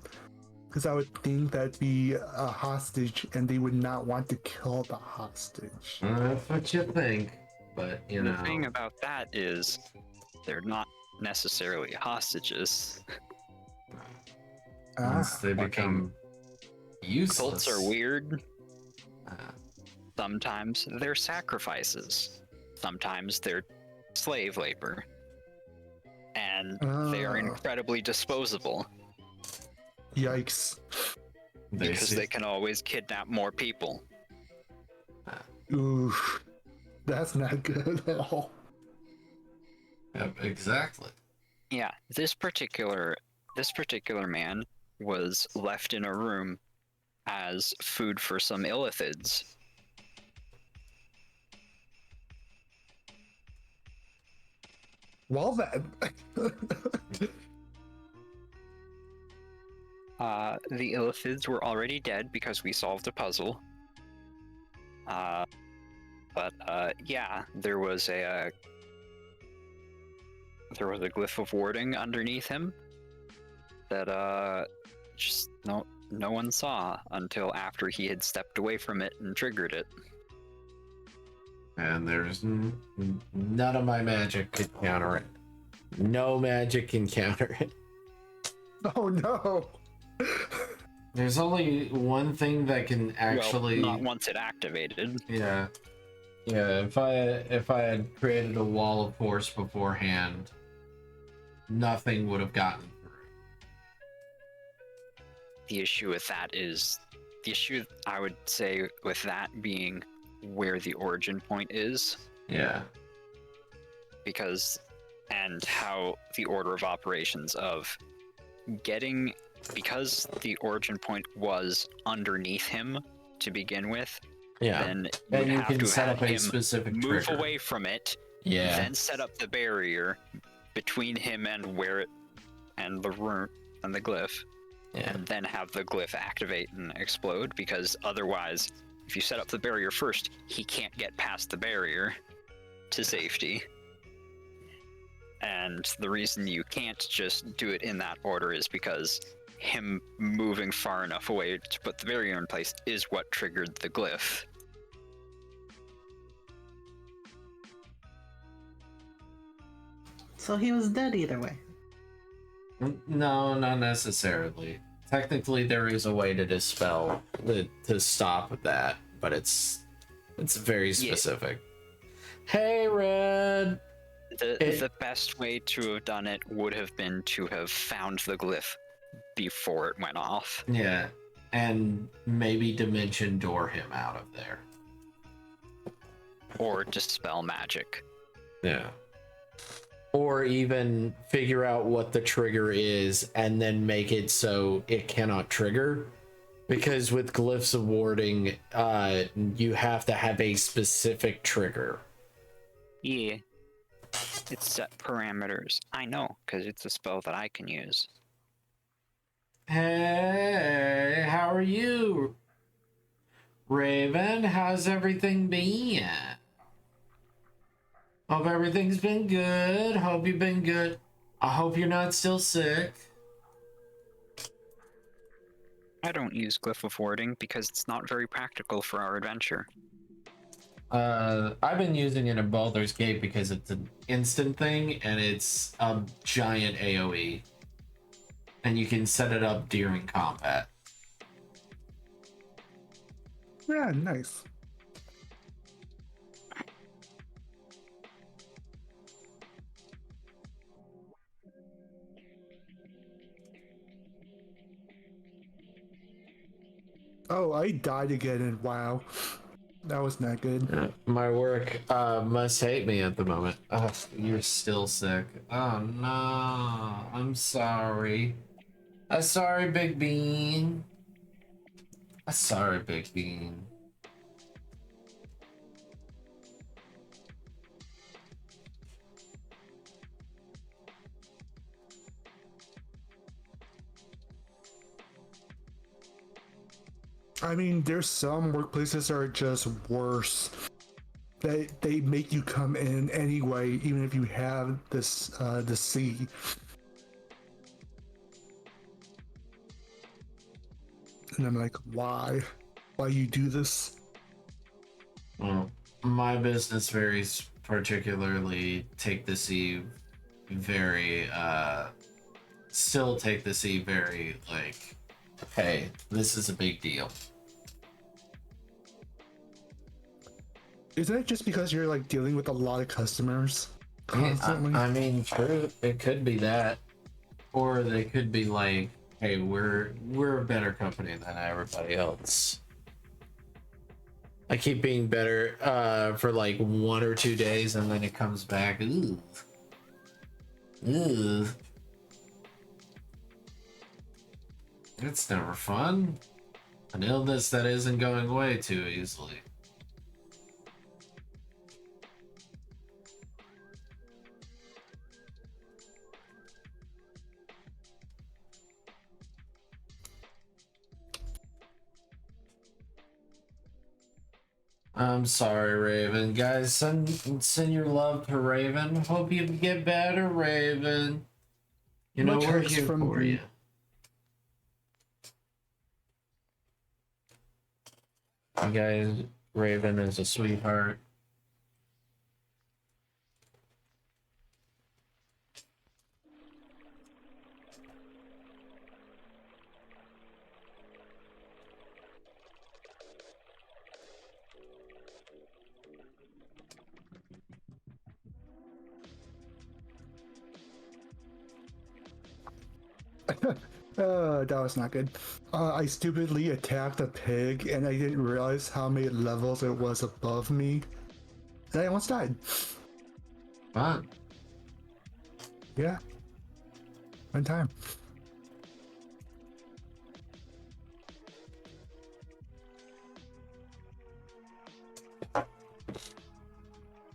Because I would think that'd be a hostage and they would not want to kill the hostage. That's what you think, but you know. The thing about that is, they're not necessarily hostages. Once they become useless. Cults are weird. Uh, Sometimes they're sacrifices. Sometimes they're slave labor. And they're incredibly disposable Yikes. because they can always kidnap more people. Oof. That's not good at all. Yep, exactly. Yeah, this particular man was left in a room as food for some illithids. Well then. The illithids were already dead because we solved a puzzle. But yeah, there was a glyph of warding underneath him that just no one saw until after he had stepped away from it and triggered it. And there's none of my magic could counter it. No magic can counter it. Oh no. There's only one thing that can actually. Well, not once it activated. Yeah. Yeah, if I had created a wall of force beforehand, nothing would have gotten the issue with that is the issue I would say with that being where the origin point is, Yeah. because and how the order of operations of getting, because the origin point was underneath him to begin with, Yeah. then And you'd you have can to set have up a him specific move trigger. away from it, Yeah. then set up the barrier between him and where it and the rune and the glyph, Yeah. and then have the glyph activate and explode, because otherwise, if you set up the barrier first, he can't get past the barrier to safety. And the reason you can't just do it in that order is because him moving far enough away to put the barrier in place is what triggered the glyph. So he was dead either way. No, not necessarily. Technically, there is a way to dispel to stop that, but it's very specific. Hey, Red. The best way to have done it would have been to have found the glyph before it went off. Yeah, and maybe dimension door him out of there. Or dispel magic. Yeah. Or even figure out what the trigger is and then make it so it cannot trigger. Because with glyphs of warding, you have to have a specific trigger. Yeah. It's set parameters. I know, because it's a spell that I can use. Hey, how are you? Raven, how's everything been? Hope everything's been good. Hope you've been good. I hope you're not still sick. I don't use Glyph of Warding because it's not very practical for our adventure. I've been using it in Baldur's Gate because it's an instant thing and it's a giant AoE. And you can set it up during combat. Yeah, nice. Oh, I died again in WoW. That was not good. My work must hate me at the moment. Oh, you're still sick. Oh no, I'm sorry. I'm sorry, Big Bean. I'm sorry, Big Bean. I mean, there's some workplaces that are just worse. They make you come in anyway, even if you have this the C. And I'm like, why? Why you do this? Well, my business varies particularly take the C very still take the C very like, hey, this is a big deal. Isn't it just because you're like dealing with a lot of customers constantly? I mean, true, it could be that, or they could be like, hey, we're a better company than everybody else. I keep being better for like 1 or 2 days, and then it comes back. Ooh. It's never fun. An illness that isn't going away too easily. I'm sorry, Raven. Guys, send your love to Raven. Hope you get better, Raven. You know Much we're hugs here from for the- you. You guys, Raven is a sweetheart. That was not good. I stupidly attacked a pig and I didn't realize how many levels it was above me. And I almost died. Fun. Yeah. One time.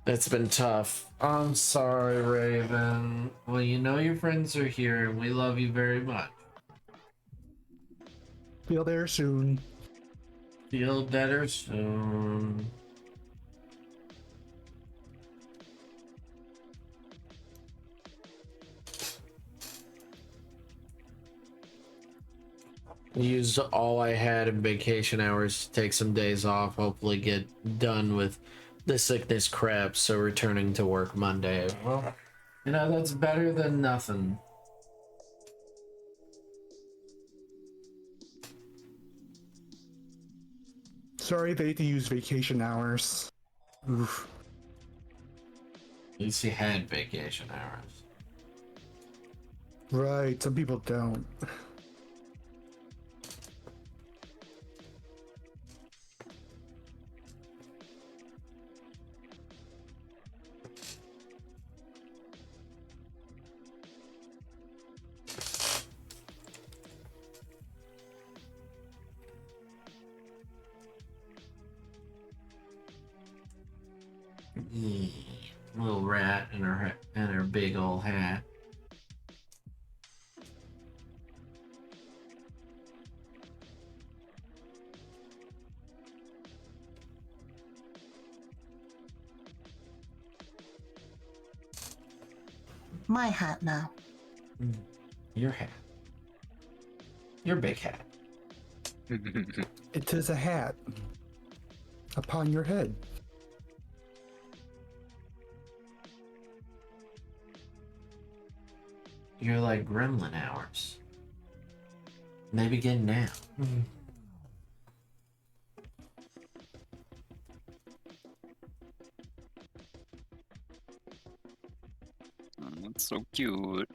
It's been tough. I'm sorry, Raven. Well, you know your friends are here and we love you very much. Feel there soon. Feel better soon. Used all I had in vacation hours to take some days off, hopefully get done with the sickness crap, so returning to work Monday. Well, you know, that's better than nothing. Sorry they had to use vacation hours. Oof. At least you had vacation hours. Right, some people don't. Little rat in her big old hat. My hat now. Your hat. Your big hat. It is a hat. Upon your head. You're like gremlin hours. They begin now. That's so cute.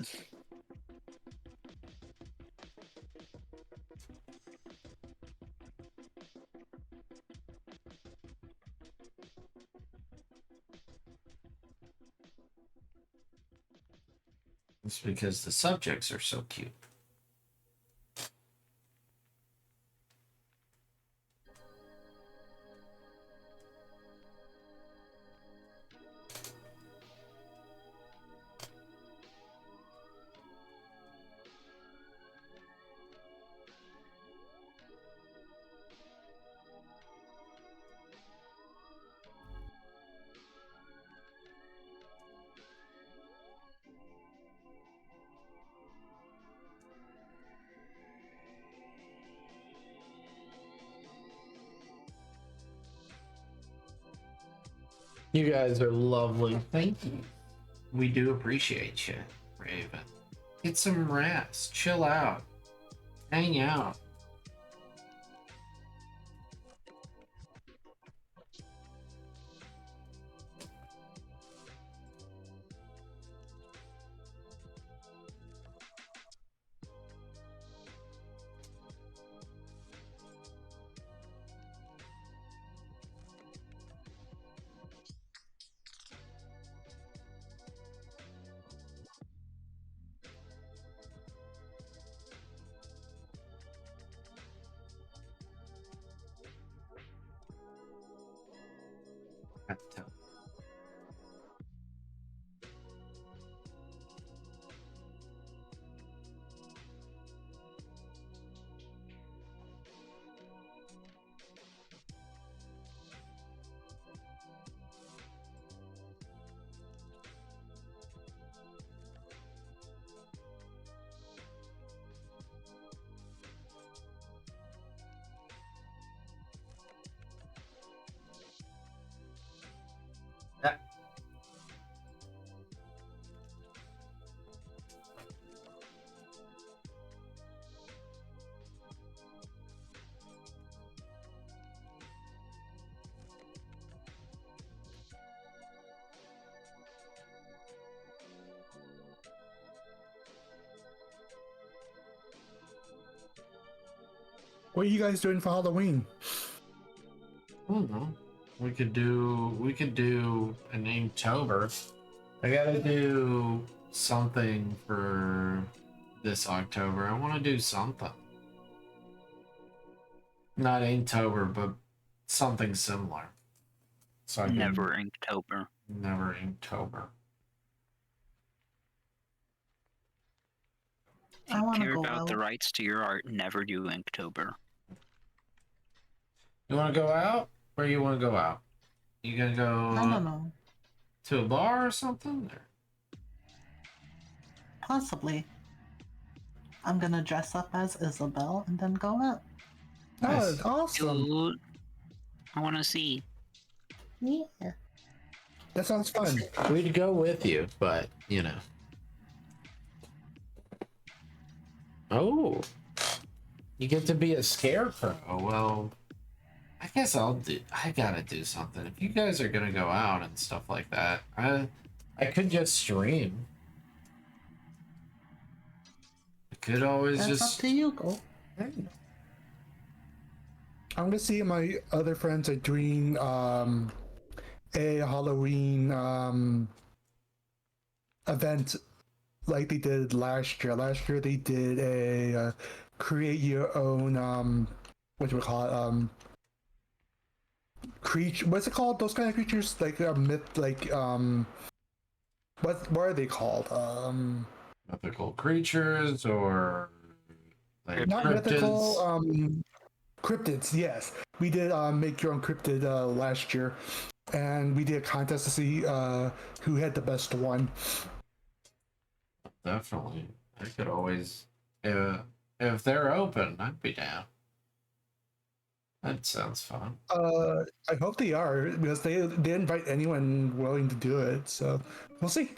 It's because the subjects are so cute. You guys are lovely. Thank you. We do appreciate you, Raven. Get some rest. Chill out. Hang out. What are you guys doing for Halloween? I don't know. We could do an Inktober. I gotta do something for this October. I want to do something. Not Inktober, but something similar. So I can Never Inktober. never Inktober. If I you wanna care go about the out. rights to your art, never do Inktober. You want to go out? Where you want to go out? You gonna go I don't know. to a bar or something? Or... Possibly. I'm gonna dress up as Isabel and then go out. Oh, Nice. that's awesome. Dude, I want to see. Yeah. That sounds fun. We'd go with you, but you know. Oh, you get to be a scarecrow. Well, I guess I gotta do something. If you guys are gonna go out and stuff like that, I could just stream. I could always That's just. up to you, go. I'm gonna see my other friends are doing a Halloween event like they did last year. Last year they did a create your own what do we call it creature. What's it called? Those kind of creatures like a myth like what are they called? Mythical creatures or like Not cryptids. mythical cryptids. Yes, we did make your own cryptid last year, and we did a contest to see who had the best one. Definitely, I could always if they're open, I'd be down. That sounds fun. I hope they are because they invite anyone willing to do it. So we'll see.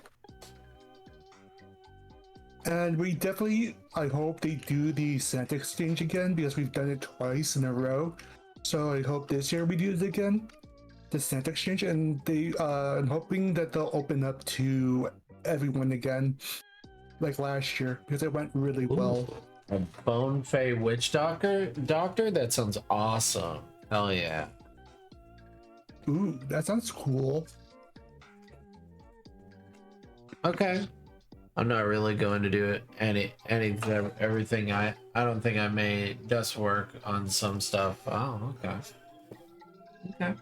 And we definitely, I hope they do the Santa Exchange again because we've done it twice in a row. So I hope this year we do it again, the Santa Exchange, and I'm hoping that they'll open up to everyone again, like last year, because it went really well. A Bone Fay Witch Doctor? That sounds awesome. Hell yeah. Ooh, that sounds cool. Okay. I'm not really going to do it everything. I don't think I made dust work on some stuff. Oh, okay. Okay.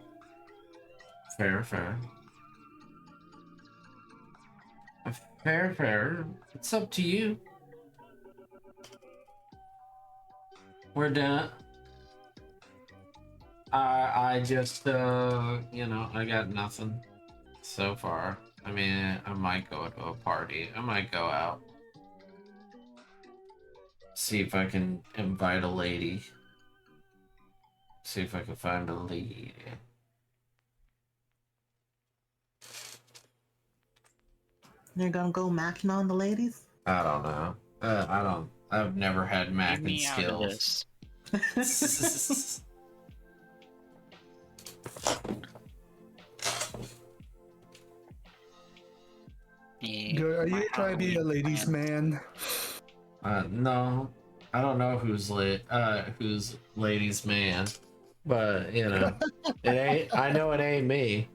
Fair. Fair. It's up to you. We're done. I just I got nothing so far. I mean, I might go to a party. I might go out. See if I can invite a lady. See if I can find a lady. You're gonna go macking on the ladies? I don't know. I've never had Get macking me out of skills. this. Yeah, Are you my trying to be a Halloween ladies' plan. man? No. I don't know who's ladies man. But you know, it ain't I know it ain't me.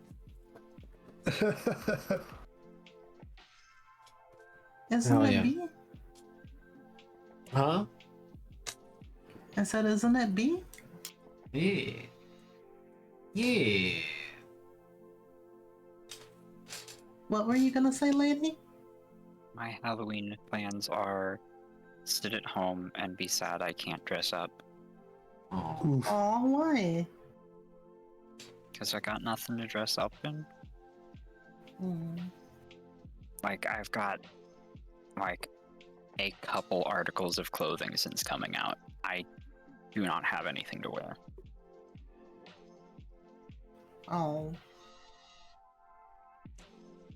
Isn't Hell it yeah. B? Huh? I said, isn't it B? Yeah. What were you gonna say, lady? My Halloween plans are sit at home and be sad I can't dress up Oh. Oof. Oh, why? because I got nothing to dress up in. Hmm. Like I've got like a couple articles of clothing since coming out. I do not have anything to wear. Oh.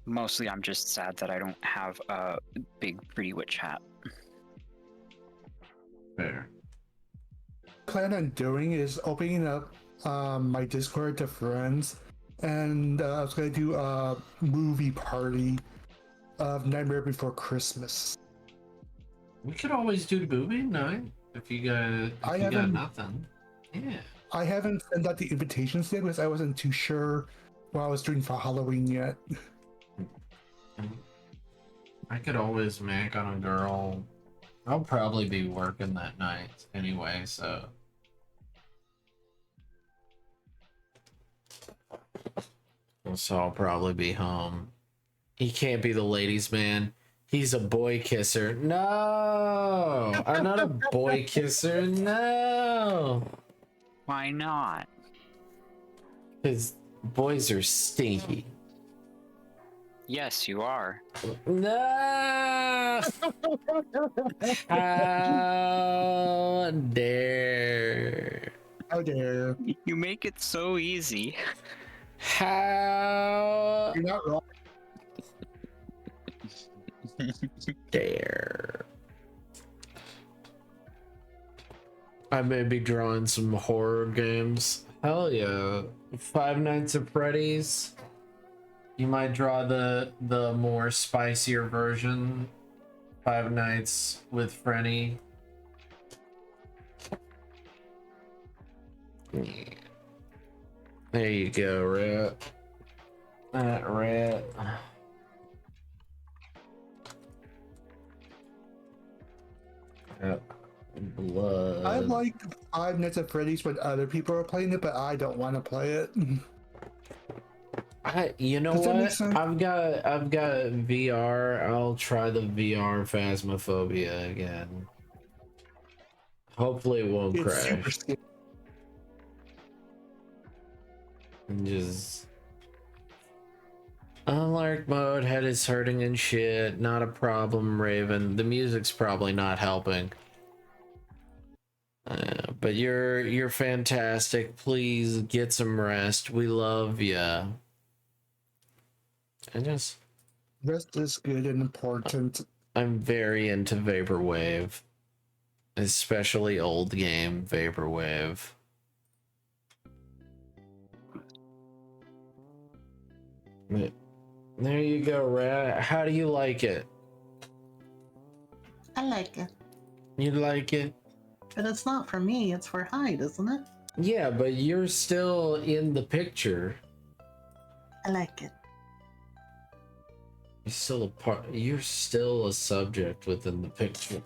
Mostly I'm just sad that I don't have a big pretty witch hat. Fair. Plan on doing is opening up my Discord to friends, and I was gonna do a movie party of Nightmare Before Christmas. We could always do the movie night. If you got nothing, yeah. I haven't sent out the invitations yet because I wasn't too sure what I was doing for Halloween yet. I could always make on a girl. I'll probably be working that night anyway, so. So I'll probably be home. He can't be the ladies' man. He's a boy kisser. No! I'm not a boy kisser. No! Why not? Because boys are stinky. Yes, you are. No! How dare. How dare. You make it so easy. How You're not wrong. dare. I may be drawing some horror games. Hell yeah. Five Nights at Freddy's. You might draw the more spicier version. Five Nights with Freddy. There you go, Rat. That rat. Blood. I like Five Nights at Freddy's when other people are playing it, but I don't want to play it. You know Does that make what? sense? I've got VR. I'll try the VR Phasmophobia again. Hopefully it won't It's super crash. scary. And just unlark mode, head is hurting and shit. Not a problem, Raven. The music's probably not helping. But you're fantastic. Please get some rest. We love ya. Rest is good and important. I'm very into Vaporwave, especially old game Vaporwave. There you go, Rat. How do you like it? I like it. You like it? But it's not for me, it's for Hyde, isn't it? Yeah, but you're still in the picture. I like it. You're still a part. You're still a subject within the picture.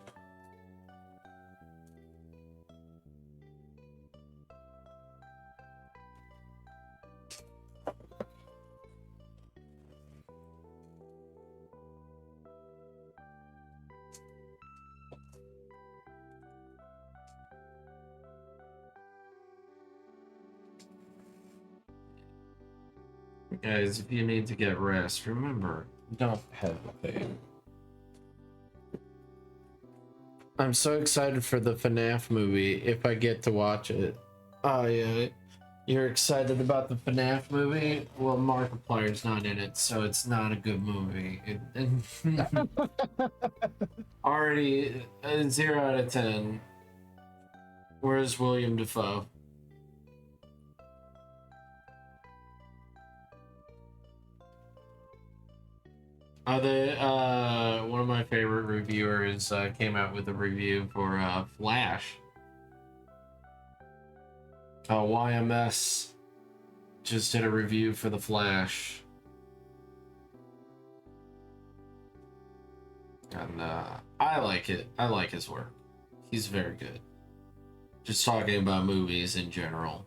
Guys, if you need to get rest, remember, don't hesitate. I'm so excited for the FNAF movie if I get to watch it. Oh yeah, you're excited about the FNAF movie? Well, Markiplier's not in it, so it's not a good movie. Already 0 out of 10. Where's William Dafoe? One of my favorite reviewers came out with a review for Flash. YMS just did a review for the Flash. And I like it. I like his work. He's very good. Just talking about movies in general.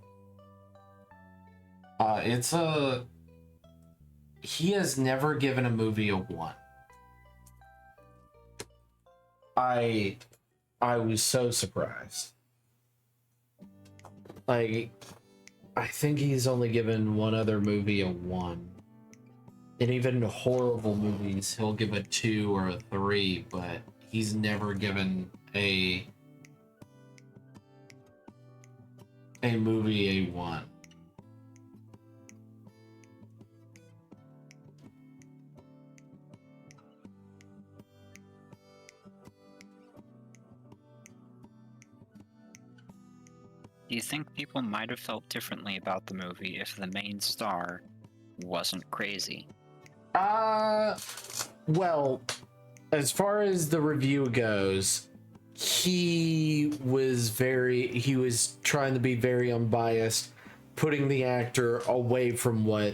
He has never given a movie a 1. I was so surprised. Like, I think he's only given one other movie a 1. And even horrible movies, he'll give a 2 or a 3, but he's never given a movie a 1. Do you think people might have felt differently about the movie if the main star wasn't crazy? Well, as far as the review goes, he was trying to be very unbiased, putting the actor away from what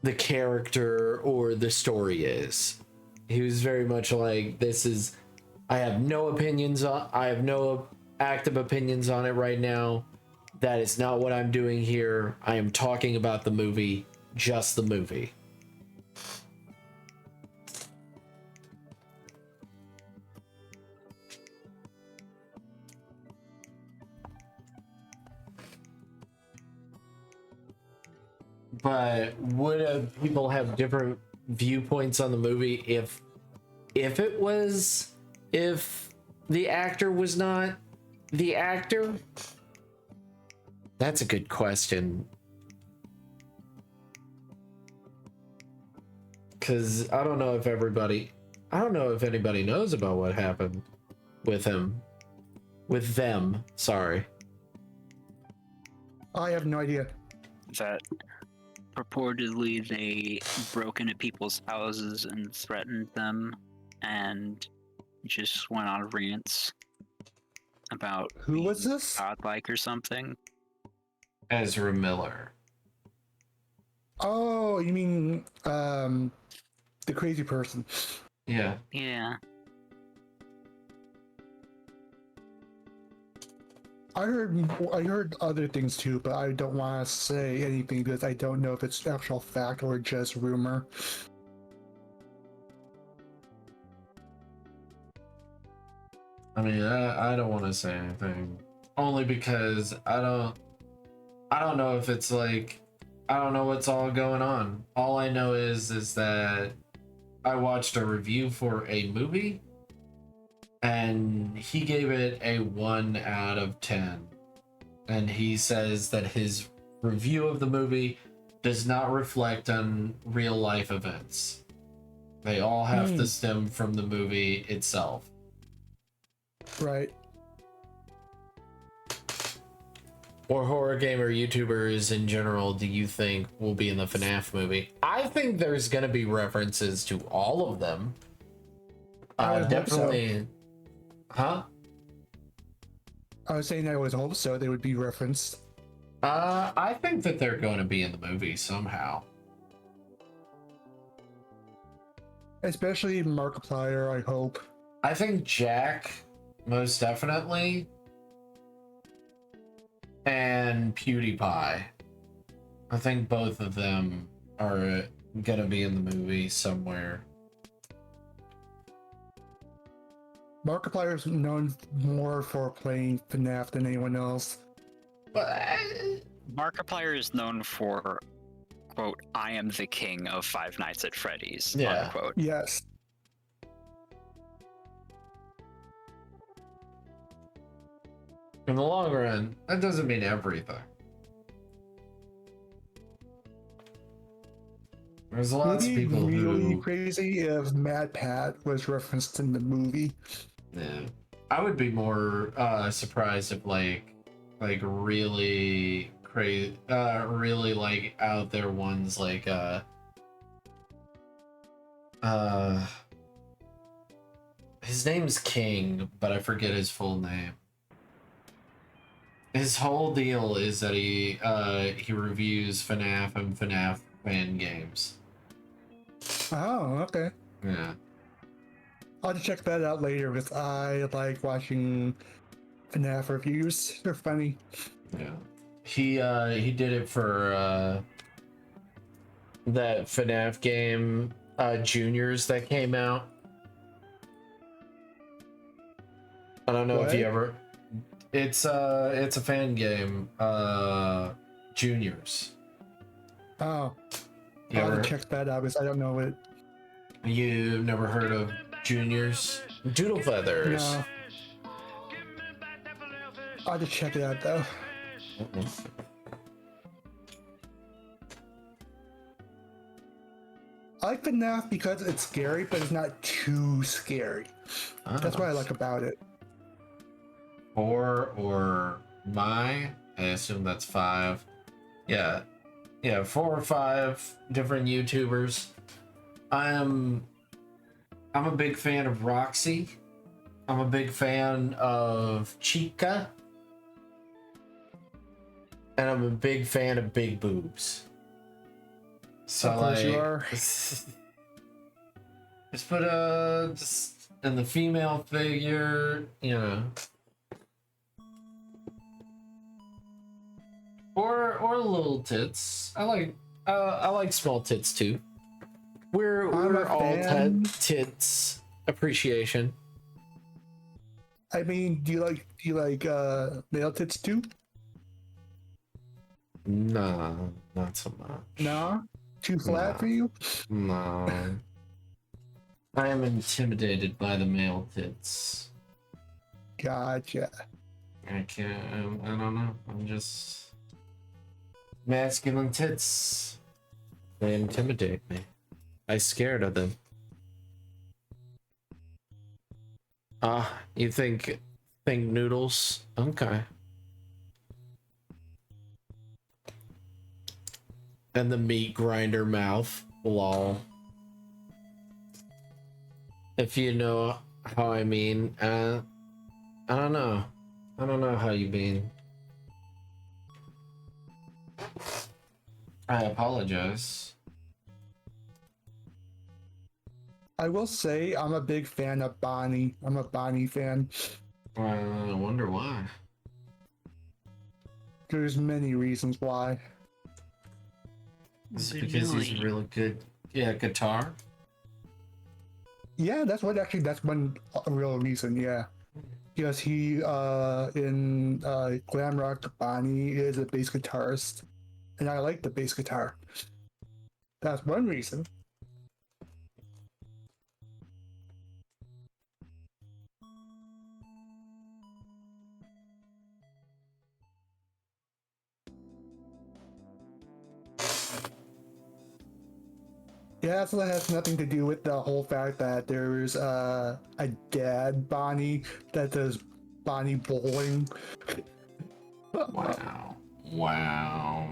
the character or the story is. He was very much like, I have no active opinions on it right now. That is not what I'm doing here. I am talking about the movie, just the movie. But would people have different viewpoints on the movie if the actor was not the actor? That's a good question. Because I don't know if anybody knows about what happened with them, sorry. I have no idea. That purportedly they broke into people's houses and threatened them and just went on rants about Who was this? godlike or something. Ezra Miller. Oh, you mean the crazy person? Yeah. Yeah. I heard other things too, but I don't want to say anything because I don't know if it's actual fact or just rumor. I mean, I don't want to say anything, only because I don't know if it's like, I don't know what's all going on. All I know is that I watched a review for a movie and he gave it a 1 out of 10. And he says that his review of the movie does not reflect on real life events. They all have to stem from the movie itself. Right. Or horror gamer YouTubers in general do you think will be in the FNAF movie? I think there's going to be references to all of them. I would hope Definitely. so. Huh? I was saying I would hope so. They would be referenced. I think that they're going to be in the movie somehow. Especially Markiplier, I hope. I think Jack, most definitely. And PewDiePie. I think both of them are going to be in the movie somewhere. Markiplier is known more for playing FNAF than anyone else. But Markiplier is known for, quote, I am the king of Five Nights at Freddy's, Yeah. unquote. Yes. in the long run, that doesn't mean everything. There's lots of It'd be people really who... crazy if Mad Pat was referenced in the movie. Yeah. I would be more surprised if like really crazy, really like out there ones like his name's King, but I forget his full name. His whole deal is that he reviews FNAF and FNAF fan games. Oh, okay. Yeah. I'll have to check that out later because I like watching FNAF reviews. They're funny. Yeah. He did it for that FNAF game Juniors that came out. I don't know if you ever... It's a fan game, Juniors. Oh. You I'll have ever, to check that out because I don't know it. you've never heard of Juniors? Doodle Feathers. No. I'll have to check it out though. I like FNAF because it's scary, but it's not too scary. That's what I like about it. 4 or I assume that's 5. Yeah. Yeah, 4 or 5 different YouTubers. I'm a big fan of Roxy. I'm a big fan of Chica. And I'm a big fan of big boobs. So Of course you like, are. just put just in the female figure, you know. Or little tits. I like small tits too. We're a all fan. tits appreciation. I mean, do you like male tits too? Nah, not so much. Nah, too flat Nah. for you. No. I am intimidated by the male tits. Gotcha. I can't. I don't know. I'm just masculine tits. They intimidate me. I'm scared of them. You think noodles? Okay. And the meat grinder mouth. Lol. If you know how I mean, I don't know. I don't know how you mean. I apologize. I will say I'm a big fan of Bonnie. I'm a Bonnie fan. I wonder why. There's many reasons why. Is it because he's a really good, guitar? Yeah, that's one real reason. Yeah, because he in glam rock, Bonnie is a bass guitarist, and I like the bass guitar. That's one reason. Yeah, so that has nothing to do with the whole fact that there's a dad Bonnie that does Bonnie bowling. Wow. Wow.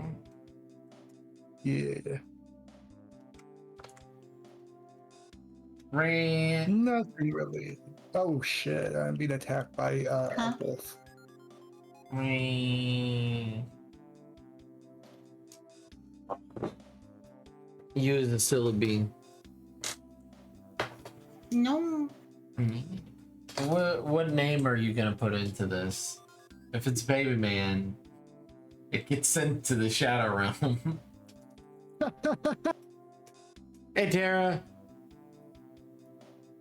Yeah. Red. Nothing really. Oh shit, I'm being attacked by Huh? a wolf. Red. Use a silly bean. No. What name are you gonna put into this? If it's Baby Man, it gets sent to the Shadow Realm. Hey Tara.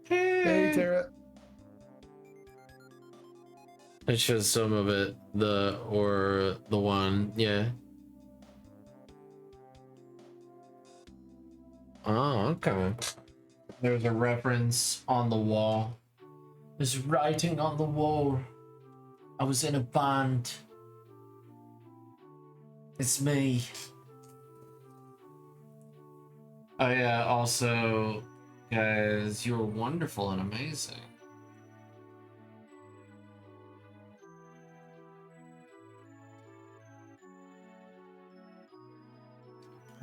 Hey Tara. It shows some of it. The one, yeah. Oh, okay. There's a reference on the wall. There's writing on the wall. I was in a band. It's me. Oh yeah, also, guys, you were wonderful and amazing.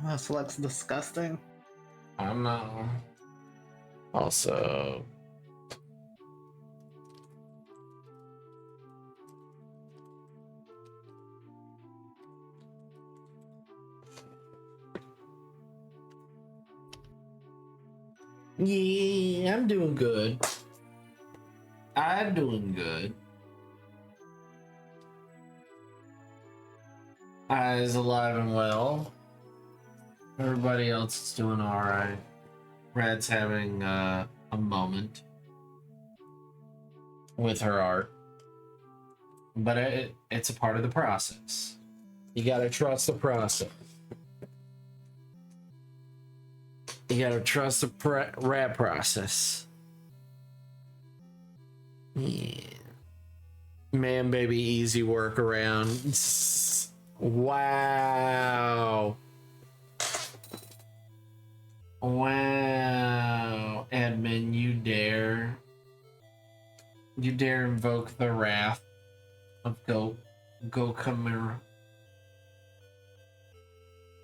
This looks disgusting. I don't know. Also, yeah, I'm doing good. I'm doing good. Eyes alive and well. Everybody else is doing alright. Rad's having a moment with her art. But it's a part of the process. You gotta trust the process. You gotta trust the rad process. Yeah. Man, baby, easy workaround. Wow. Wow. Admin, you dare invoke the wrath of Go Chimera.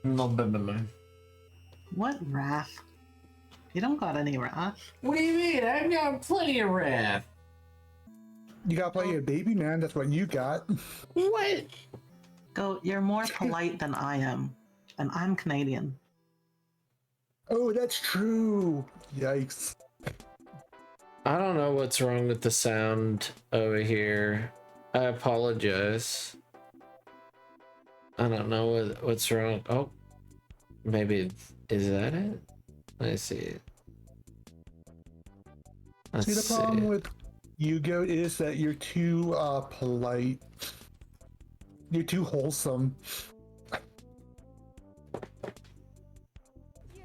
No, baby. What wrath? You don't got any wrath. What do you mean? I've got plenty of wrath. You gotta play a baby man. That's what you got. What? Go, you're more polite than I am, and I'm Canadian. Oh, that's true. Yikes. I don't know what's wrong with the sound over here. I apologize. I don't know what's wrong. Oh, maybe is that it? Let's see. Let's See, the see. problem with you, Goat, is that you're too polite. You're too wholesome.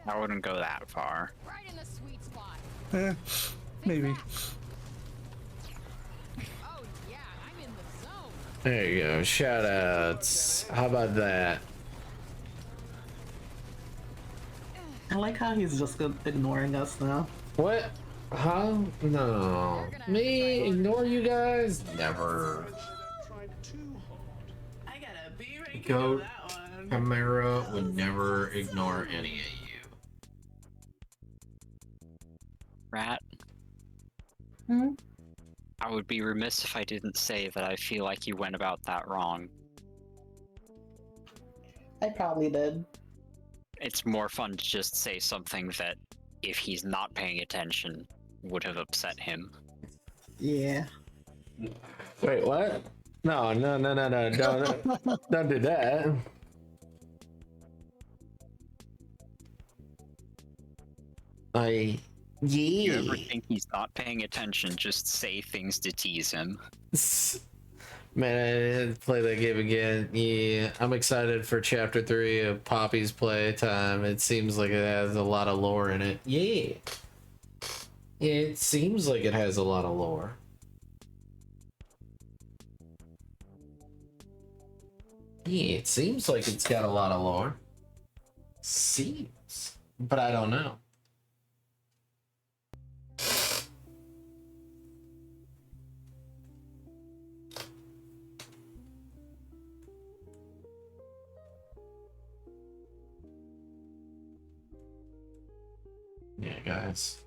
I wouldn't go that far. Right in the sweet spot. Maybe. Oh yeah, I'm in the zone. There you go. Shout outs. How about that? I like how he's just ignoring us now. What? Huh? No. Me ignore you guys? Never. I gotta be right Goat Chimera would never ignore any of you. Rat. Hmm? I would be remiss if I didn't say that I feel like you went about that wrong. I probably did. It's more fun to just say something that, if he's not paying attention, would have upset him. Yeah. Wait, what? No. Don't do that. If you Yeah. ever think he's not paying attention, just say things to tease him. Man, I had to play that game again. Yeah, I'm excited for chapter 3 of Poppy's playtime. It seems like it has a lot of lore in it. Yeah. Yeah, it seems like it has a lot of lore. Yeah, it seems like it's got a lot of lore. Seems. But I don't know. Yeah, guys.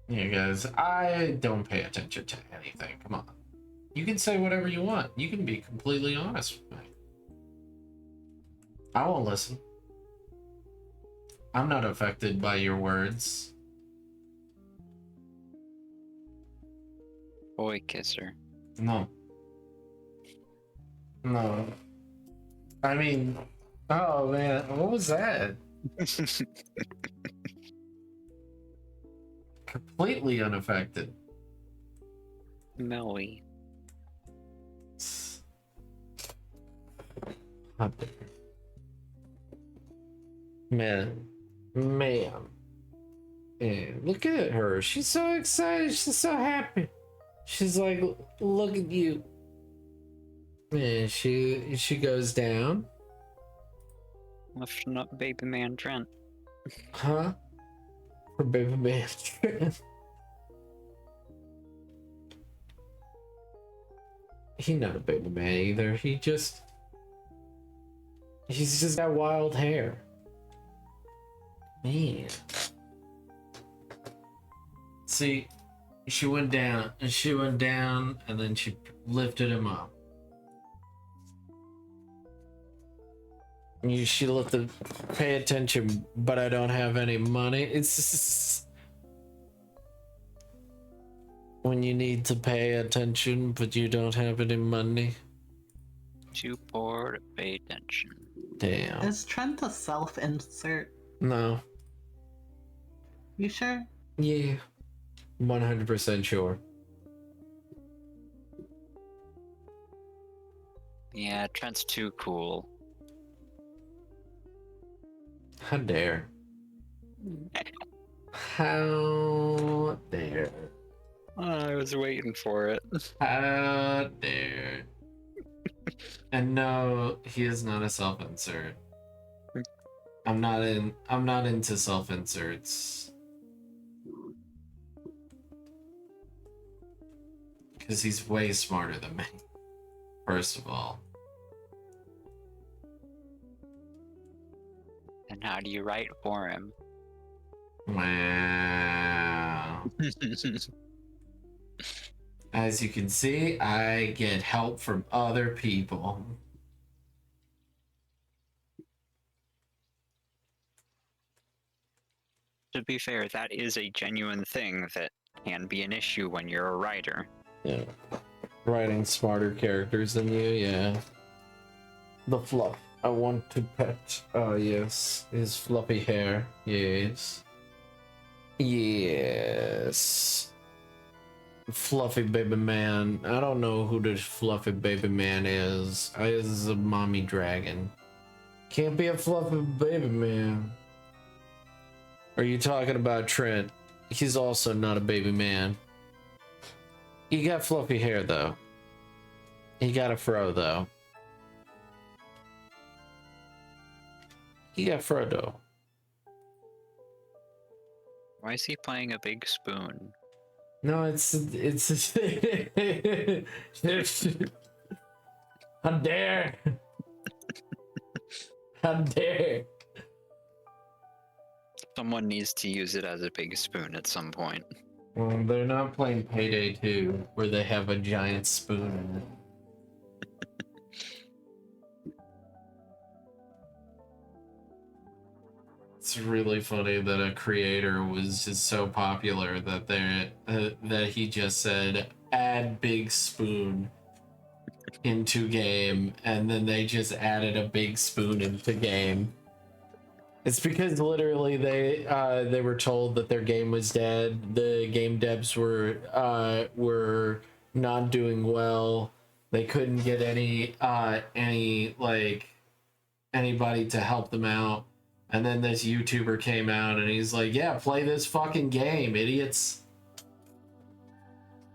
Yeah, guys, I don't pay attention to anything. Come on. You can say whatever you want. You can be completely honest with me. I won't listen. I'm not affected by your words. Boy kisser. No. No. I mean, oh man, what was that? Completely unaffected. Melly. Man, ma'am. And look at her. She's so excited. She's so happy. She's like, look at you. And she goes down. Lifting up baby man Trent. Huh? For baby man. He's not a baby man either. He's just got wild hair. Man. See, she went down, and then she lifted him up. She lifted, pay attention, but I don't have any money. It's just, when you need to pay attention, but you don't have any money. Too poor to pay attention. Damn. Is Trent a self-insert? No. You sure? Yeah. 100% sure. Yeah, Trent's too cool. How dare. How dare. I was waiting for it. How dare. And no, he is not a self-insert. I'm not into self-inserts. Because he's way smarter than me. First of all. And how do you write for him? Wow. As you can see, I get help from other people. To be fair, that is a genuine thing that can be an issue when you're a writer. Yeah. Writing smarter characters than you, yeah. The fluff. I want to pet. Oh, yes. His fluffy hair. Yes. Yes. Fluffy baby man. I don't know who this fluffy baby man is. This is a mommy dragon. Can't be a fluffy baby man. Are you talking about Trent? He's also not a baby man. He got fluffy hair though. He got a fro though. He got Frodo. Why is he playing a big spoon? No, it's how dare. How dare. Someone needs to use it as a big spoon at some point. Well, they're not playing Payday 2, where they have a giant spoon in it. It's really funny that a creator was just so popular that that he just said add big spoon into game, and then they just added a big spoon into game. It's because literally they were told that their game was dead. The game devs were not doing well. They couldn't get any like anybody to help them out. And then this YouTuber came out and he's like, "Yeah, play this fucking game, idiots."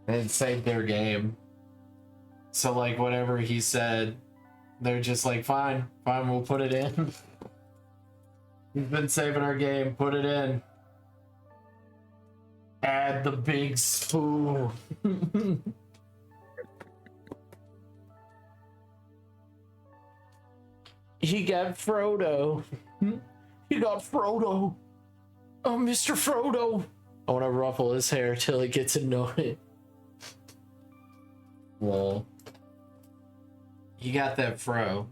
And it saved their game. So like whatever he said, they're just like, fine, we'll put it in. We've been saving our game, put it in. Add the big spoon. He got Frodo. He got Frodo. Oh, Mr. Frodo. I want to ruffle his hair till he gets annoyed. Well, he got that fro.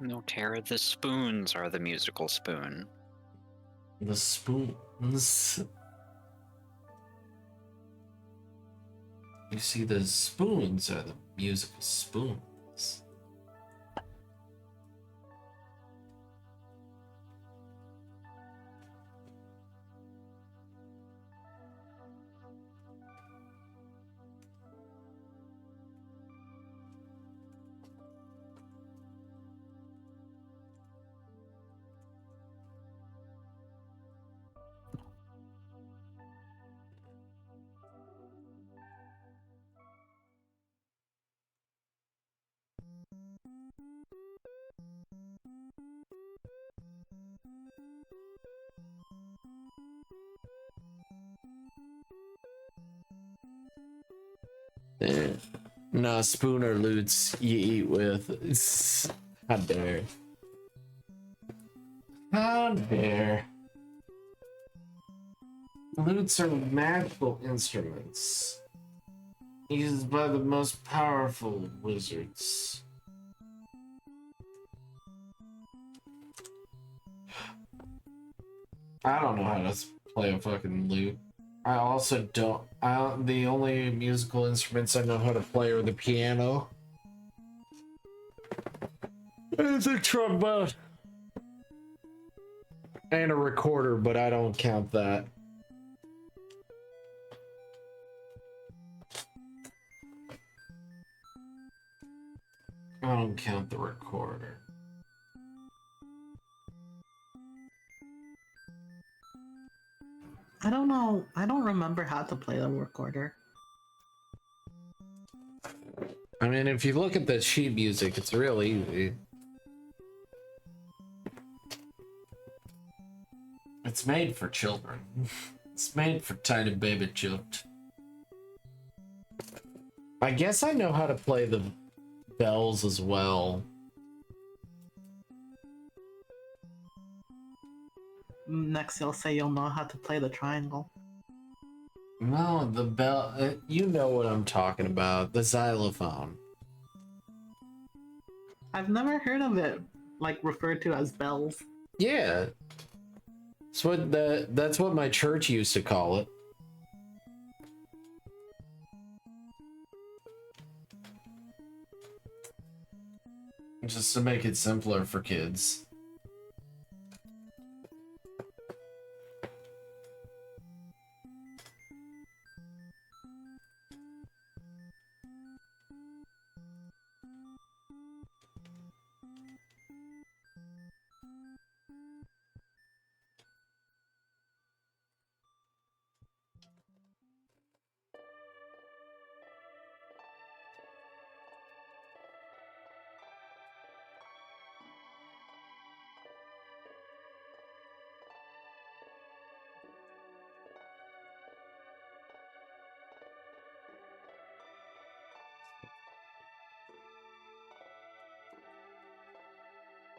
No, Tara, the spoons are the musical spoon. The spoons. You see, the spoons are the musical spoons. Nah, spoon or loots you eat with. How dare. How dare. Lutes are magical instruments used by the most powerful wizards. I don't know how to play a fucking lute. I also don't. The only musical instruments I know how to play are the piano and the trombone and a recorder, but I don't count that. I don't count the recorder. I don't know. I don't remember how to play the recorder. I mean, if you look at the sheet music, it's real easy. It's made for children. It's made for tiny baby children. I guess I know how to play the bells as well. Next, you'll say you'll know how to play the triangle. No, the bell. You know what I'm talking about. The xylophone. I've never heard of it, like, referred to as bells. Yeah. That's what my church used to call it. Just to make it simpler for kids.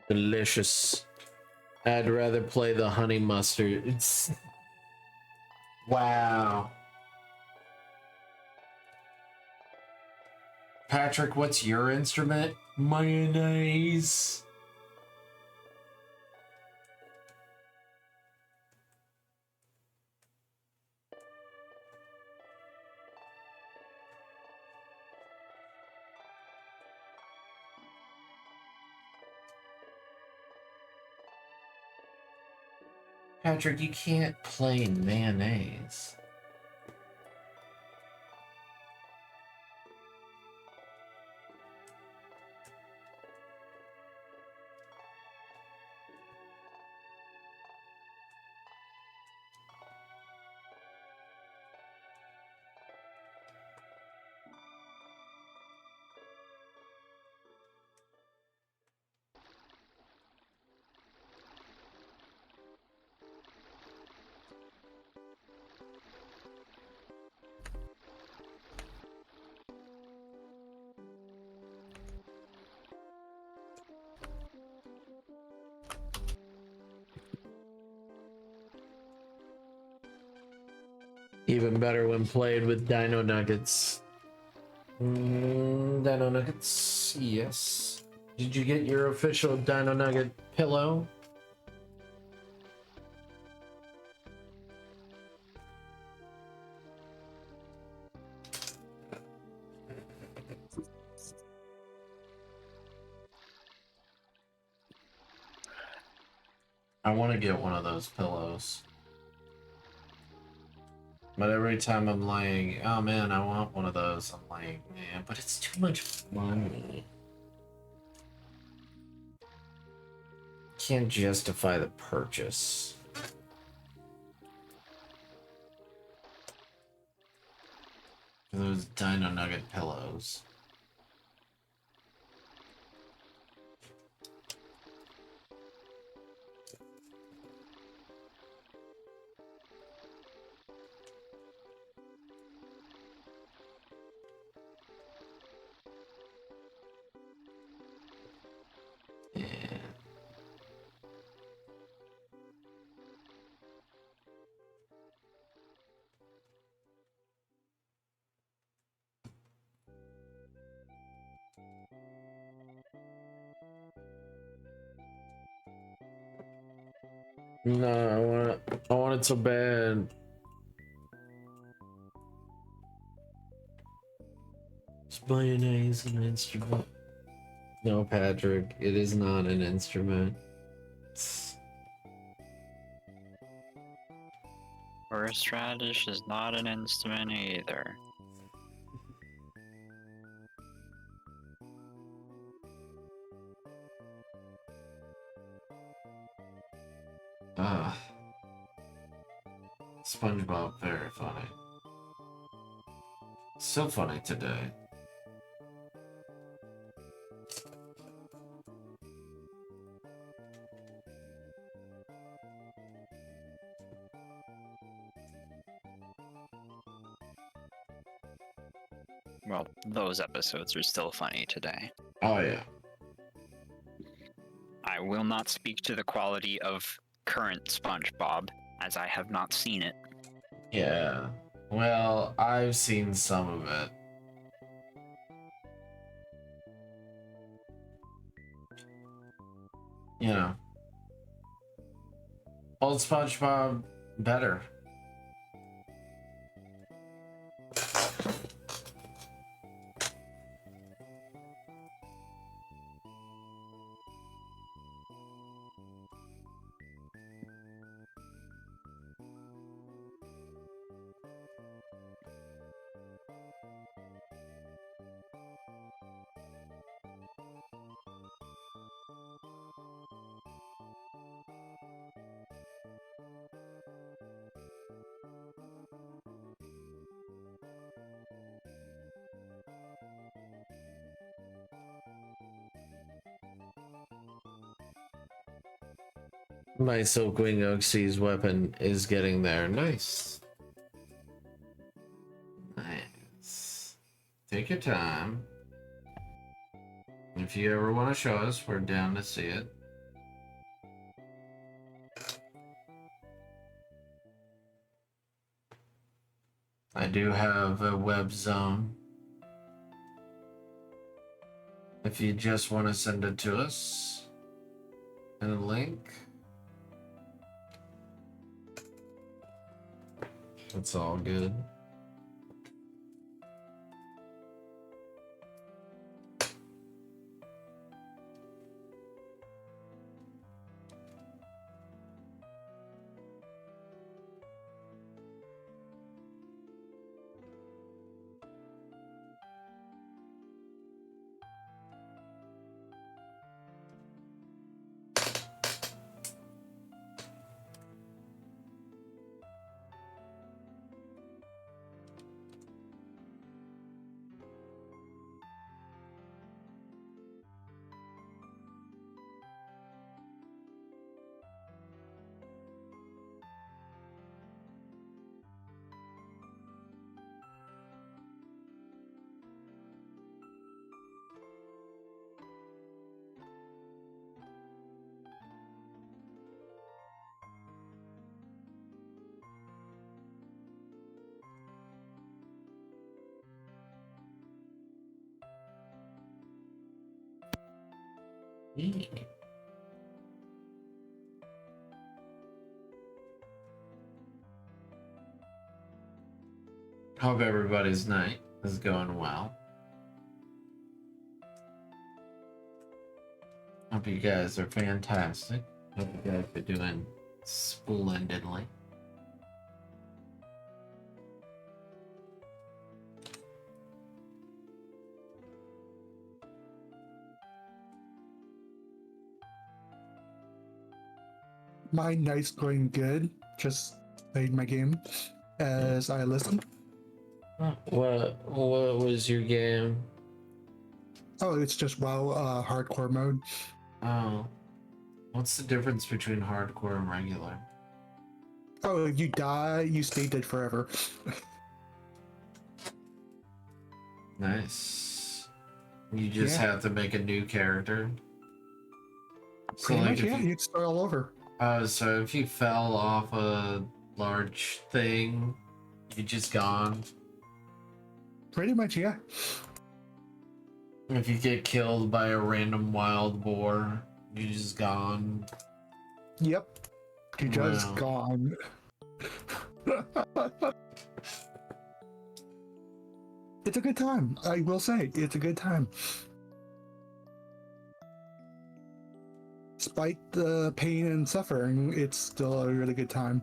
Delicious. I'd rather play the honey mustard. It's wow. Patrick, what's your instrument? Mayonnaise. Patrick, you can't play mayonnaise. Even better when played with Dino Nuggets. Dino Nuggets, yes. Did you get your official Dino Nugget pillow? I want to get one of those pillows. But every time I'm laying, oh man, I want one of those. I'm like, man, but it's too much money. Can't justify the purchase. Those Dino Nugget pillows. Yeah. No, I want it so bad. Is mayonnaise an instrument? No, Patrick, it is not an instrument. Horseradish is not an instrument either. Ah. SpongeBob, very funny. So funny today. Well, those episodes are still funny today. Oh yeah. I will not speak to the quality of current SpongeBob, as I have not seen it. Yeah. Well, I've seen some of it. You know, old SpongeBob better. My Silkwing Oxy's weapon is getting there. Nice. Nice. Take your time. If you ever want to show us, we're down to see it. I do have a web zone. If you just want to send it to us. And a link. It's all good. Hope everybody's night is going well. Hope you guys are fantastic. Hope you guys are doing splendidly. My night's going good. Just played my game as I listen. What was your game? Oh, it's just hardcore mode. Oh. What's the difference between hardcore and regular? Oh, if you die, you stay dead forever. Nice. You just Yeah. have to make a new character. So Pretty like much, if yeah. You'd start all over. so if you fell off a large thing, you just gone. Pretty much, yeah. If you get killed by a random wild boar, you just gone. Yep. You just Wow. gone. It's a good time. I will say, it's a good time. Despite the pain and suffering, it's still a really good time.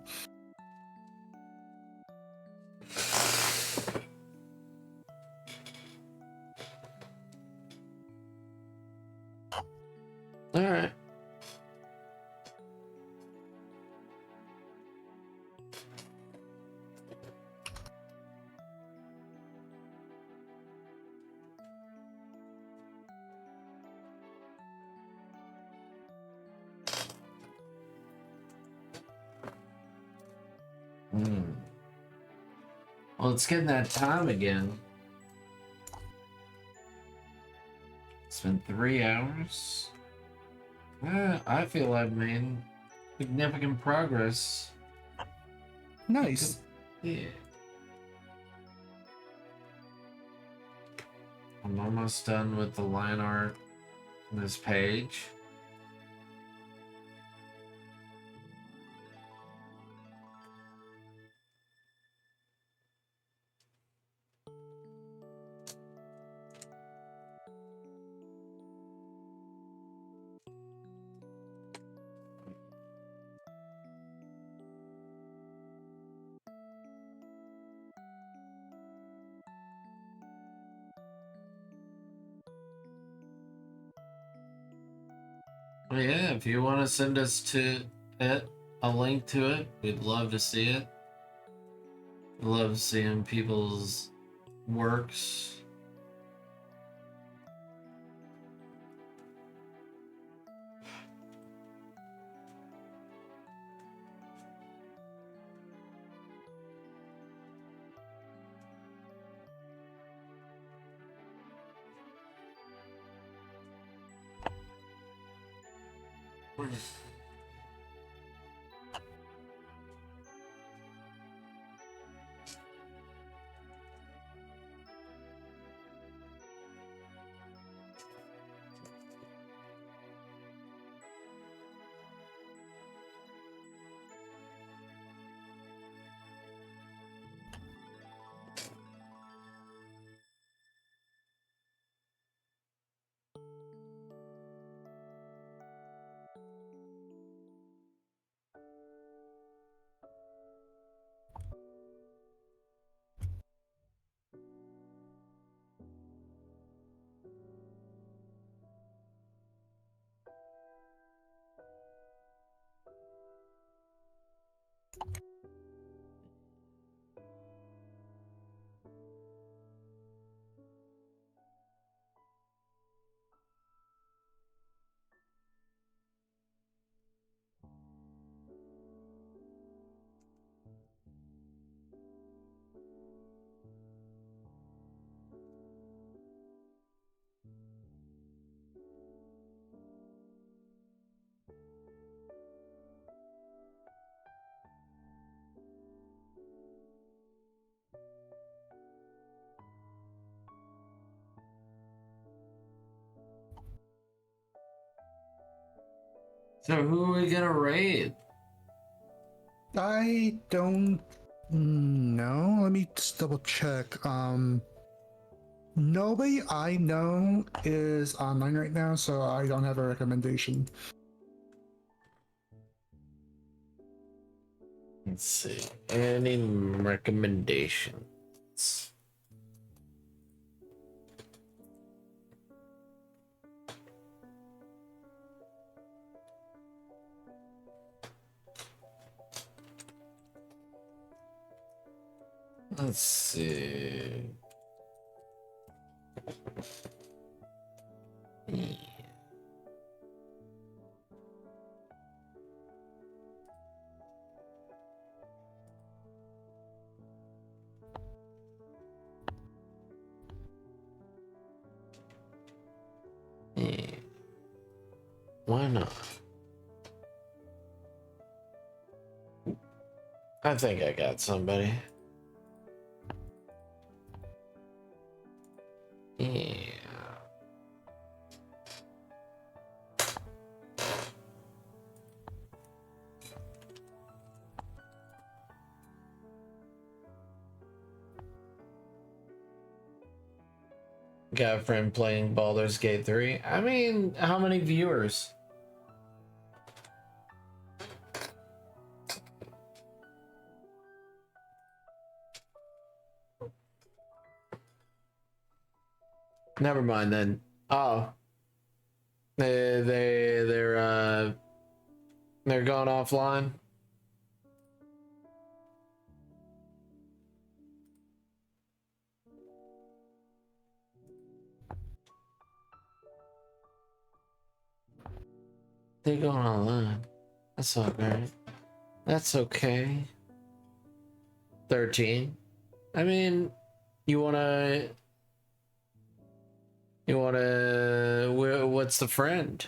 All right. Well, it's getting that time again. It's been 3 hours. I feel I've made significant progress. Nice. Yeah. I'm almost done with the line art on this page. Well, yeah, if you want to send us to it, a link to it, we'd love to see it. Love seeing people's works. So who are we gonna raid? I don't know. Let me just double check. Nobody I know is online right now, so I don't have a recommendation. Let's see. Any recommendations? Let's see. Yeah. Why not? I think I got somebody. Yeah. Got a friend playing Baldur's Gate 3. I mean, how many viewers? Never mind then. Oh. They're going offline. They're going online. That's all right. That's okay. 13. I mean, you wanna what's the friend?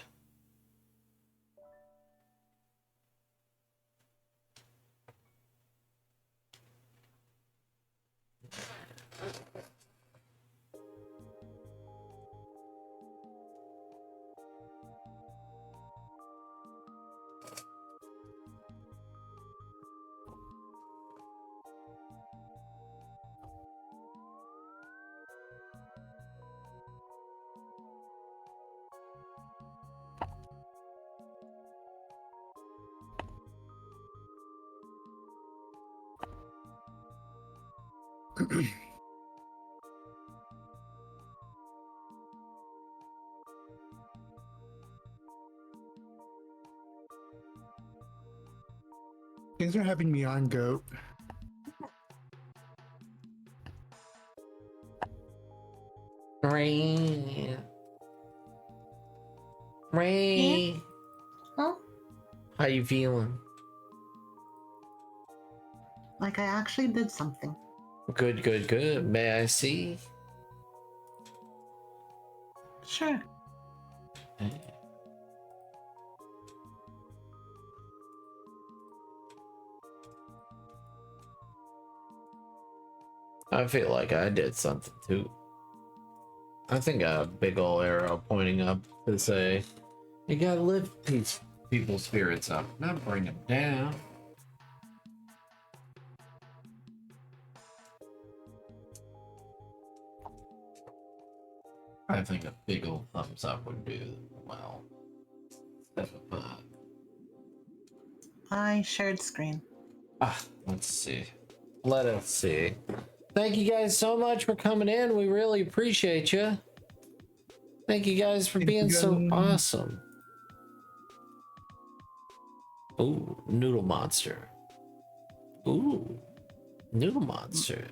Thanks for having me on, Goat. Rain. Rain. Huh? How you feeling? Like I actually did something. Good, good, good. May I see? Sure. I feel like I did something too. I think a big ol' arrow pointing up to say, you gotta lift people's spirits up, not bring them down. I think a big ol' thumbs up would do well. Step up. I shared screen. Let's see. Let us see. Thank you guys so much for coming in. We really appreciate you. Thank you guys for being so awesome. Ooh, Noodle Monster. Ooh, Noodle Monster.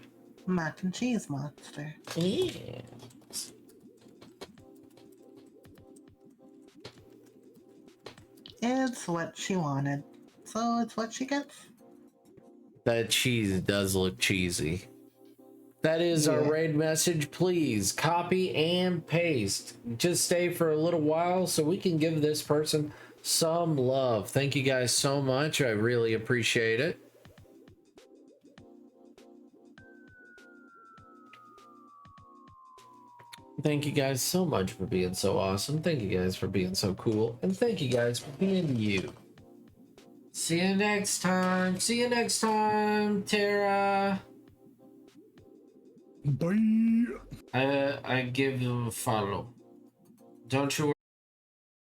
Mac and cheese monster. Yeah. It's what she wanted. So it's what she gets. That cheese does look cheesy. That is our Yeah. raid message. Please copy and paste. Just stay for a little while so we can give this person some love. Thank you guys so much. I really appreciate it. Thank you guys so much for being so awesome. Thank you guys for being so cool. And thank you guys for being you. See you next time. See you next time, Tara. Bye. I give you a follow. Don't you